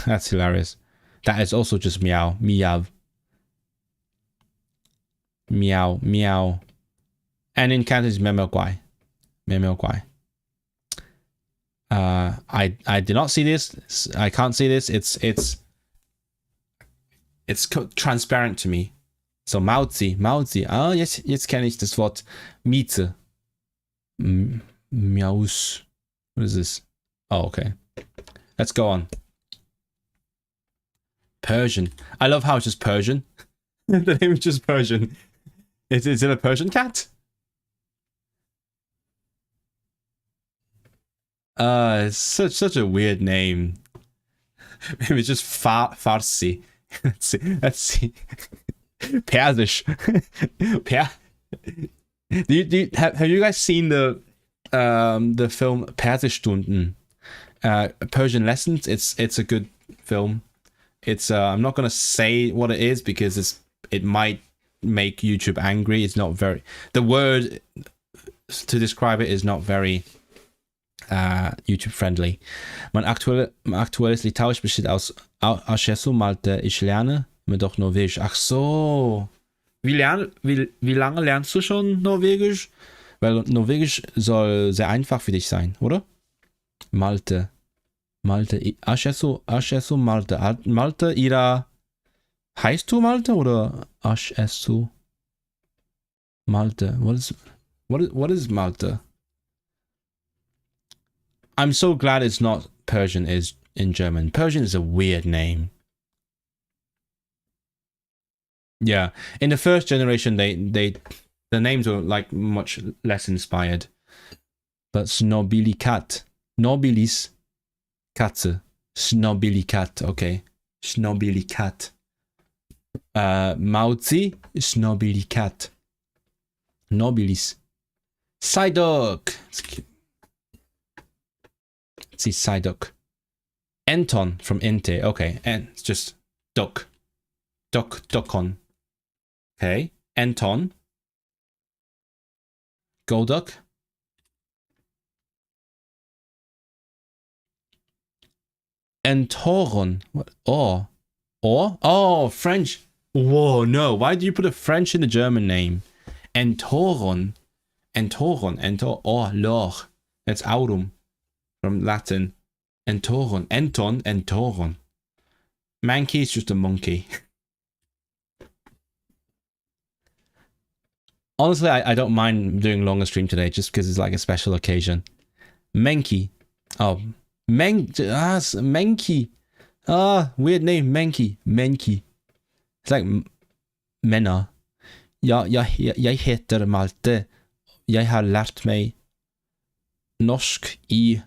That's hilarious. That is also just meow, meow, meow, meow. And in Cantonese, meow meow guai, meow meow guai. I did not see this. I can't see this. It's transparent to me. So Mauzi. Ah, jetzt kenne ich das Wort Miete. Miaus. What is this? Oh, okay. Let's go on. Persian. I love how it's just Persian. The name is just Persian. Is it a Persian cat? It's such a weird name. Maybe it's just Farsi. Let's see. Persisch. Have you guys seen the film Persischstunden? Persian lessons. It's a good film. It's I'm not gonna say what it is because it might make YouTube angry. It's not very, the word to describe it is not very YouTube friendly. Mein aktuelles Litauisch besteht aus Acesso, Malte, ich lerne mir doch Norwegisch. Ach so. Wie lange lernst du schon Norwegisch? Weil Norwegisch soll sehr einfach für dich sein, oder? Malte, Acesso, Malte. Malte, Ira. Heißt du Malte oder Acesso? Malte. What is Malte? I'm so glad it's not Persian is in German. Persian is a weird name. Yeah, in the first generation, the names were like much less inspired. But Snobilikat, Nobilis, Katze, Snobilikat, okay, Snobilikat. Mauzi, Snobilikat, Nobilis, Psyduck. See Psyduck. Anton from Inte. Okay, and it's just duck. Duckon. Okay. Anton. Golduck. Antoron. What? Or? Oh, French. Whoa, no. Why do you put a French in the German name? Antoron. Oh, lor. That's aurum. From Latin. Antoron. Antoron. Mankey is just a monkey. Honestly, I don't mind doing longer stream today just because it's like a special occasion. Menki. Oh. Menki. Weird name. Menki. It's like Menna. Jeg heter Malte. Jeg har lært meg norsk i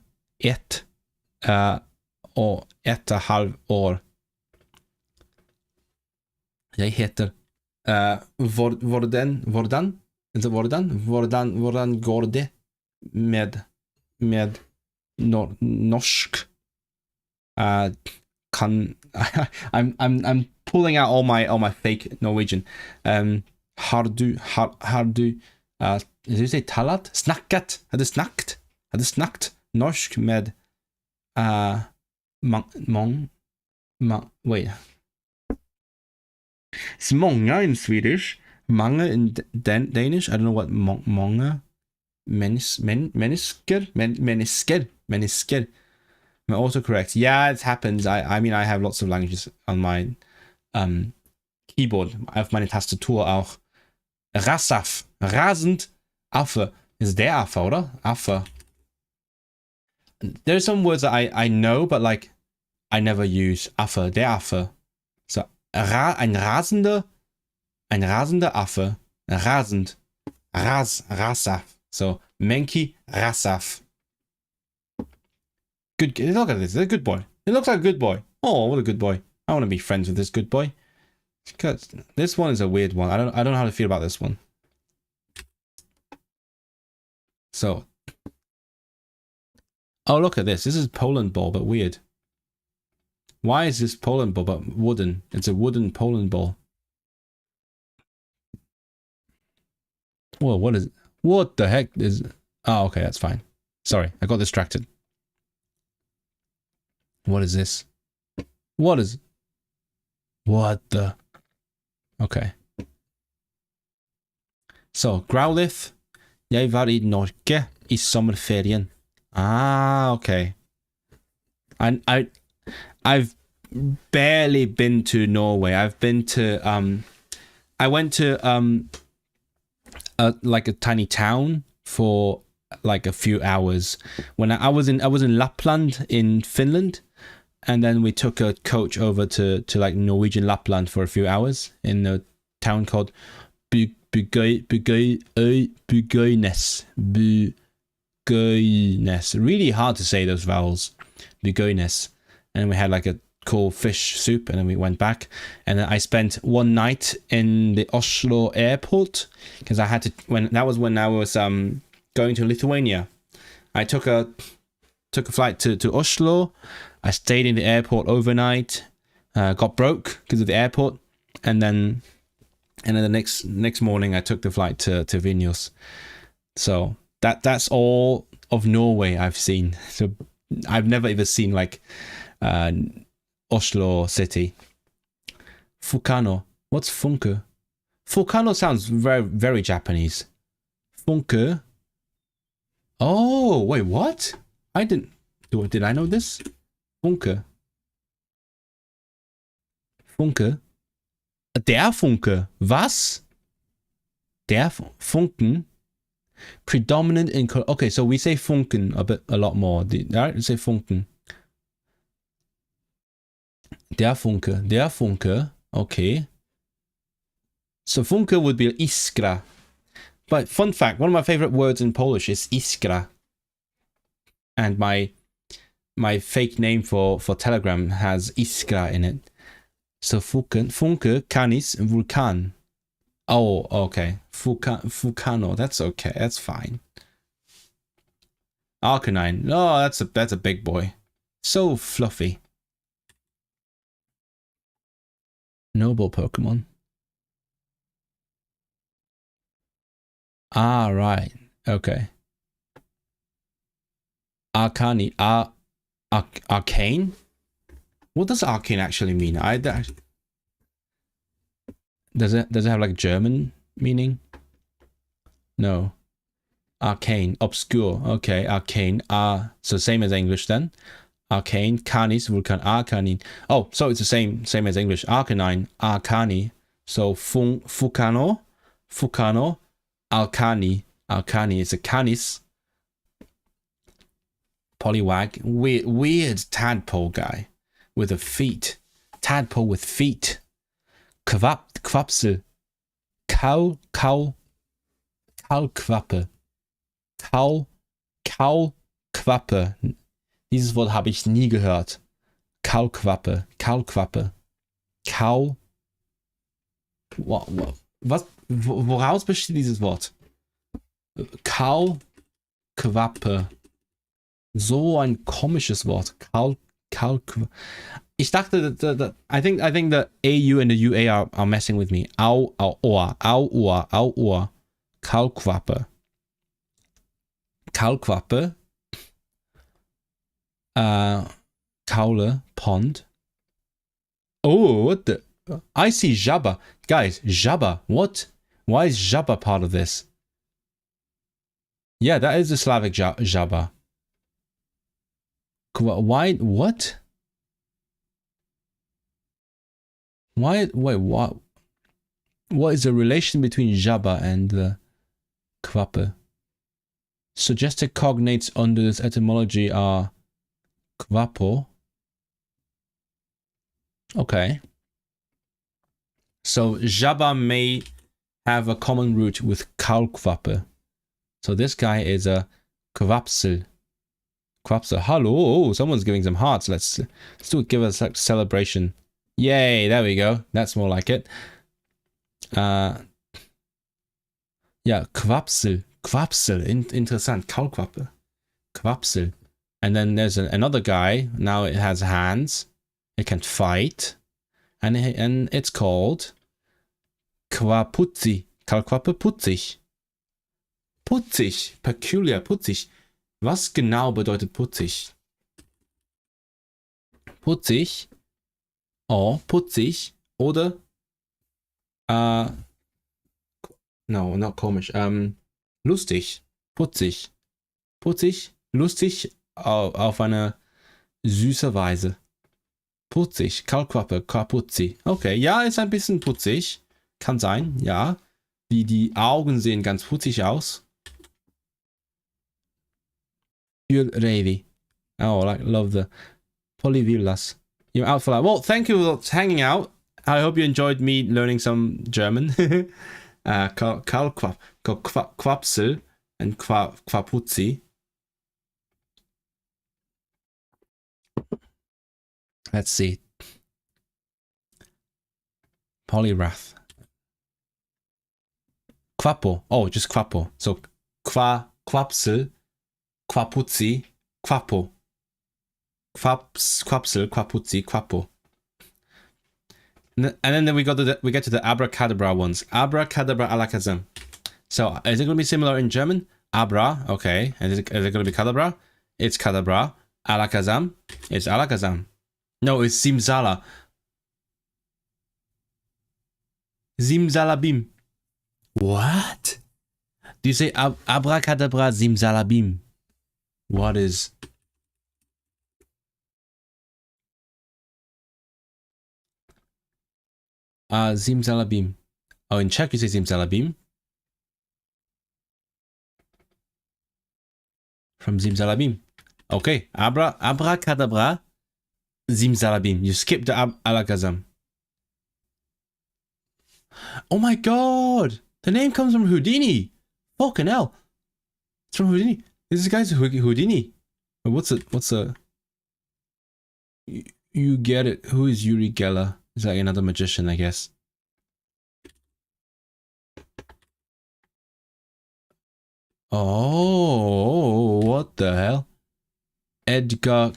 1,5 år. Jeg heter hvordan går det med norsk? I'm pulling out all my fake Norwegian. Har du did you say talat? Snakket? Hadde snakket norsk med wait. It's många in Swedish, många in Danish. I don't know what många menisker. My autocorrect. Yeah, it happens. I mean, I have lots of languages on my keyboard. Auf meine Tastatur auch. Rasaf, rasend, Affe. Is der Affe, oder? Affe. There are some words that I know, but like I never use. Affe, der Affe. So ein rasender Affe. Rasend. Rasaf. So Menki Rasaf. Good. Look at this. It's a good boy. It looks like a good boy. Oh, what a good boy. I want to be friends with this good boy. Because this one is a weird one. I don't know how to feel about this one. So. Oh, look at this. This is Poland ball, but weird. Why is this Poland ball but wooden? It's a wooden Poland ball. Whoa, what is it? What the heck is... Oh, okay, that's fine. Sorry, I got distracted. What is this? What is... What the... Okay. So, Growlithe. Jeg var i Norge i sommerferien. Ah, okay. I've barely been to Norway. I've been to I went to like a tiny town for like a few hours when I was in Lapland in Finland, and then we took a coach over to like Norwegian Lapland for a few hours in a town called Bugøynes. Really hard to say those vowels. Bugøynes. And we had like a cool fish soup, and then we went back, and then I spent one night in the Oslo airport because I had to when I was going to Lithuania. I took a flight to Oslo. I stayed in the airport overnight, got broke because of the airport, and then the next morning I took the flight to Vilnius. So that's all of Norway I've seen. So I've never even seen like Oslo city. Fukano. What's Funke? Fukano sounds very, very Japanese. Funke. Oh, wait, what? I didn't... Did I know this? Funke. Funke. Der Funke. Was? Der Funken. Predominant in... Okay, so we say Funken a lot more. Right? We say Funken. Der Funke, okay. So Funke would be iskra. But fun fact, one of my favorite words in Polish is iskra. And my fake name for Telegram has iskra in it. So Funke, canis, vulkan. Oh, okay. Fukano, that's okay, that's fine. Arcanine, oh, that's a big boy. So fluffy. Noble Pokemon. Ah, right. Okay. Arcane. Arcane? What does arcane actually mean? Does it have like German meaning? No. Arcane. Obscure. Okay, arcane. So same as English then. Arcane, canis, vulcan, arcanine. Oh, so it's the same as English. Arcanine, arcani. So Fukano, Alcani is a canis. Poliwag, weird tadpole guy with a feet. Tadpole with feet. Quapsel. Kaulquappe. Kaulquappe. Dieses Wort habe ich nie gehört. Kaulquappe. Was? Woraus besteht dieses Wort? Kaulquappe. So ein komisches Wort. Kaulquappe. Ich dachte, I think the AU and the UA are messing with me. Au. Kaulquappe. Kaule, pond. Oh, what the... I see Jabba. Guys, Jabba. What? Why is Jabba part of this? Yeah, that is the Slavic Jabba. Why? What? Why? Wait, what? What is the relation between Jabba and the Quappe? Suggested cognates under this etymology are Quapo. Okay. So Jabba may have a common root with Kaulquappe. So this guy is a Quapsel. Hello, oh, someone's giving some hearts. Let's give us a celebration. Yay, there we go. That's more like it. Yeah, Quapsel. Interessant. Kaulquappe. Quapsel. And then there's another guy. Now it has hands. It can fight. And it's called Quapuzzi. Kaulquappe putzig. Putzig. Peculiar. Putzig. Was genau bedeutet putzig? Putzig or putzig oder no, not komisch. Lustig. Putzig. Putzig. Lustig auf eine süße Weise. Putzig. Kaulquappe. Kaputzi. Okay, ja, ist ein bisschen putzig. Kann sein, ja. Die Augen sehen ganz putzig aus. Ready. Oh, I love the polyglot. You're out for that. Well, thank you for hanging out. I hope you enjoyed me learning some German. Quapsel and Quapuzzi. Let's see. Polyrath. Quapo. Oh, just Quapo. So Quapsel, Quapuzzi, Quapo. Quapsel, Quapuzzi, Quapo. And then we get to the abracadabra ones. Abracadabra alakazam. So is it going to be similar in German? Abra, okay. And is it going to be cadabra? It's cadabra. Alakazam, it's alakazam. No, it's simzala. Zimzalabim. What? Do you say abracadabra zimzalabim? What is... Zimzalabim. Oh, in Czech you say Zimzalabim. From Zimzalabim. Okay. Abracadabra. Zimzalabim. You skipped the alakazam. Oh my god! The name comes from Houdini! Fucking hell! It's from Houdini. This guy's Houdini. What's a... You get it. Who is Uri Geller? Is that another magician, I guess? Oh, what the hell? Edgar...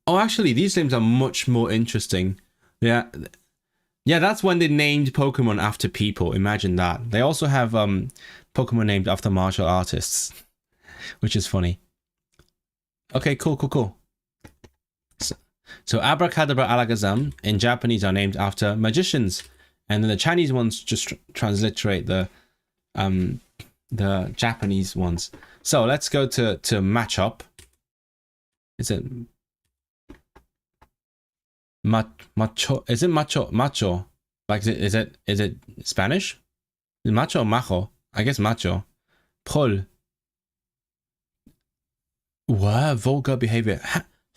Oh, actually, these names are much more interesting. Yeah. Yeah, that's when they named Pokemon after people. Imagine that. They also have Pokemon named after martial artists. Which is funny. Okay, cool. So Abracadabra Alakazam in Japanese are named after magicians, and then the Chinese ones just transliterate the Japanese ones. So let's go to matchup. Is it macho? Is it macho? Like is it Spanish? Macho or macho? I guess macho. Prol. Wow, vulgar behavior.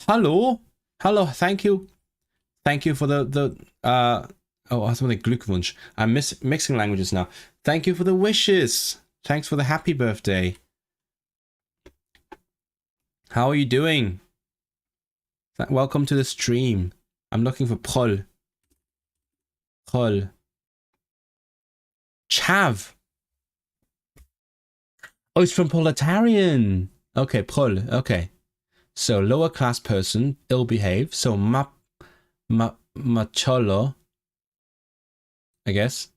Hello. Hello, thank you for the oh, I was going to Glückwunsch. I'm mixing languages now. Thank you for the wishes. Thanks for the happy birthday. How are you doing? Welcome to the stream. I'm looking for Prol. Chav. Oh, it's from Proletarian. Okay, Prol. Okay. So lower class person, ill behaved. So macholo, I guess.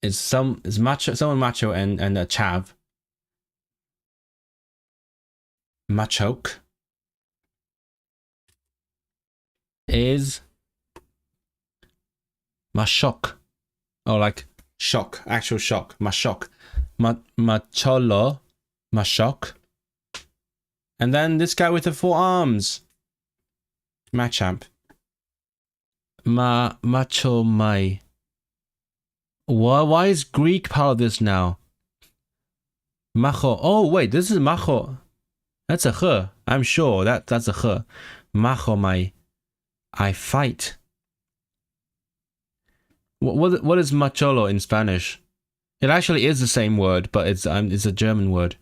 It's macho, someone macho and a chav. Machoke is mashok. Oh, like shock, actual shock. Mashok. Macholo, mashok. And then this guy with the 4 arms. Machamp. Macho mai. Why is Greek part of this now? Macho. Oh wait, this is macho. That's a h. I'm sure that's a h. Macho mai. I fight. What is macholo in Spanish? It actually is the same word, but it's a German word.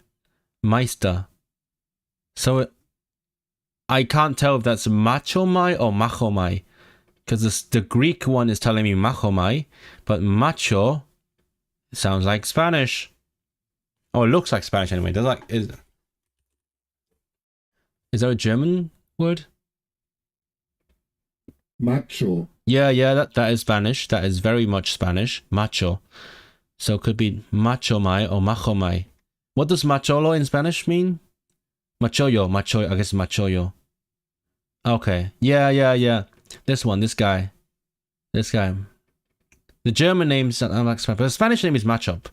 Meister. So I can't tell if that's machomai or machomai, because the Greek one is telling me machomai, but macho sounds like Spanish. Oh, it looks like Spanish anyway. Does like is there a German word? Macho. Yeah, that is Spanish. That is very much Spanish. Macho. So it could be machomai or machomai. What does macholo in Spanish mean? Machoyo, I guess machoyo. Okay. Yeah. This one, this guy. The German names are like Spanish, but the Spanish name is Matchup.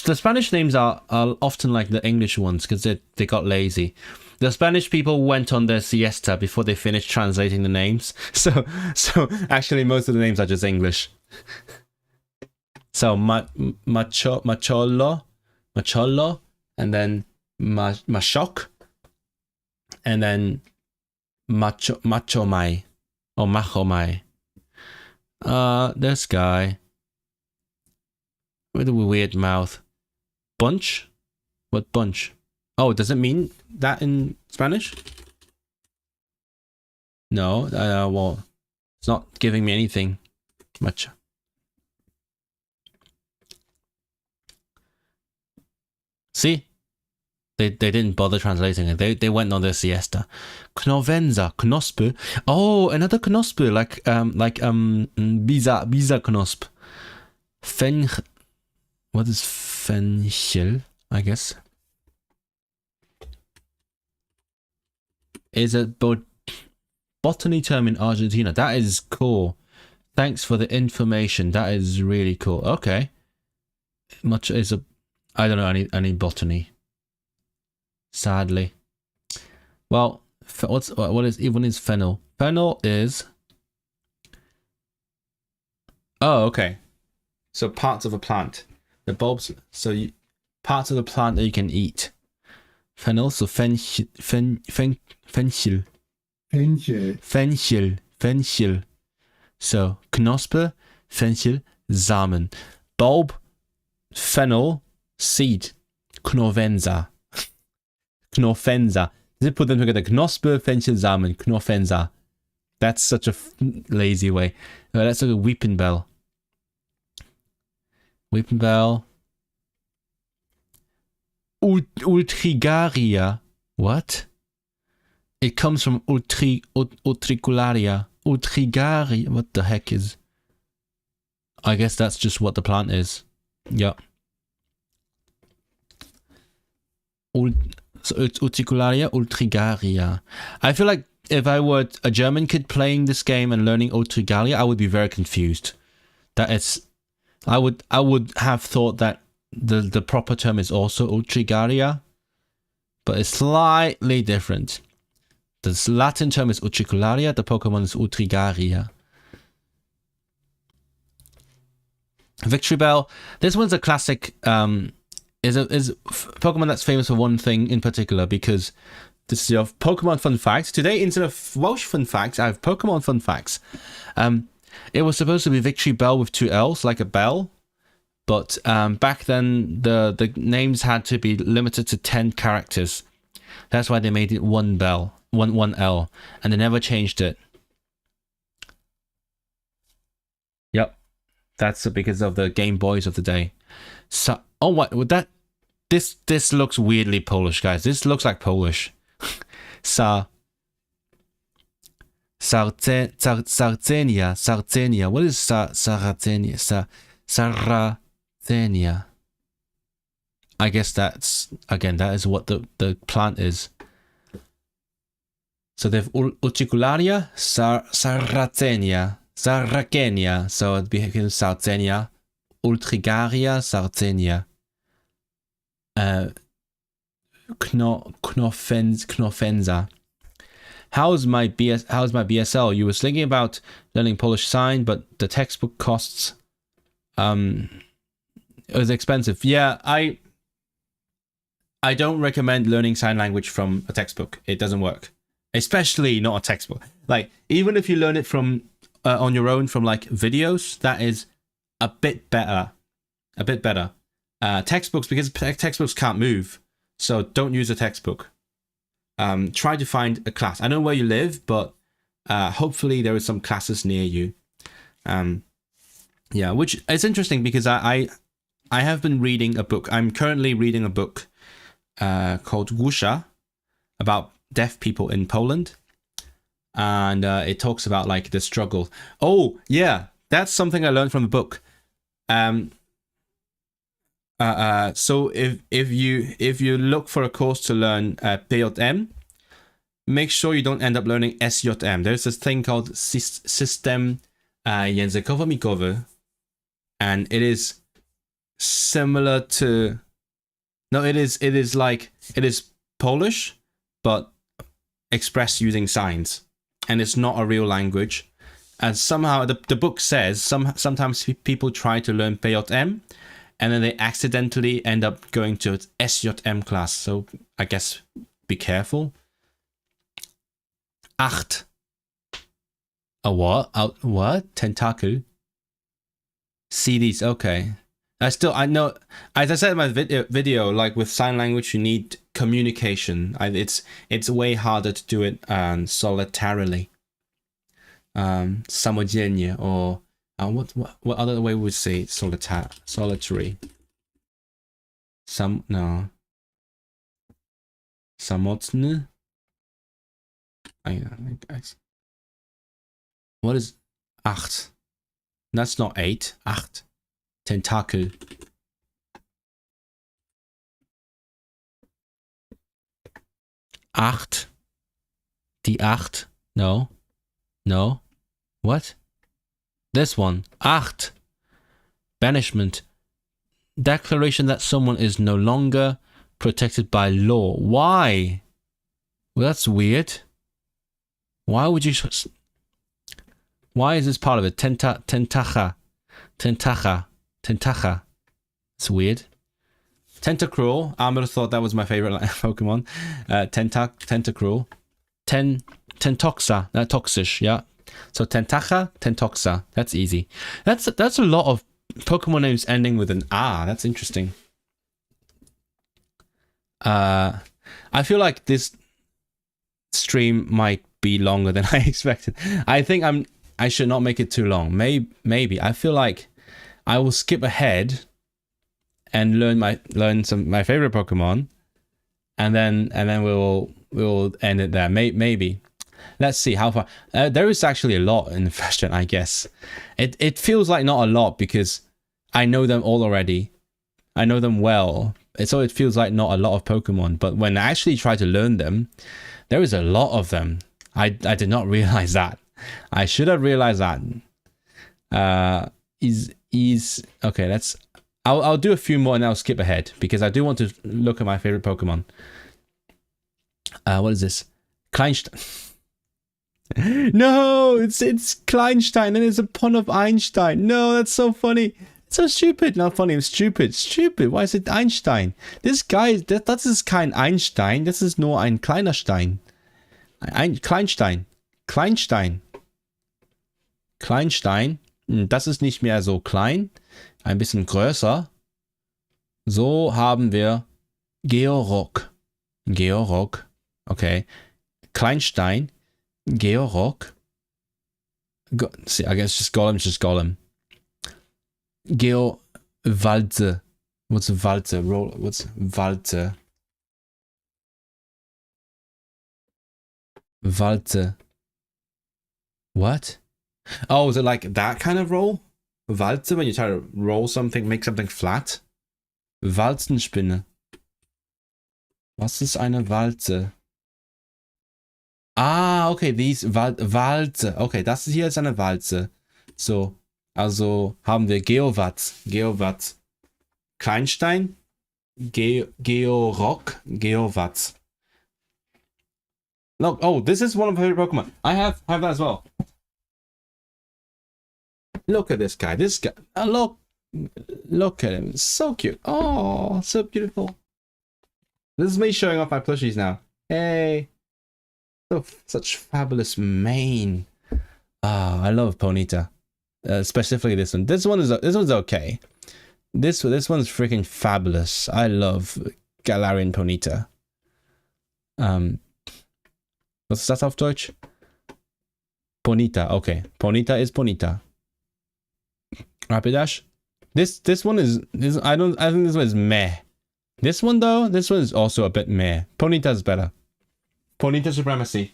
The Spanish names are often like the English ones because they got lazy. The Spanish people went on their siesta before they finished translating the names. So actually most of the names are just English. So Macholo, and then Machok, and then Machomai or Machomai. This guy with a weird mouth. Bunch? What bunch? Oh, does it mean that in Spanish? No, well, it's not giving me anything much. See? They didn't bother translating it. They went on their siesta. Knovenza, Knospe. Oh, another Knospe, like Bisa Knosp. What is Fenchel, I guess? Is a botany term in Argentina. That is cool. Thanks for the information. That is really cool. Okay. Much is a... I don't know any botany. Sadly. Well, what is fennel? Fennel is... Oh, okay. So parts of a plant. The bulbs... So parts of the plant that you can eat. Fennel, so fenchel. So Knospe, Fenchel, Samen. Bulb, fennel, seed. Knovenza. They put them together. Knospe, Fenchel, Samen. Knofenza. That's such a lazy way. That's like a weeping bell. Weeping bell. Ultrigaria. What? It comes from utricularia. Ultrigaria. What the heck is... I guess that's just what the plant is. Yep. So it's utricularia, ultrigaria. I feel like if I were a German kid playing this game and learning ultrigaria, I would be very confused. That it's... I would have thought that the proper term is also ultrigaria, but it's slightly different. The Latin term is utricularia, the Pokemon is ultrigaria. Victory Bell. This one's a classic, is Pokemon that's famous for one thing in particular, because this is your Pokemon fun fact. Today, instead of Welsh fun facts, I have Pokemon fun facts. It was supposed to be Victory Bell with 2 L's, like a bell. But back then, the names had to be limited to 10 characters. That's why they made it one L, and they never changed it. Yep, that's because of the Game Boys of the day. So, oh what? Would that? This looks weirdly Polish, guys. This looks like Polish. Sardinia. What is Sardinia? Sardinia. I guess that's, again, that is what the plant is. So they've Utricularia, Sarracenia, so it becomes Sardinia, Ultrigaria, Sardinia. Knofenza. How's my BSL? You were thinking about learning Polish sign, but the textbook costs it was expensive. Yeah, I don't recommend learning sign language from a textbook. It doesn't work. Especially not a textbook. Like, even if you learn it from on your own from like videos, that is a bit better. Textbooks, because textbooks can't move, so don't use a textbook. Try to find a class. I don't know where you live, but hopefully there is some classes near you. Yeah, which it's interesting because I have been reading a book. I'm currently reading a book called Gusha, about deaf people in Poland, and it talks about like the struggle. Oh yeah, that's something I learned from the book. So if you look for a course to learn PJM, make sure you don't end up learning SJM. There's this thing called system językowo-mikowy, and it is similar to, no, it is Polish, but expressed using signs, and it's not a real language. And somehow the book says sometimes people try to learn PJM, and then they accidentally end up going to SJM class. So I guess be careful. Acht. A what? What? Tentacle? CDs. Okay. I know, as I said in my video, like with sign language, you need communication. It's way harder to do it solitarily. Samodzielnie, or what other way would we say solitary? No. Samotny? What is acht? That's not 8. Acht. Tentacle. Acht. Die acht. No. No. What? This one. Acht. Banishment. Declaration that someone is no longer protected by law. Why? Well, that's weird. Why would you... Why is this part of it? Tentacha. It's weird. Tentacruel. I would have thought that was my favorite Pokemon. Tentacruel. Tentoxa. Toxish, yeah. So Tentacha, Tentoxa. That's easy. That's a lot of Pokemon names ending with an R. That's interesting. I feel like this stream might be longer than I expected. I think I should not make it too long. Maybe. I feel like I will skip ahead and learn my favorite Pokemon, and then we'll end it there. Maybe. Let's see how far. There is actually a lot in the first gen, I guess. It feels like not a lot because I know them all already. I know them well. So it feels like not a lot of Pokemon. But when I actually try to learn them, there is a lot of them. I did not realize that. I should have realized that. Okay, I'll do a few more and I'll skip ahead because I do want to look at my favorite Pokemon. What is this? Kleinstein. No, it's Kleinstein and it's a pun of Einstein. No, that's so funny. It's so stupid. Not funny, it's stupid. Stupid. Why is it Einstein? This guy, das ist kein Einstein. Das ist nur ein kleiner Stein. Kleinstein. Kleinstein. Das ist nicht mehr so klein. Ein bisschen größer. So haben wir Georock. Okay. Kleinstein. Georock. See, I guess just Golem. Geowalze. What's Walze? What's Walze? Walze. What? Oh, is it like that kind of roll? Walze, when you try to roll something, make something flat? Walzenspinne. Was ist eine Walze? Ah, okay, Walze. Okay, das hier ist eine Walze. So, also haben wir Geowatz. Kleinstein, Georock, Geowatz. Look, oh, this is one of my favorite Pokemon. I have that as well. Look at this guy. Look at him. So cute. Oh, so beautiful. This is me showing off my plushies now. Hey. Oh, such fabulous mane. Ah, I love Ponyta. Specifically this one. This one's okay. This one's freaking fabulous. I love Galarian Ponyta. Was ist das auf Deutsch? Ponyta. Okay. Ponyta is Ponyta. Rapidash. This one is I think this one is meh. This one though, this one is also a bit meh. Ponyta's better. Ponyta supremacy.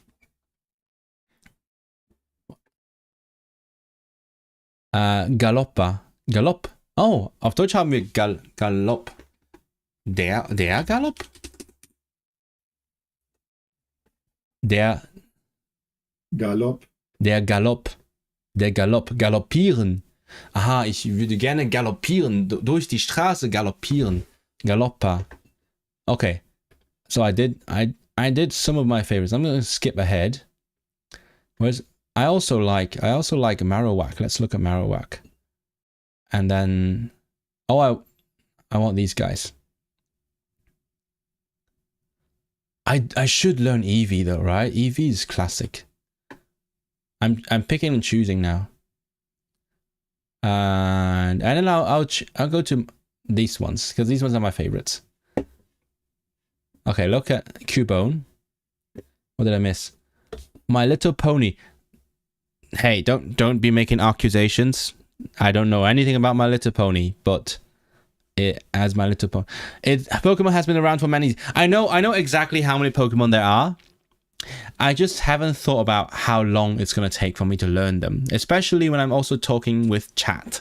Galoppa. Galopp. Oh, auf Deutsch haben wir Galopp. Der Galopp? Der Galopp. Galoppieren. Aha, ich würde gerne galoppieren, durch die Straße galoppieren. Galoppa. Okay. So I did some of my favorites. I'm going to skip ahead. I also like Marowak. Let's look at Marowak. And then I want these guys. I should learn Eevee though, right? Eevee is classic. I'm picking and choosing now. And then I'll go to these ones because these ones are my favorites. Okay, look at Cubone. What did I miss? My Little Pony. Hey, don't be making accusations. I don't know anything about My Little Pony, but it as My Little Pony. Pokemon has been around for many. I know exactly how many Pokemon there are. I just haven't thought about how long it's going to take for me to learn them, especially when I'm also talking with chat.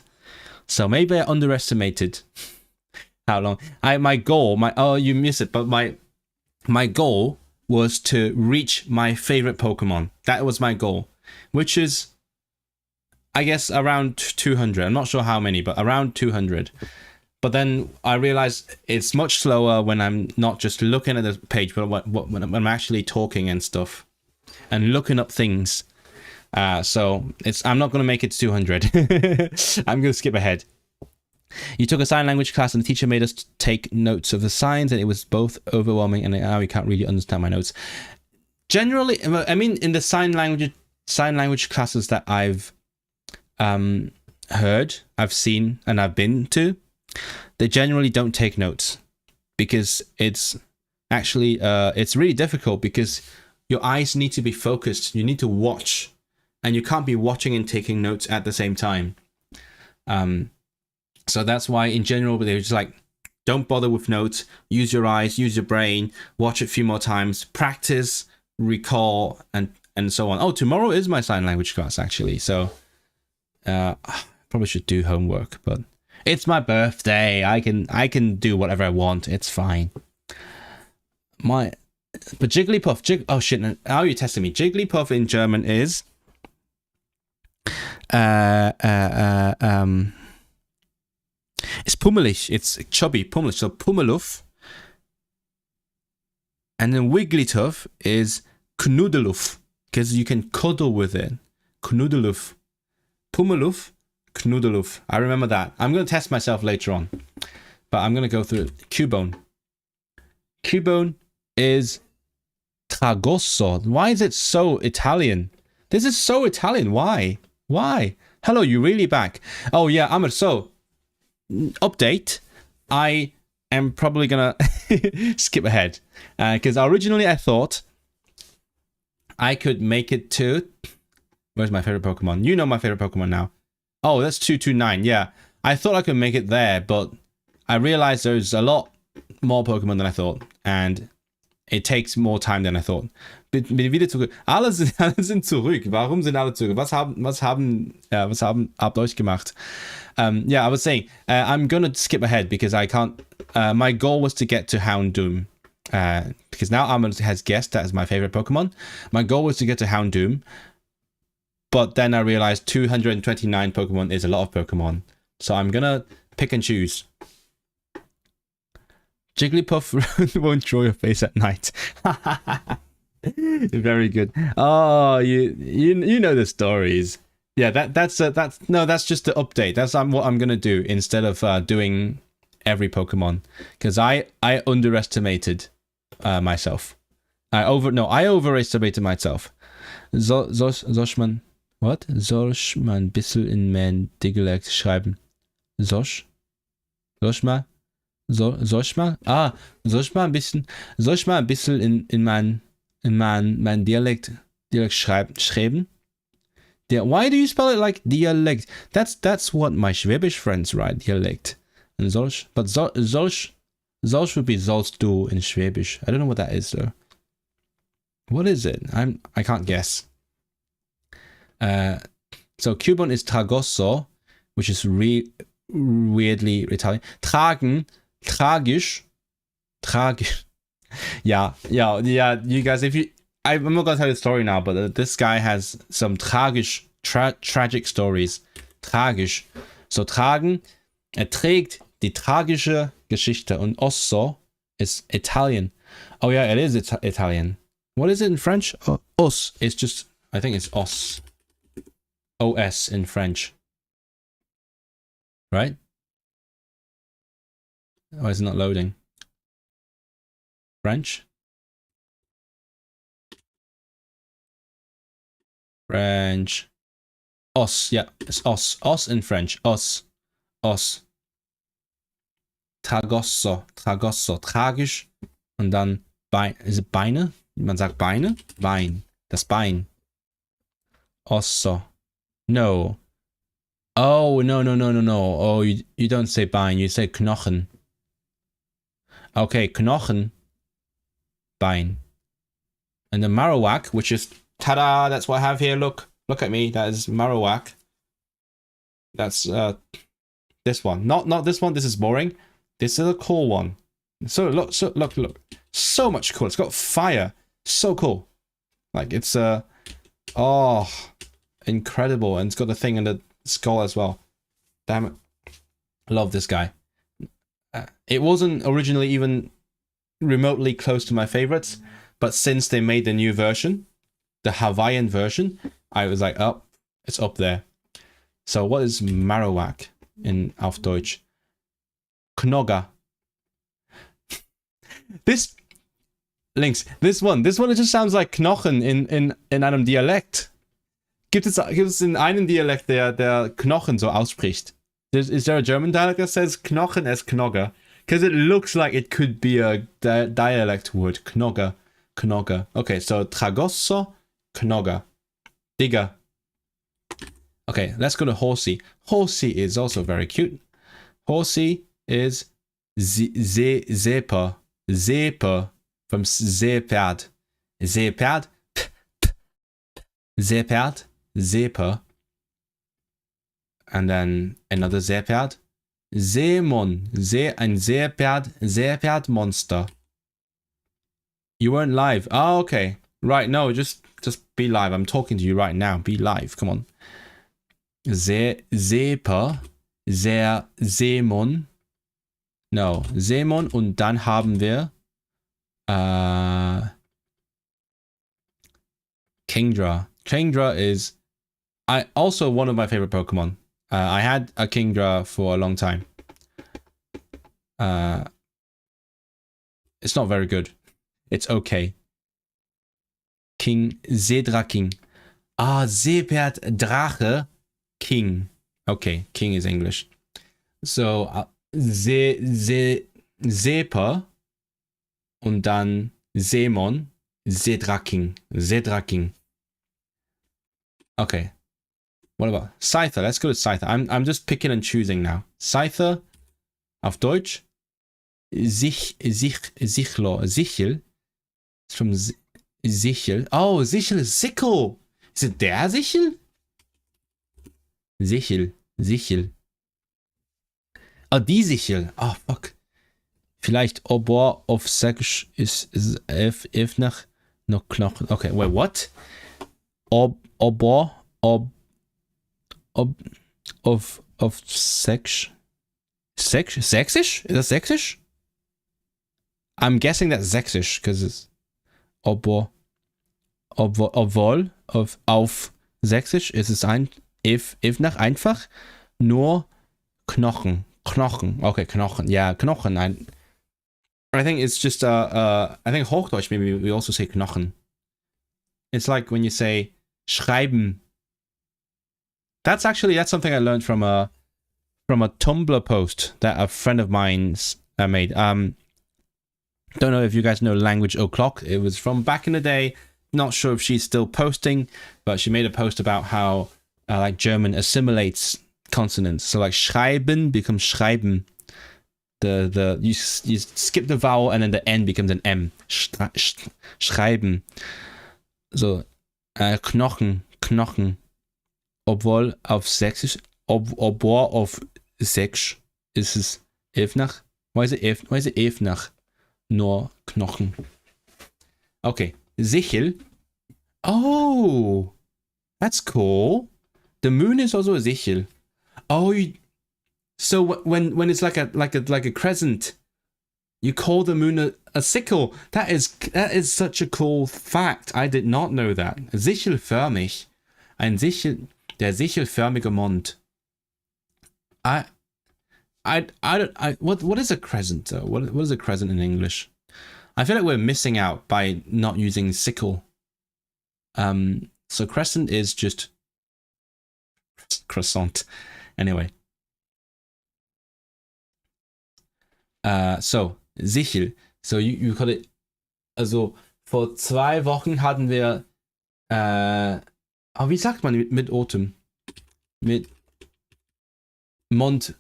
So maybe I underestimated how long. You miss it, but my goal was to reach my favorite Pokemon. That was my goal, which is, I guess, around 200. I'm not sure how many, but around 200. But then I realized it's much slower when I'm not just looking at the page, but when I'm actually talking and stuff and looking up things. So I'm not going to make it to 200. I'm going to skip ahead. You took a sign language class and the teacher made us take notes of the signs, and it was both overwhelming and now we can't really understand my notes. Generally, I mean, in the sign language classes that I've heard, I've seen, and I've been to, they generally don't take notes because it's actually it's really difficult because your eyes need to be focused. You need to watch, and you can't be watching and taking notes at the same time. So that's why in general they're just like, don't bother with notes. Use your eyes, use your brain, watch it a few more times, practice, recall, and so on. Oh, tomorrow is my sign language class actually, so probably should do homework, but it's my birthday. I can do whatever I want. It's fine. But Jigglypuff. Oh shit! How are you testing me? Jigglypuff in German is it's pummelig. It's chubby, pummelig. So Pummeluff. And then Wigglytuff is Knudeluff because you can cuddle with it. Knudeluff. Pummeluff. Knudeluff. I remember that. I'm going to test myself later on. But I'm going to go through it. Cubone. Cubone is Tragosso. Why is it so Italian? This is so Italian. Why? Hello, you really back? Oh yeah, so update. I am probably going to skip ahead. Because originally I thought I could make it to... Where's my favorite Pokemon? You know my favorite Pokemon now. Oh, that's 229. Yeah, I thought I could make it there, but I realized there's a lot more Pokemon than I thought, and it takes more time than I thought. Bin wieder zurück. Alle sind zurück. Warum sind alle zurück? Was habt euch gemacht? Yeah, I was saying I'm gonna skip ahead because I can't. My goal was to get to Houndoom. Because now Ahmed has guessed that is my favorite Pokemon. My goal was to get to Houndoom. But then I realized 229 Pokemon is a lot of Pokemon. So I'm gonna pick and choose. Jigglypuff won't draw your face at night. Very good. Oh, you know the stories. Yeah, that's just the update. That's what I'm gonna do instead of doing every Pokemon, because I underestimated myself. I overestimated myself. What? Soll's mal ein bisschen in mein Dialekt schreiben? Soll's mal ein bisschen in mein Dialekt schreiben? Why do you spell it like dialect? That's what my Schwäbisch friends write, dialect. And solch, but solch would be sollst du in Schwäbisch. I don't know what that is though. What is it? I can't guess. So Cubone is Tragosso, which is weirdly Italian. Tragen, tragisch. Yeah. You guys, if I'm not gonna tell you the story now, but this guy has some tragic stories. Tragisch. So tragen. Trägt die tragische Geschichte. Und osso is Italian. Oh yeah, it is Italian. What is it in French? Os. It's just, I think it's os. OS in French. Right? Why is it not loading? French? French. Os, yeah, it's os. Os in French. Os. Os. Tragosso. Tragosso. Tragisch. Und dann Bein. Ist es Beine? Man sagt Beine? Bein. Das Bein. Osso. No. Oh, no. Oh, you don't say Bein. You say Knochen. Okay, Knochen. Bein. And the Marowak, which is... Ta-da! That's what I have here. Look at me. That is Marowak. That's this one. Not this one. This is boring. This is a cool one. So look. So much cool. It's got fire. So cool. Like it's incredible. And it's got the thing in the skull as well. Damn it. I love this guy. It wasn't originally even remotely close to my favorites, but since they made the new version, the Hawaiian version, I was like, oh, it's up there. So what is Marowak in auf Deutsch? Knogger. This links. This one. It just sounds like Knochen in einem Dialekt. Gibt es in einem Dialekt, der Knochen so ausspricht? Is there a German dialect that says Knochen as Knogger? Because it looks like it could be a dialect word. Knogger. Okay, so Tragosso, Knogger. Digger. Okay, let's go to Horsey. Horsey is also very cute. Horsey is Zeper. Zeper from Seepferd. Seepferd. Seepferd. Zeper. And then another Seepferd. Seemon. Ein Seepferd monster. You weren't live. Oh, okay. Right, no, just be live. I'm talking to you right now. Be live. Come on. Seeper. Seemon. No, Seemon und dann haben wir Kingdra. Kingdra is also one of my favorite Pokemon. I had a Kingdra for a long time. It's not very good. It's okay. King Seedraking. Seepferd Drache King. Okay, King is English. So Seeper und dann Seemon, Seedraking. Okay. What about Scyther? Let's go to Scyther. I'm just picking and choosing now. Scyther auf Deutsch. Sichel. It's from Sichel. Oh, Sichel is sickle. Is it der Sichel? Sichel. Oh, die Sichel. Oh, fuck. Vielleicht Obor of Sex is if nach noch Knochen. Okay, wait, what? Obor of Sex. Sächsisch? Is that Sächsisch? I'm guessing that's Sächsisch because it's obwohl auf Sächsisch ist es if nach einfach nur Knochen. Okay, Knochen. Yeah, Knochen. I think it's just I think Hochdeutsch maybe we also say Knochen. It's like when you say schreiben. That's something I learned from a Tumblr post that a friend of mine's made. Don't know if you guys know Language O'Clock. It was from back in the day. Not sure if she's still posting, but she made a post about how like German assimilates consonants. So like schreiben becomes schreiben. You skip the vowel and then the N becomes an M. Schreiben. So Knochen. Obwohl auf Sächsisch, obwohl auf Sächsisch ist es elf nach. Why is it elf nach? Nur Knochen. Okay. Sichel Oh, that's cool. The moon is also a Sichel. Oh, so when it's like a crescent, you call the moon a sickle. That is such a cool fact. I did not know that. Sichelförmig. Der sichelförmige Mond. What is a crescent though? What is a crescent in English? I feel like we're missing out by not using sickle. So crescent is just croissant. Anyway. So, Sichel. So, you call it. Also, vor 2 Wochen hatten wir. Wie sagt man mit Autumn? Mit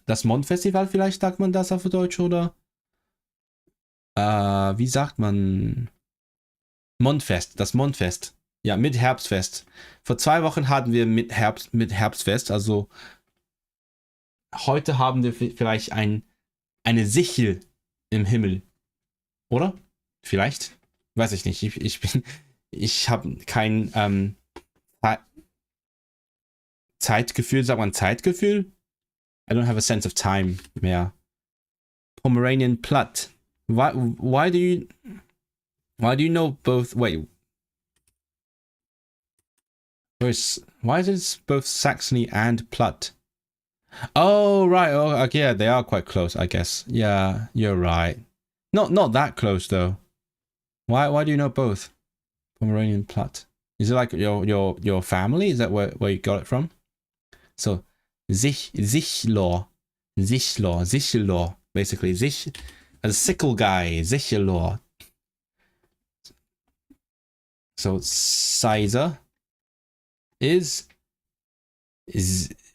das Mondfestival, vielleicht sagt man das auf Deutsch, oder? Wie sagt man? Mondfest, das Mondfest. Ja, mit Herbstfest. Vor 2 Wochen hatten wir mit Herbstfest. Also, heute haben wir vielleicht eine Sichel im Himmel. Oder? Vielleicht? Weiß ich nicht. Ich habe kein Zeitgefühl. Sagt man Zeitgefühl? I don't have a sense of time mehr. Pomeranian Platt. Why do you know both? Wait. Why is it both Saxony and Platt? Oh, right. Oh, okay, yeah, they are quite close, I guess. Yeah, you're right. Not that close though. Why do you know both? Pomeranian Platt. Is it like your family? Is that where you got it from? So Sichlor, basically a sickle guy, Sichlor. So Sizer is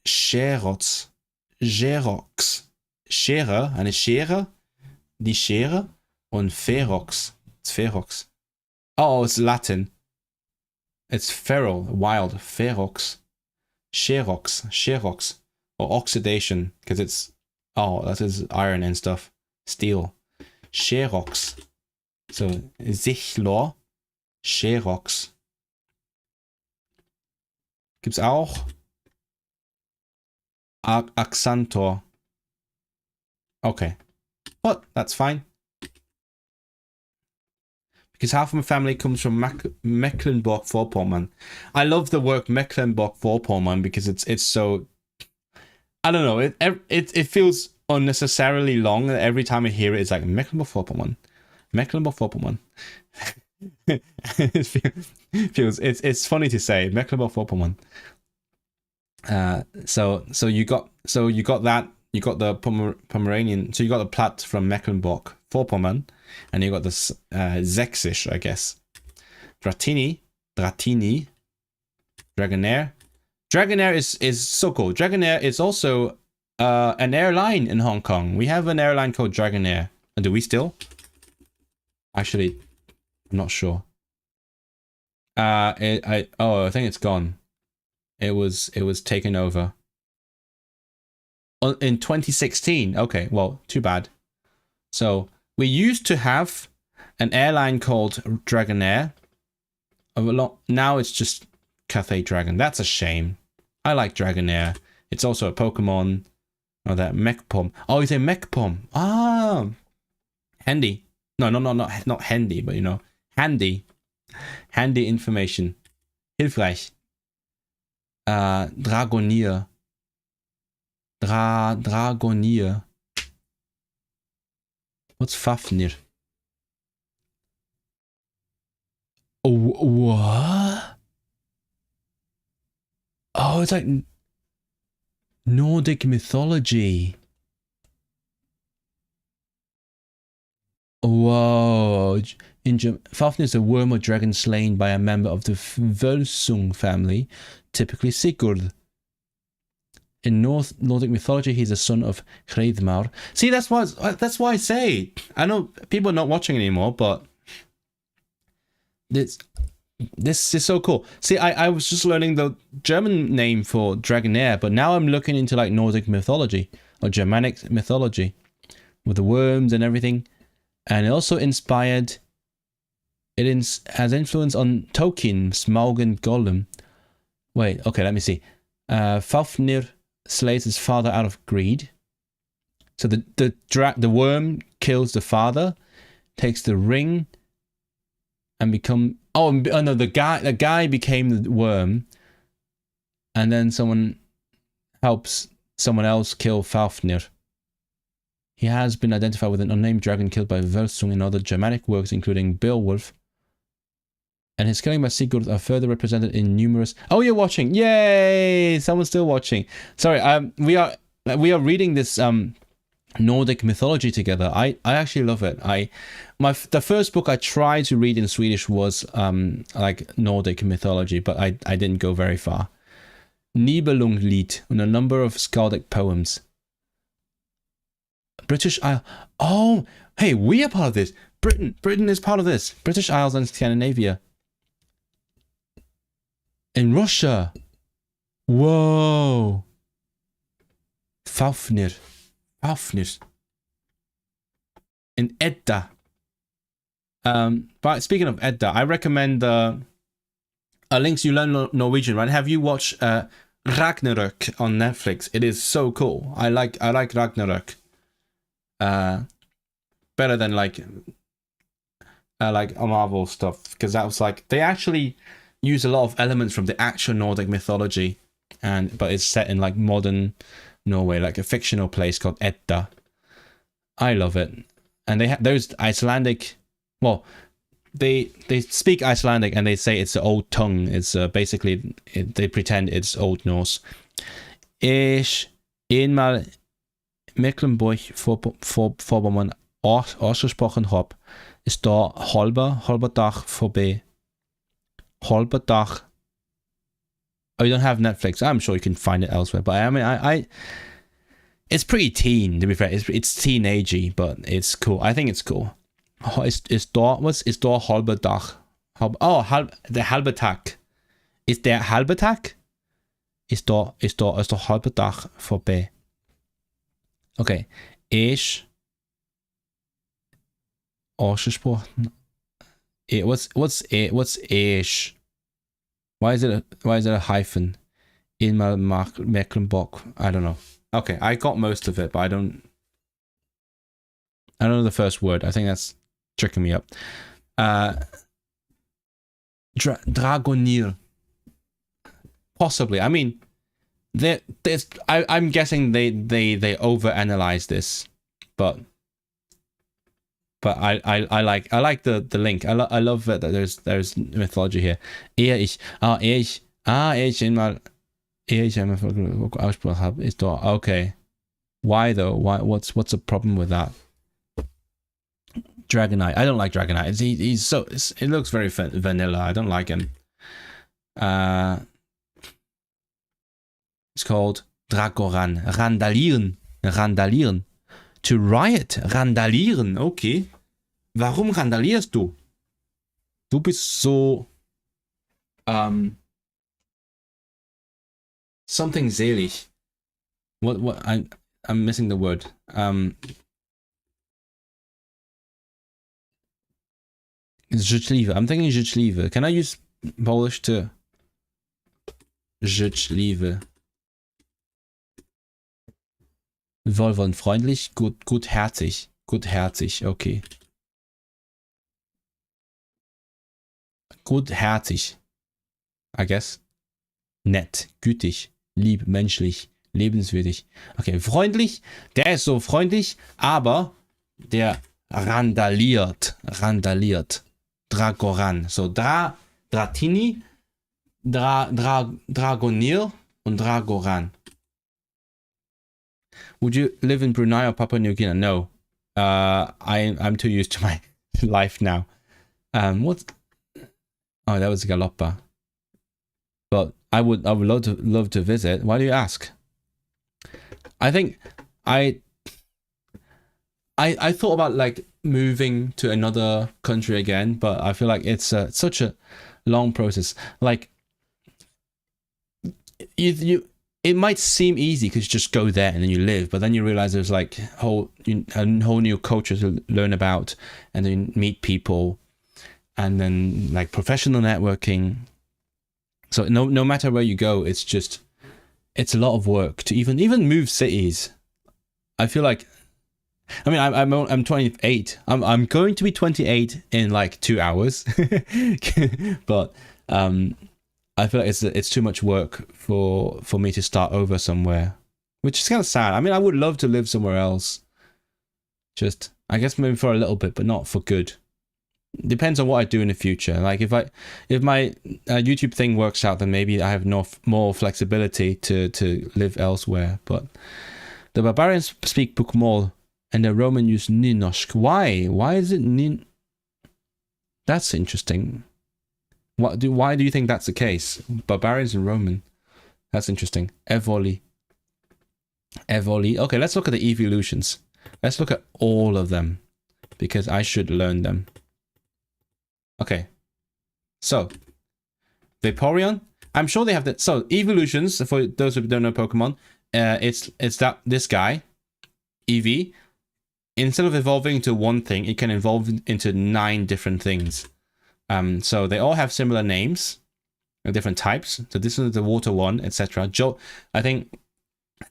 Xerox. Schere, eine Schere, die Schere, und Ferox. It's Ferox. Oh, it's Latin. It's feral, wild, Ferox. Xerox, or oxidation, because it's, that is iron and stuff, steel. Xerox. So, Sichlor, Xerox. Gibt's auch. Axantor. Okay. But that's fine. Because half of my family comes from Mecklenburg-Vorpommern. I love the word Mecklenburg-Vorpommern because it's so, I don't know, it feels unnecessarily long. Every time I hear it, it's like Mecklenburg-Vorpommern. It's funny to say Mecklenburg-Vorpommern. So you got that. You got the Pomeranian. So you got the Platt from Mecklenburg-Vorpommern, and you got the Sächsisch, I guess. Dratini, Dragonair. Dragonair is so cool. Dragonair is also an airline in Hong Kong. We have an airline called Dragonair. And do we still? Actually, I'm not sure. I think it's gone. It was taken over in 2016. Okay, well, too bad. So we used to have an airline called Dragonair. Now it's just Cathay Dragon. That's a shame. I like Dragonair. It's also a Pokemon. Oh, that Mechpom. Oh, you say Mechpom. Ah, handy. No, not handy, but you know, handy. Handy information. Hilfreich. Dragonier. Dragonier. What's Fafnir? Oh, what? Oh, it's like Nordic mythology. Whoa. Fafnir is a worm or dragon slain by a member of the Völsung family, typically Sigurd. In Nordic mythology, he's a son of Hreidmar. See, that's why I say. I know people are not watching anymore, but this is so cool. See, I was just learning the German name for Dragonair, but now I'm looking into like Nordic mythology or Germanic mythology with the worms and everything. And it also inspired has influence on Tolkien's Smaug Golem. Wait, okay, let me see. Fafnir slays his father out of greed. So the worm kills the father, takes the ring, and become. Oh no, the guy became the worm, and then someone helps someone else kill Fafnir. He has been identified with an unnamed dragon killed by Völsung in other Germanic works, including Beowulf. And his killing by Sigurd are further represented in numerous. Oh, you're watching! Yay! Someone's still watching. Sorry, we are reading this Nordic mythology together. I actually love it. The first book I tried to read in Swedish was like Nordic mythology, but I didn't go very far. Nibelunglied and a number of skaldic poems. British Isle. Oh, hey, we are part of this. Britain is part of this. British Isles and Scandinavia. In Russia. Whoa. Fafnir. In Edda. But speaking of Edda, I recommend links you learn Norwegian, right? Have you watched Ragnarok on Netflix? It is so cool. I like Ragnarok. Better than like Marvel stuff, because that was like they actually use a lot of elements from the actual Nordic mythology, but it's set in like modern Norway, like a fictional place called Edda. I love it, and they have those Icelandic. Well, they speak Icelandic and they say it's the old tongue. It's basically they pretend it's Old Norse. Ich einmal Mecklenburg-Vorpommern ausgesprochen habe, ist da halber Dach vorbei. Halber Dach. Oh, you don't have Netflix. I'm sure you can find it elsewhere. But I mean, it's pretty teen, to be fair. It's teenagey, but it's cool. I think it's cool. Ist da halber Dach? Der halbe Tag. Ist der halbe Tag? Ist da halber Dach vorbei. Okay. Ich ausgesprochen. What's ich? Why is it a hyphen? In Mecklenburg. I don't know. Okay, I got most of it, but I don't know the first word. I think that's tricking me up. Dragonir. Possibly. I mean, I'm guessing they overanalyze this, but I like the link. I love that there's mythology here. Ehe ich einmal Aussprache habe, ist da okay. Why though? Why? What's the problem with that? Dragonite. I don't like Dragonite. It looks very vanilla. I don't like him. It's called Dragoran. Randalieren. To riot. Randalieren. Okay. Warum randalierst du? Du bist so something selig. What I'm missing the word. Życzliwe. I'm thinking życzliwe. Can I use Polish to życzliwe? Wohlwollend, freundlich, gutherzig. Gutherzig, okay. Gutherzig. I guess. Nett, gütig, lieb, menschlich, lebenswürdig. Okay, freundlich. Der ist so freundlich, aber der randaliert. Dragoran. So Dratini, Dragonir und Dragoran. Would you live in Brunei or Papua New Guinea? No. I'm too used to my life now. What? Oh, that was Galoppa. But I would love to visit. Why do you ask? I think I thought about like moving to another country again, but I feel like it's such a long process. Like it might seem easy because you just go there and then you live, but then you realize there's like a whole new culture to learn about, and then you meet people, and then like professional networking. So no matter where you go, it's a lot of work to even move cities. I feel like, I mean, I'm 28. I'm going to be 28 in like 2 hours, but I feel like it's too much work for me to start over somewhere, which is kind of sad. I mean, I would love to live somewhere else. Just, I guess maybe for a little bit, but not for good. Depends on what I do in the future. Like if my YouTube thing works out, then maybe I have more flexibility to live elsewhere. But the barbarians speak Pokémon and the Roman use Ninoshk. Why? Why is it Nin? That's interesting. Why do you think that's the case? Barbarians and Roman. That's interesting. Evoli. Okay, let's look at the evolutions. Let's look at all of them because I should learn them. Okay. So, Vaporeon. I'm sure they have that. So, evolutions, for those who don't know Pokemon, it's this guy, Eevee. Instead of evolving into one thing, it can evolve into 9 different things. So they all have similar names, different types. So this is the water one, etc. I think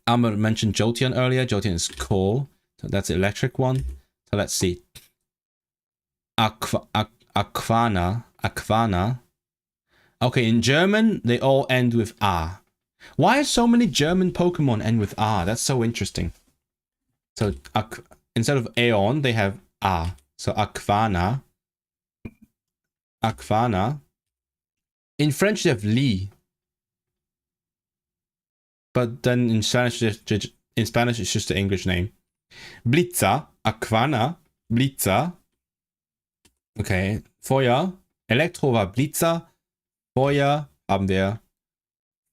Amber mentioned Jolteon earlier. Jolteon is cool. So that's the electric one. So let's see. Aquana. Okay, in German, they all end with A. Why are so many German Pokemon end with A? That's so interesting. So instead of Aeon, they have A. So Aquana. In French, they have Lee. But then in Spanish, it's just the English name. Blitza. Aquana. Blitza. Okay. Feuer. Elektro war Blitzer. Feuer haben wir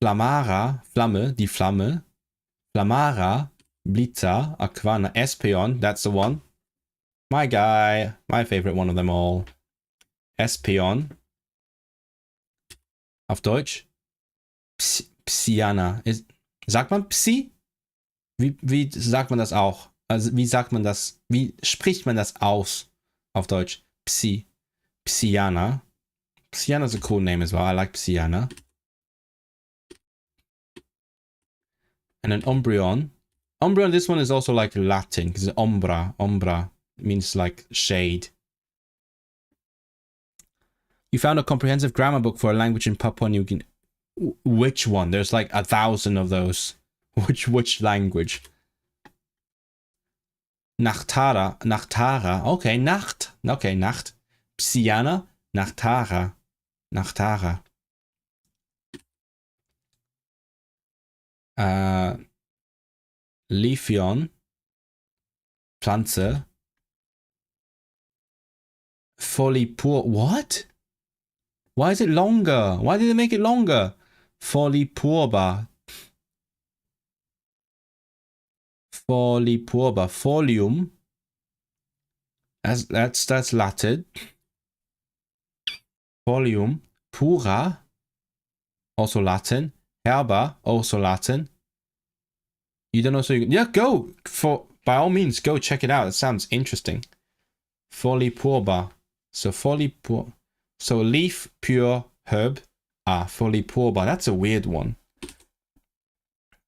Flammara. Flamme. Die Flamme. Flammara. Blitzer. Aquana. Espeon. That's the one. My guy. My favorite one of them all. Espeon. Auf Deutsch. Psyana. Sagt man Psi? Wie sagt man das auch? Also wie sagt man das? Wie spricht man das aus? Auf Deutsch. Psyana. Psyana is a cool name as well. I like Psyana. And then Umbreon. Umbreon, this one is also like Latin because Umbra. Umbra means like shade. You found a comprehensive grammar book for a language in Papua New Guinea. Which one? There's like 1,000 of those. Which language? Nachtara. Okay, Nacht. Okay, Nacht. Psyana. Nachtara. Leafeon. Pflanze. Folipur. What? Why is it longer? Why did they make it longer? Folipurba. Folium. That's Latin. Folium. Pura. Also Latin. Herba. Also Latin. You don't know, so you can, yeah, go. By all means, go check it out. It sounds interesting. Folipurba. So leaf, pure, herb. Folipurba. That's a weird one.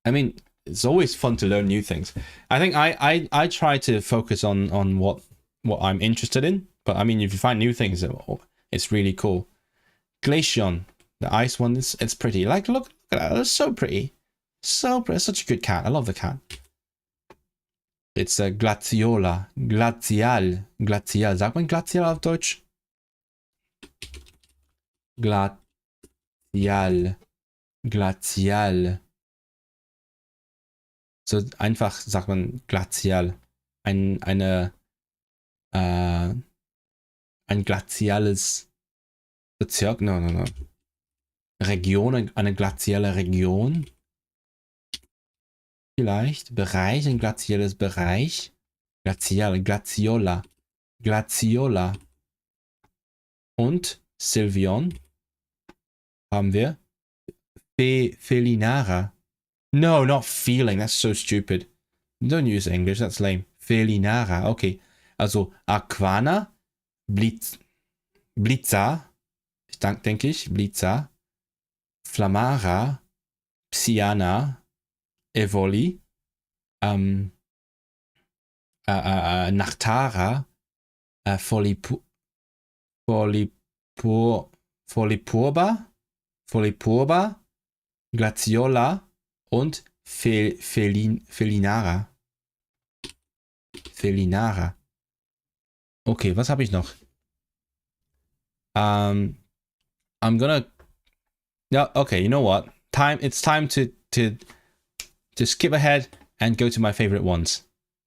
I mean, it's always fun to learn new things. I think I try to focus on what I'm interested in. But I mean, if you find new things, it's really cool. Glaceon, the ice one, it's pretty. Like, look at that. It's so pretty. So pretty. Such a good cat. I love the cat. It's a Glaciola. Glacial. Sagt man Glacial auf Deutsch? Glacial. So einfach sagt man glacial. Ein glaciales Bezirk? No. Region, eine glaciale Region. Vielleicht. Bereich, ein glaciales Bereich. Glaciola. Und Sylveon haben wir. Felinara. No, not feeling. That's so stupid. Don't use English. That's lame. Felinara. Okay. Also Aquana. Blitza, denke ich, Blitza, Flamara, Psyana, Evoli, Nachtara, Folipurba, Glaciola und Felinara. Okay, was habe ich noch? I'm gonna. Yeah, okay, you know what? It's time to skip ahead and go to my favorite ones.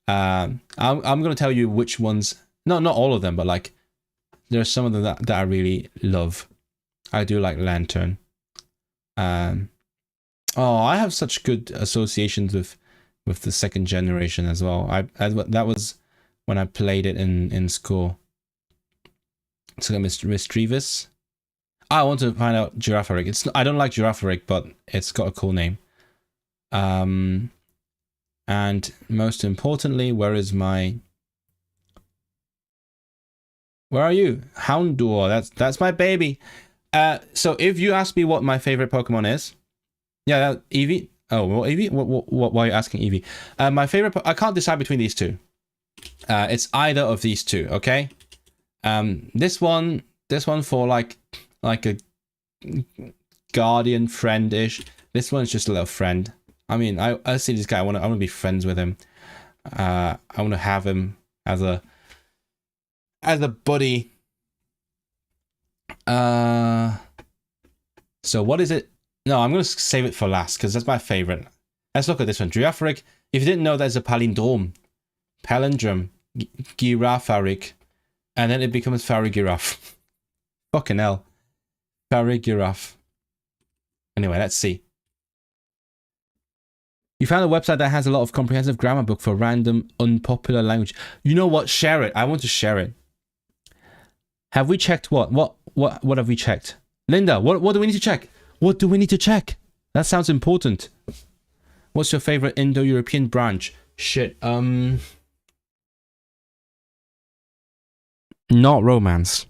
I'm gonna tell you which ones. No, not all of them, but like there are some of them that I really love. I do like Lantern. I have such good associations with the second generation as well. That was when I played it in school. So Mischievous. I want to find out Girafarig. I don't like Girafarig, but it's got a cool name. And most importantly, where are you? Houndour. That's my baby. So if you ask me what my favorite Pokemon is, yeah, Eevee. Oh, well, Eevee. What? Why are you asking Eevee? My favorite. I can't decide between these two. It's either of these two. Okay. This one for like a guardian friend-ish. This one's just a little friend. I mean, I see this guy. I want to be friends with him. I want to have him as a buddy. So what is it? No, I'm gonna save it for last because that's my favorite. Let's look at this one. Girafarig. If you didn't know, there's a palindrome. Palindrome. Girafarig. And then it becomes Farigiraf. Fucking hell. Farigiraf. Anyway, let's see. You found a website that has a lot of comprehensive grammar book for random unpopular language. You know what? Share it. I want to share it. Have we checked what? What have we checked? Linda, what do we need to check? What do we need to check? That sounds important. What's your favorite Indo-European branch? Shit. Not romance.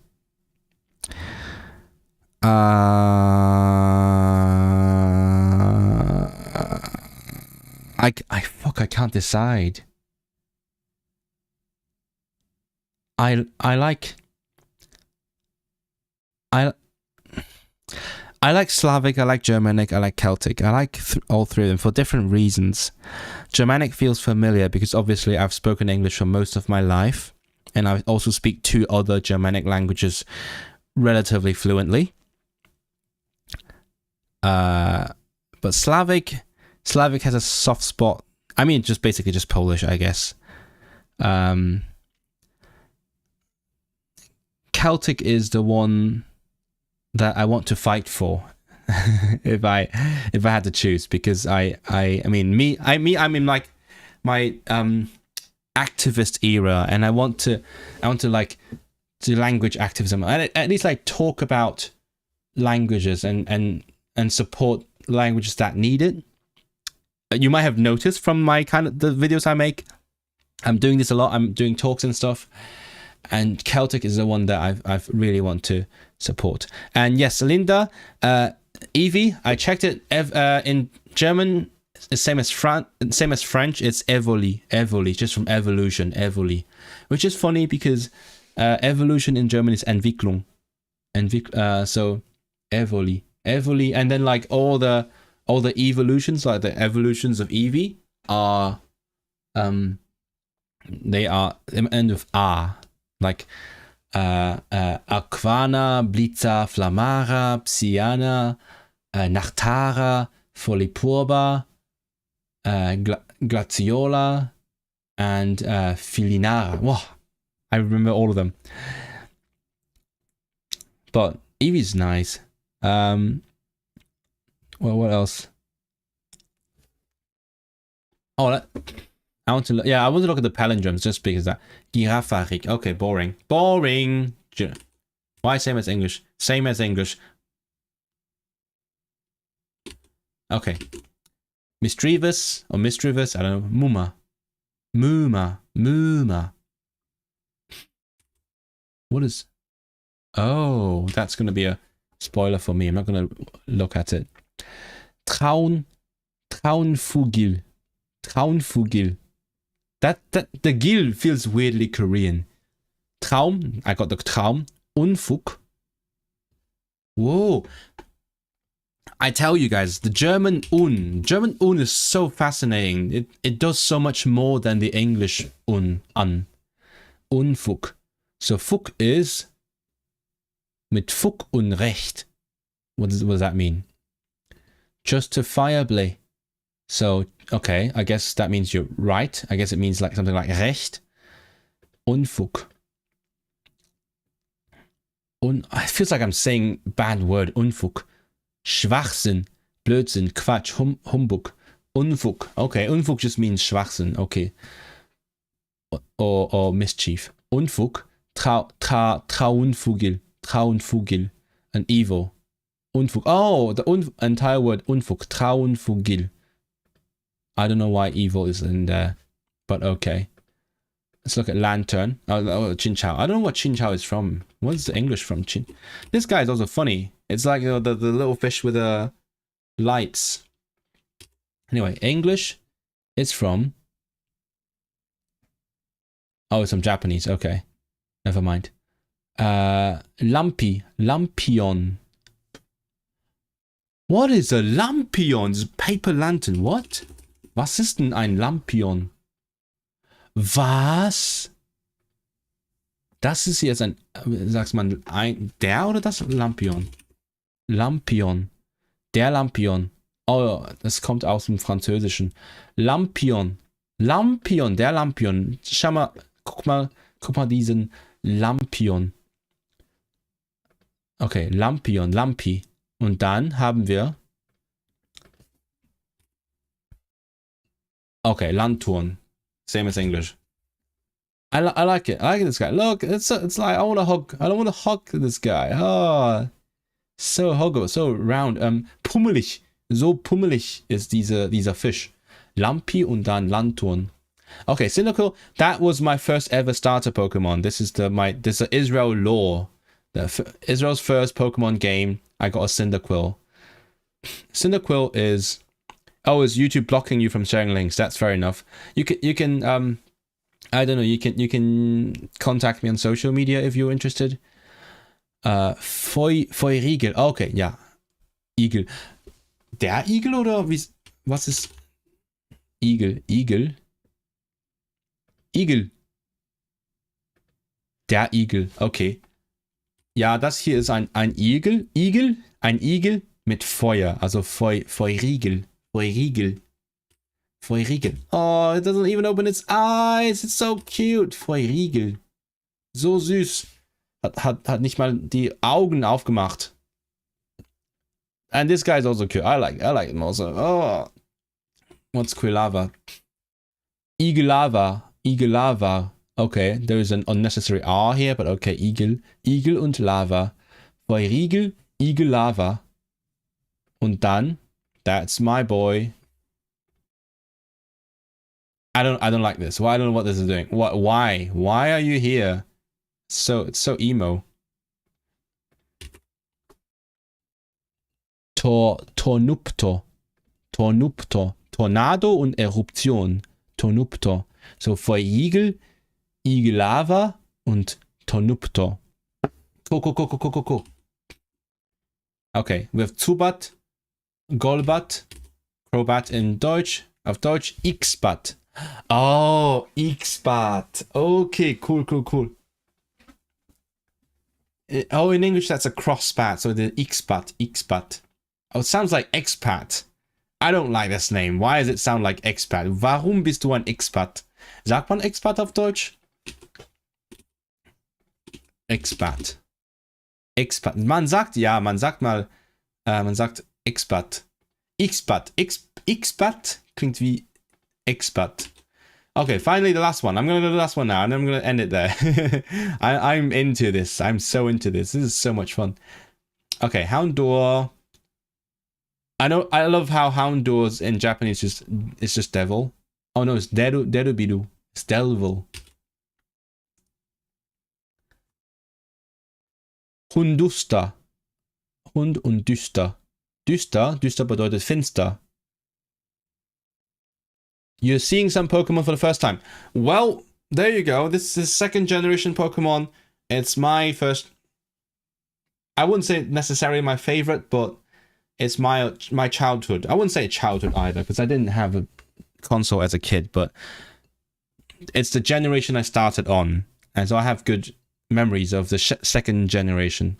I can't decide. I like Slavic, I like Germanic, I like Celtic. I like all three of them for different reasons. Germanic feels familiar because obviously I've spoken English for most of my life, and I also speak 2 other Germanic languages relatively fluently. But Slavic has a soft spot. I mean, just basically just Polish, I guess. Celtic is the one that I want to fight for if I had to choose, because I'm in like my activist era, and I want to like do language activism, and at least like talk about languages and support languages that need it. You might have noticed from my the videos I make, I'm doing this a lot. I'm doing talks and stuff, and Celtic is the one that I've really want to support. And yes, Linda, Eevee, I checked it. In German, it's same as French. It's Evoli, just from evolution, Evoli, which is funny because evolution in German is Entwicklung, so Evoli, and then like all the evolutions, like the evolutions of Eevee, are they are end with A, like Aquana, Blitza, Flamara, Psyana, Nachtara, Folipurba, Glaciola, and Felinara. Wow, I remember all of them. But Eevee's nice. Well, what else? I want to look at the palindromes just because that Girafarig. Okay, boring. Why same as English? Same as English. Okay. Mischievous, I don't know. Muma. What is? Oh, that's going to be a spoiler for me. I'm not going to look at it. Traunfugil. Traunfugil. That the Gil feels weirdly Korean. Traum. I got the Traum. Unfug. Whoa. I tell you guys, the German is so fascinating. It does so much more than the English an. Unfug. So Fug is mit Fug und Recht. What does that mean? Justifiably. So, okay, I guess that means you're right. I guess it means like something like Recht. Unfug. It feels like I'm saying bad word. Unfug. Schwachsinn. Blödsinn. Quatsch. Humbug. Unfug. Okay, Unfug just means Schwachsinn. Okay. Or mischief. Unfug. Traunfugil. Traunfugil. An evil. Unfug. Oh, the entire word Unfug. Traunfugil. I don't know why evil is in there, but okay. Let's look at lantern. Oh, Chin Chow. I don't know what Chin Chow is from. What's the English from Chin? This guy is also funny. It's like the little fish with the lights. Anyway, English is from... Oh, it's from Japanese. Okay. Never mind. Lampion. What is a Lampion? It's a paper lantern. What? Was ist denn ein Lampion? Was? Das ist jetzt ein, sagst man, der oder das Lampion? Lampion. Der Lampion. Oh, das kommt aus dem Französischen. Lampion. Lampion, der Lampion. Schau mal, guck mal diesen Lampion. Okay, Lampion, Lampi. Und dann haben wir... Okay, Lantern. Same as English. I like it. I like this guy. Look, it's like I want to hug. I don't want to hug this guy. Oh, so huggo, so round. Pummelig. So pummelig ist dieser Fisch. Lampi und dann Lantern. Okay, Cyndaquil. That was my first ever starter Pokemon. This is the Israel lore. Israel's first Pokemon game. I got a Cyndaquil. Cyndaquil is... Oh, is YouTube blocking you from sharing links? That's fair enough. You can I don't know, you can contact me on social media if you're interested. Feurigel. Okay, ja. Igel. Der Igel oder was ist Igel? Igel. Der Igel. Okay. Ja, das hier ist ein Igel. Ein Igel mit Feuer, also Feurigel. Feurigel. Oh, it doesn't even open its eyes. It's so cute. Feurigel. So süß. Hat nicht mal die Augen aufgemacht. And this guy is also cute. I like him also. Oh. What's Quilava? Igellava. Okay, there is an unnecessary R here, but okay, Igel und Lava. Feurigel, Igellava. Und dann... That's my boy. I don't like this. Well, I don't know what this is doing. Why? Why are you here? It's so emo. Tornuptor. Tornado und Eruption. Tornuptor. So Feurigel, Igellava und Tornuptor. Go. Okay, we have Zubat. Golbat, Crobat in Deutsch, auf Deutsch X-Bat. Oh, X-Bat. Okay, cool. Oh, in English that's a crossbat, so the X-Bat. Oh, it sounds like expat. I don't like this name. Why does it sound like expat? Warum bist du ein Expat? Sagt man Expat auf Deutsch? Expat. Man sagt Expat. Expat klingt wie Expat. Okay, finally the last one. I'm going to do the last one now and I'm going to end it there. I'm into this. I'm so into this. This is so much fun. Okay, Houndour. I love how Houndours in Japanese it's just devil. Oh no, it's Derubiru. It's devil. Hunduster. Hund und düster. Düster bedeutet finster. You're seeing some Pokemon for the first time. Well, there you go. This is second generation Pokemon. It's my first... I wouldn't say necessarily my favorite, but it's my childhood. I wouldn't say childhood either, because I didn't have a console as a kid, but it's the generation I started on. And so I have good memories of the second generation.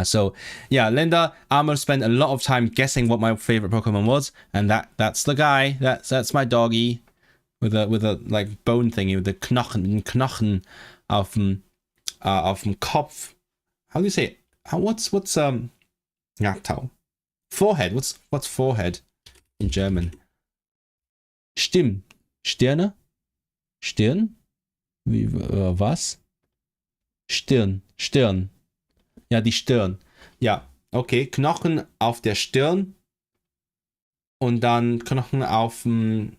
So yeah, Linda, I'm gonna spend a lot of time guessing what my favorite Pokemon was, and that's the guy. That's my doggy with a like bone thingy with the Knochen auf dem Kopf. How do you say it? What's Nachtau? Forehead. What's forehead in German? Stirn. Stirn? Wie, was? Stirn. Ja, die Stirn. Ja, okay. Knochen auf der Stirn. Und dann Knochen auf dem...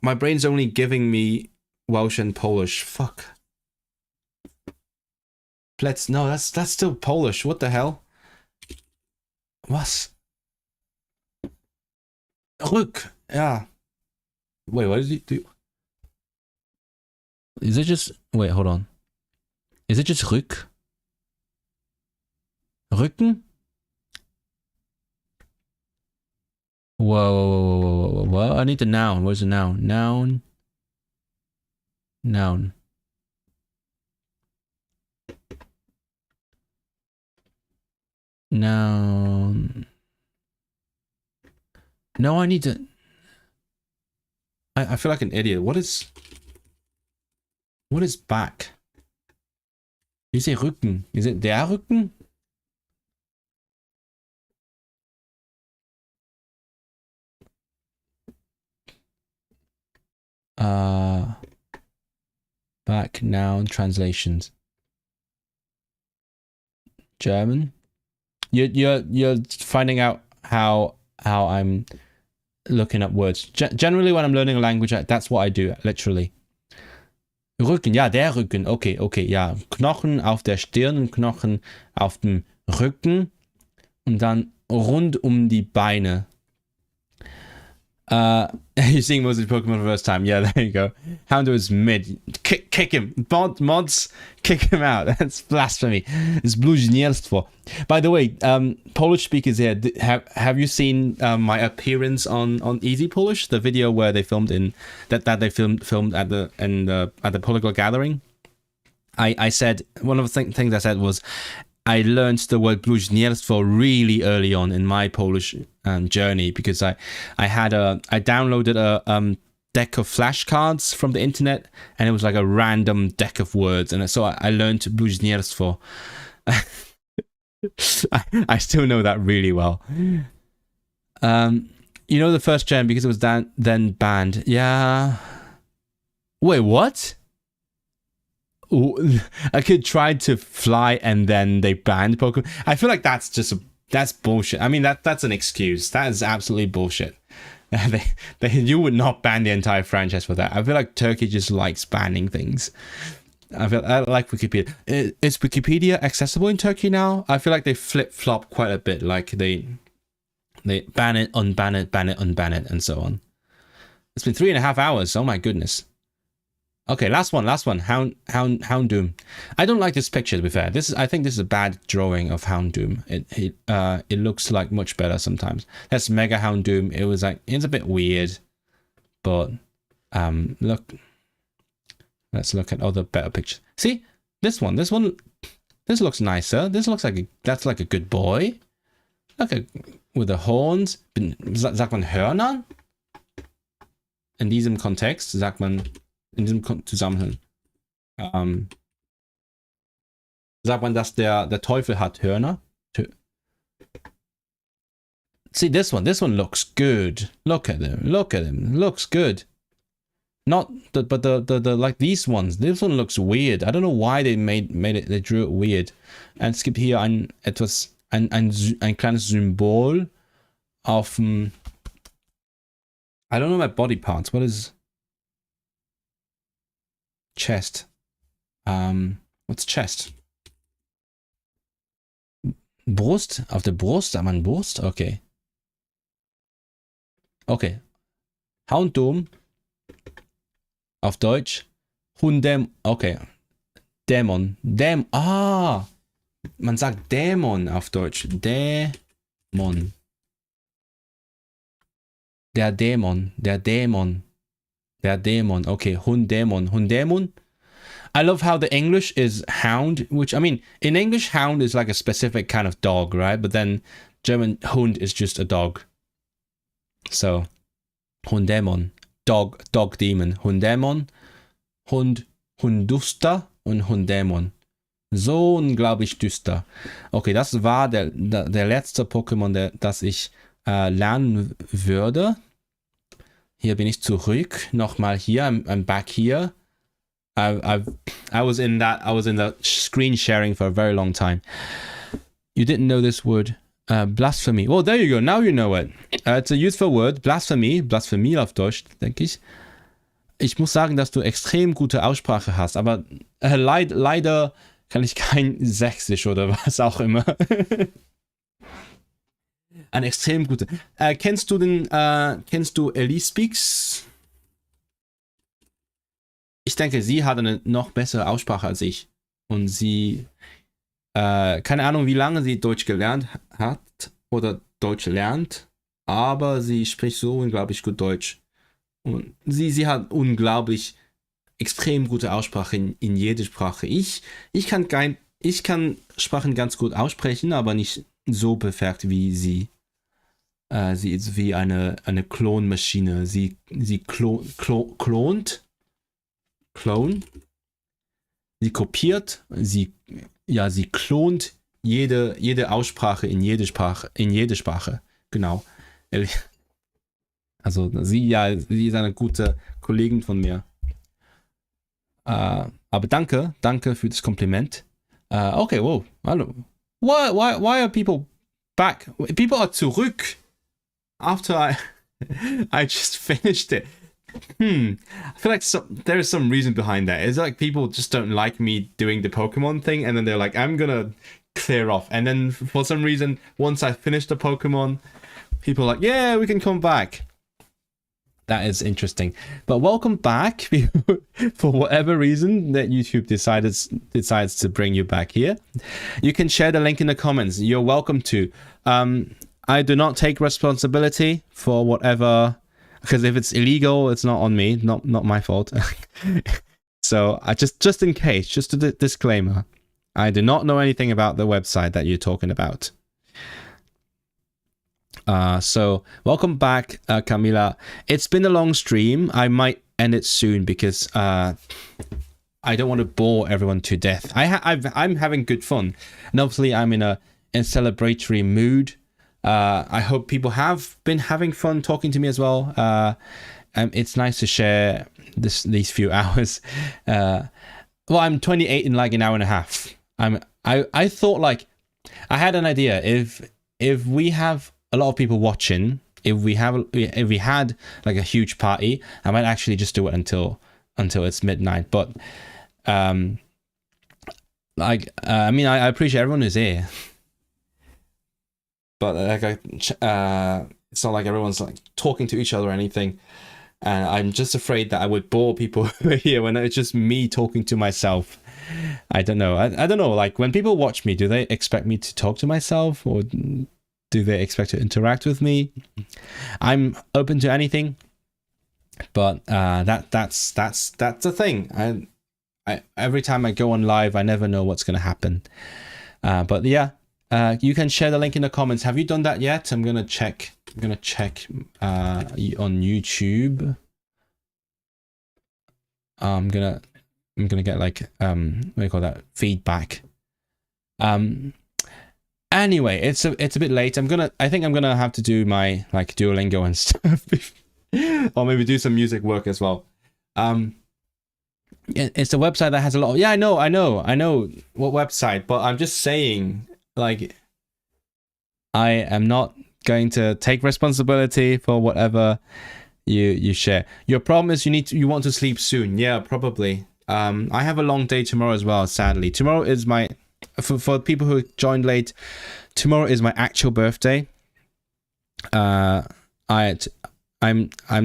my brain's only giving me Welsh and Polish. Fuck. No, that's still Polish. What the hell? Was? Rück. Yeah. Wait, what did he do? Is it just... Wait, hold on. Is it just Rück? Rücken? Whoa. I need the noun. Where's the noun? Noun. Noun. No, I need to... I feel like an idiot. What is back? You say Rücken. Is it der Rücken? Back noun translations. German. You're finding out how I'm looking up words. Generally, when I'm learning a language, that's what I do. Literally. Rücken, ja, der Rücken. Okay, ja. Knochen auf der Stirn und Knochen auf dem Rücken und dann rund die Beine. You're seeing most of the Pokemon for the first time. Yeah, there you go. Houndour is mid. Kick him. Mods, kick him out. That's blasphemy. It's bluźnierstwo. By the way, Polish speakers here, have you seen my appearance on Easy Polish, the video where they filmed that they filmed at the Polyglot gathering? I said one of the things I said was I learned the word bluźnierstwo really early on in my Polish journey, because I downloaded a deck of flashcards from the internet, and it was like a random deck of words, and so I learned bluźnierstwo. I still know that really well. You know the first gen, because it was then banned. Yeah. Wait, what? A kid tried to fly and then they banned Pokemon. I feel like that's bullshit. I mean, that's an excuse. That is absolutely bullshit. You would not ban the entire franchise for that. I feel like Turkey just likes banning things. I like Wikipedia. Is Wikipedia accessible in Turkey now? I feel like they flip-flop quite a bit. Like they ban it, unban it, ban it, unban it, and so on. It's been 3.5 hours. Oh my goodness. Okay, last one. Houndoom. I don't like this picture, to be fair. I think this is a bad drawing of Houndoom. It looks like much better sometimes. That's Mega Houndoom. It's a bit weird, but look. Let's look at other better pictures. See this one. This looks nicer. This looks like that's like a good boy. With the horns. Sagt man Hörner? In diesem Kontext sagt man. In diesem Zusammenhang. Sagt man, dass der Teufel hat Hörner? See this one. This one looks good. Look at him. Looks good. Not but the like these ones. This one looks weird. I don't know why they made it. They drew it weird. And es gibt hier ein kleines Symbol auf I don't know my body parts. What is Chest. What's chest? Brust? Auf der Brust? Sagt man Brust? Okay. Okay. Hounddom. Auf Deutsch. Hundem. Okay. Dämon. Man sagt Dämon auf Deutsch. Dämon. Der Dämon. Okay. Hundämon. I love how the English is hound, which, I mean, in English, hound is like a specific kind of dog, right? But then German Hund is just a dog. So, Hundämon. Dog Demon. Hundämon. Hunduster und Hundämon. So unglaublich düster. Okay, das war der letzte Pokémon, das ich lernen würde. Hier bin ich zurück. Nochmal hier. I'm back here. I was in the screen sharing for a very long time. You didn't know this word. Blasphemy. Well, there you go. Now you know it. It's a useful word. Blasphemy auf Deutsch, denke ich. Ich muss sagen, dass du extrem gute Aussprache hast, aber leider kann ich kein Sächsisch oder was auch immer. Ein extrem gute. Kennst du Ellie Speaks? Ich denke, sie hat eine noch bessere Aussprache als ich. Und sie, keine Ahnung, wie lange sie Deutsch gelernt hat oder Deutsch lernt, aber sie spricht so unglaublich gut Deutsch. Und sie hat unglaublich extrem gute Aussprache in jeder Sprache. Ich kann Sprachen ganz gut aussprechen, aber nicht so perfekt wie sie. Sie ist wie eine Klonmaschine. Sie klont. Sie kopiert, sie klont jede Aussprache in jede Sprache. Genau. Also sie ist eine gute Kollegin von mir. Aber danke für das Kompliment. Okay, wow, hallo. Why are people back? People are zurück after I just finished it. I feel like there is some reason behind that. It's like people just don't like me doing the Pokemon thing, and then they're like, I'm gonna clear off. And then for some reason, once I finish the Pokemon, people are like, yeah, we can come back. That is interesting. But welcome back. For whatever reason that YouTube decides to bring you back here, you can share the link in the comments. You're welcome to. I do not take responsibility for whatever. Because if it's illegal, it's not on me, not my fault. So I just in case, just a disclaimer, I do not know anything about the website that you're talking about. So welcome back, Camila. It's been a long stream. I might end it soon because I don't want to bore everyone to death. I'm having good fun, and obviously I'm in a celebratory mood. I hope people have been having fun talking to me as well. It's nice to share these few hours. Well, I'm 28 in like an hour and a half. I thought, like, I had an idea. If we have a lot of people watching, if we had like a huge party, I might actually just do it until it's midnight. But I mean, I appreciate everyone who's here. But it's not like everyone's like talking to each other or anything, and I'm just afraid that I would bore people here when it's just me talking to myself. I don't know. I don't know. Like, when people watch me, do they expect me to talk to myself, or do they expect to interact with me? I'm open to anything, but that's the thing. I every time I go on live, I never know what's gonna happen. But yeah. You can share the link in the comments. Have you done that yet? I'm gonna check on YouTube. I'm gonna get like what do you call that, feedback. Anyway, it's a bit late. I think I'm gonna have to do my like Duolingo and stuff, or maybe do some music work as well. It's a website that has a lot of, I know what website, but I'm just saying, like, I am not going to take responsibility for whatever you share. Your problem is you want to sleep soon. Yeah, probably. I have a long day tomorrow as well, sadly. Tomorrow is my, for people who joined late, tomorrow is my actual birthday. I'm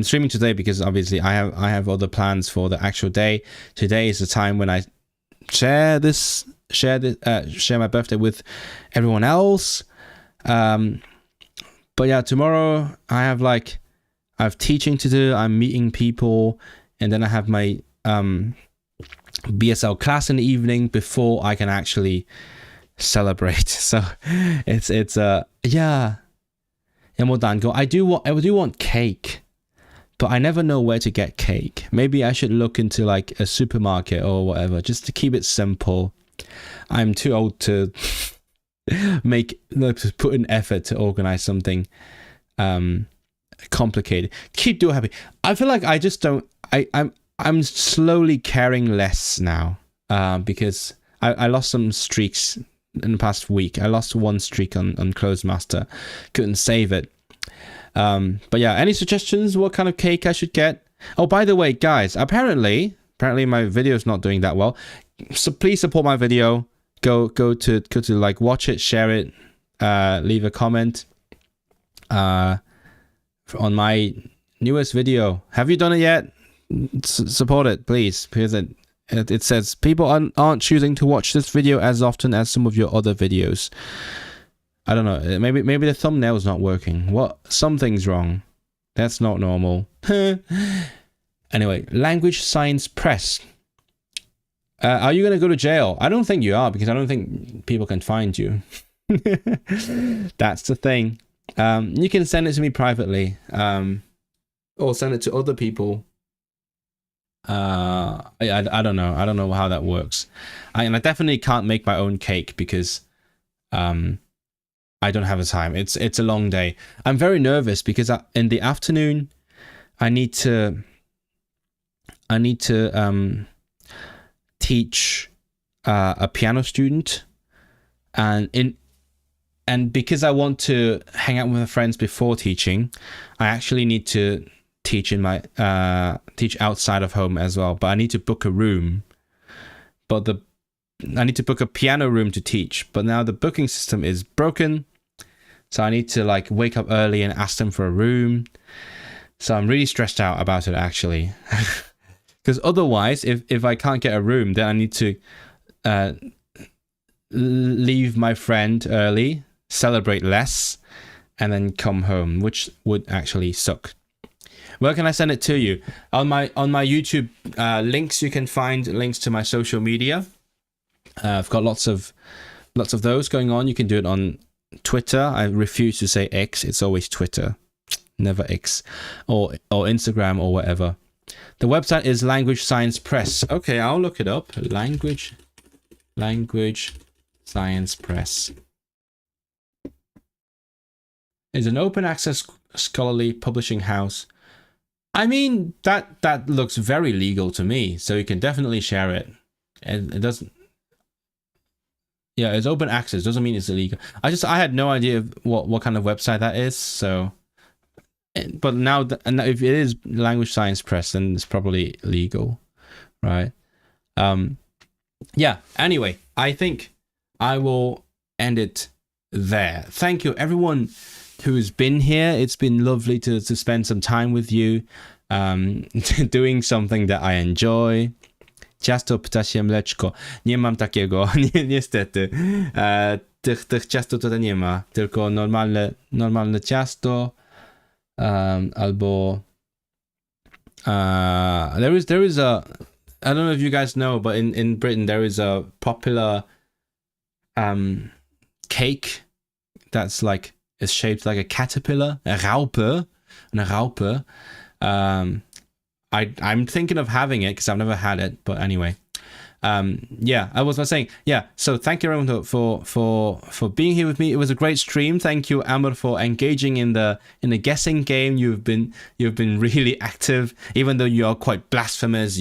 streaming today because obviously I have other plans for the actual day. Today is the time when I share my birthday with everyone else. But yeah, tomorrow I have teaching to do. I'm meeting people, and then I have my BSL class in the evening before I can actually celebrate. So it's yeah. I do want cake, but I never know where to get cake. Maybe I should look into like a supermarket or whatever, just to keep it simple. I'm too old to put an effort to organize something complicated. Keep Duo happy. I feel like I just don't. I'm slowly caring less now because I lost some streaks in the past week. I lost one streak on Closemaster. Couldn't save it. But yeah, any suggestions what kind of cake I should get? Oh, by the way, guys, apparently my video is not doing that well. So please support my video. Go to like watch it, share it, leave a comment on my newest video. Have you done it yet? Support it, please, because it says people aren't choosing to watch this video as often as some of your other videos. I don't know. Maybe the thumbnail's not working. Something's wrong. That's not normal. Anyway, Language Science Press. Are you gonna go to jail? I don't think you are, because I don't think people can find you. That's the thing. You can send it to me privately, or send it to other people. I don't know. I don't know how that works. And I definitely can't make my own cake because I don't have the time. It's a long day. I'm very nervous because in the afternoon I need to teach a piano student, and because I want to hang out with my friends before teaching, I actually need to teach teach outside of home as well. But I need to book a room. But I need to book a piano room to teach. But now the booking system is broken, so I need to like wake up early and ask them for a room. So I'm really stressed out about it actually. Because otherwise, if I can't get a room, then I need to leave my friend early, celebrate less, and then come home, which would actually suck. Where can I send it to you? On my YouTube links, you can find links to my social media. I've got lots of those going on. You can do it on Twitter. I refuse to say X. It's always Twitter, never X, or Instagram or whatever. The website is Language Science Press. Okay, I'll look it up. Language Science Press is an open access scholarly publishing house. I mean, that looks very legal to me, so you can definitely share it. It doesn't. Yeah, it's open access. Doesn't mean it's illegal. I had no idea what kind of website that is. So, but now if it is Language Science Press, then it's probably legal, right? Yeah. Anyway, I think I will end it there. Thank you, everyone who's been here. It's been lovely to spend some time with you, doing something that I enjoy. Ciasto, ptasie mleczko. Nie mam takiego, niestety. Tych ciasto tutaj nie ma, tylko normalne ciasto, albo there is a, I don't know if you guys know, but in Britain there is a popular cake that's like, it's shaped like a caterpillar, a raupe. I'm thinking of having it because I've never had it, but anyway. Yeah, I was saying, yeah, so thank you everyone for being here with me. It was a great stream. Thank you, Amr, for engaging in the guessing game. You've been really active, even though you are quite blasphemous.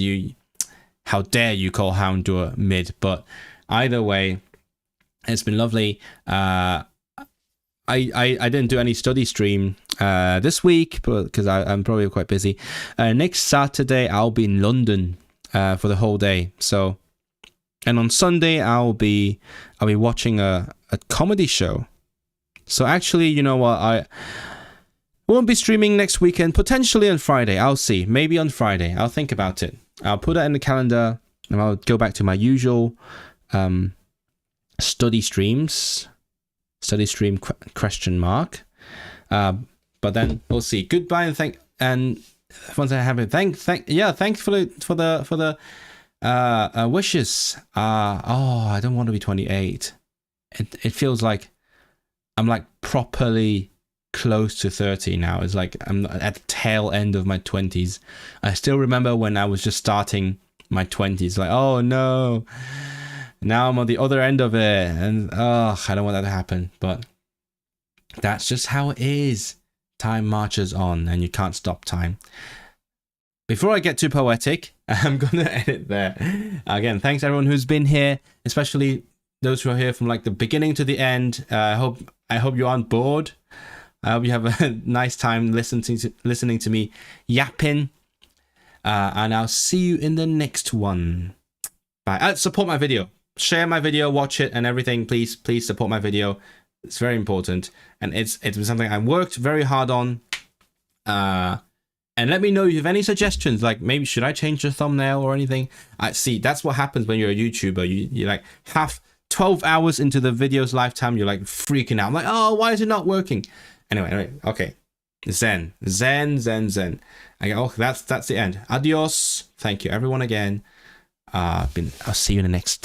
How dare you call Houndour mid? But either way, it's been lovely. I didn't do any study stream this week, but because I'm probably quite busy. Next Saturday I'll be in London. for the whole day. So, and on Sunday I'll be watching a comedy show. So actually, you know what, I won't be streaming next weekend. Potentially on Friday, I'll see. Maybe on Friday, I'll think about it. I'll put it in the calendar, and I'll go back to my usual study stream question mark. But then we'll see. Goodbye and once I have it, thanks for the wishes. I don't want to be 28. It feels like I'm like properly close to 30 now. It's like I'm at the tail end of my 20s. I still remember when I was just starting my 20s, like, oh no, now I'm on the other end of it, and I don't want that to happen. But that's just how it is. Time marches on, and you can't stop time. Before I get too poetic, I'm gonna edit there. Again, thanks everyone who's been here, especially those who are here from like the beginning to the end. I hope you aren't bored. I hope you have a nice time listening to me yapping. And I'll see you in the next one. Bye. Support my video. Share my video, watch it and everything. Please support my video. It's very important. And it's something I worked very hard on. And let me know if you have any suggestions. Like, maybe should I change the thumbnail or anything? See, that's what happens when you're a YouTuber. You like half 12 hours into the video's lifetime, you're like freaking out. I'm like, oh, why is it not working? Anyway, okay. Zen. I go, oh, that's the end. Adios. Thank you everyone again. I'll see you in the next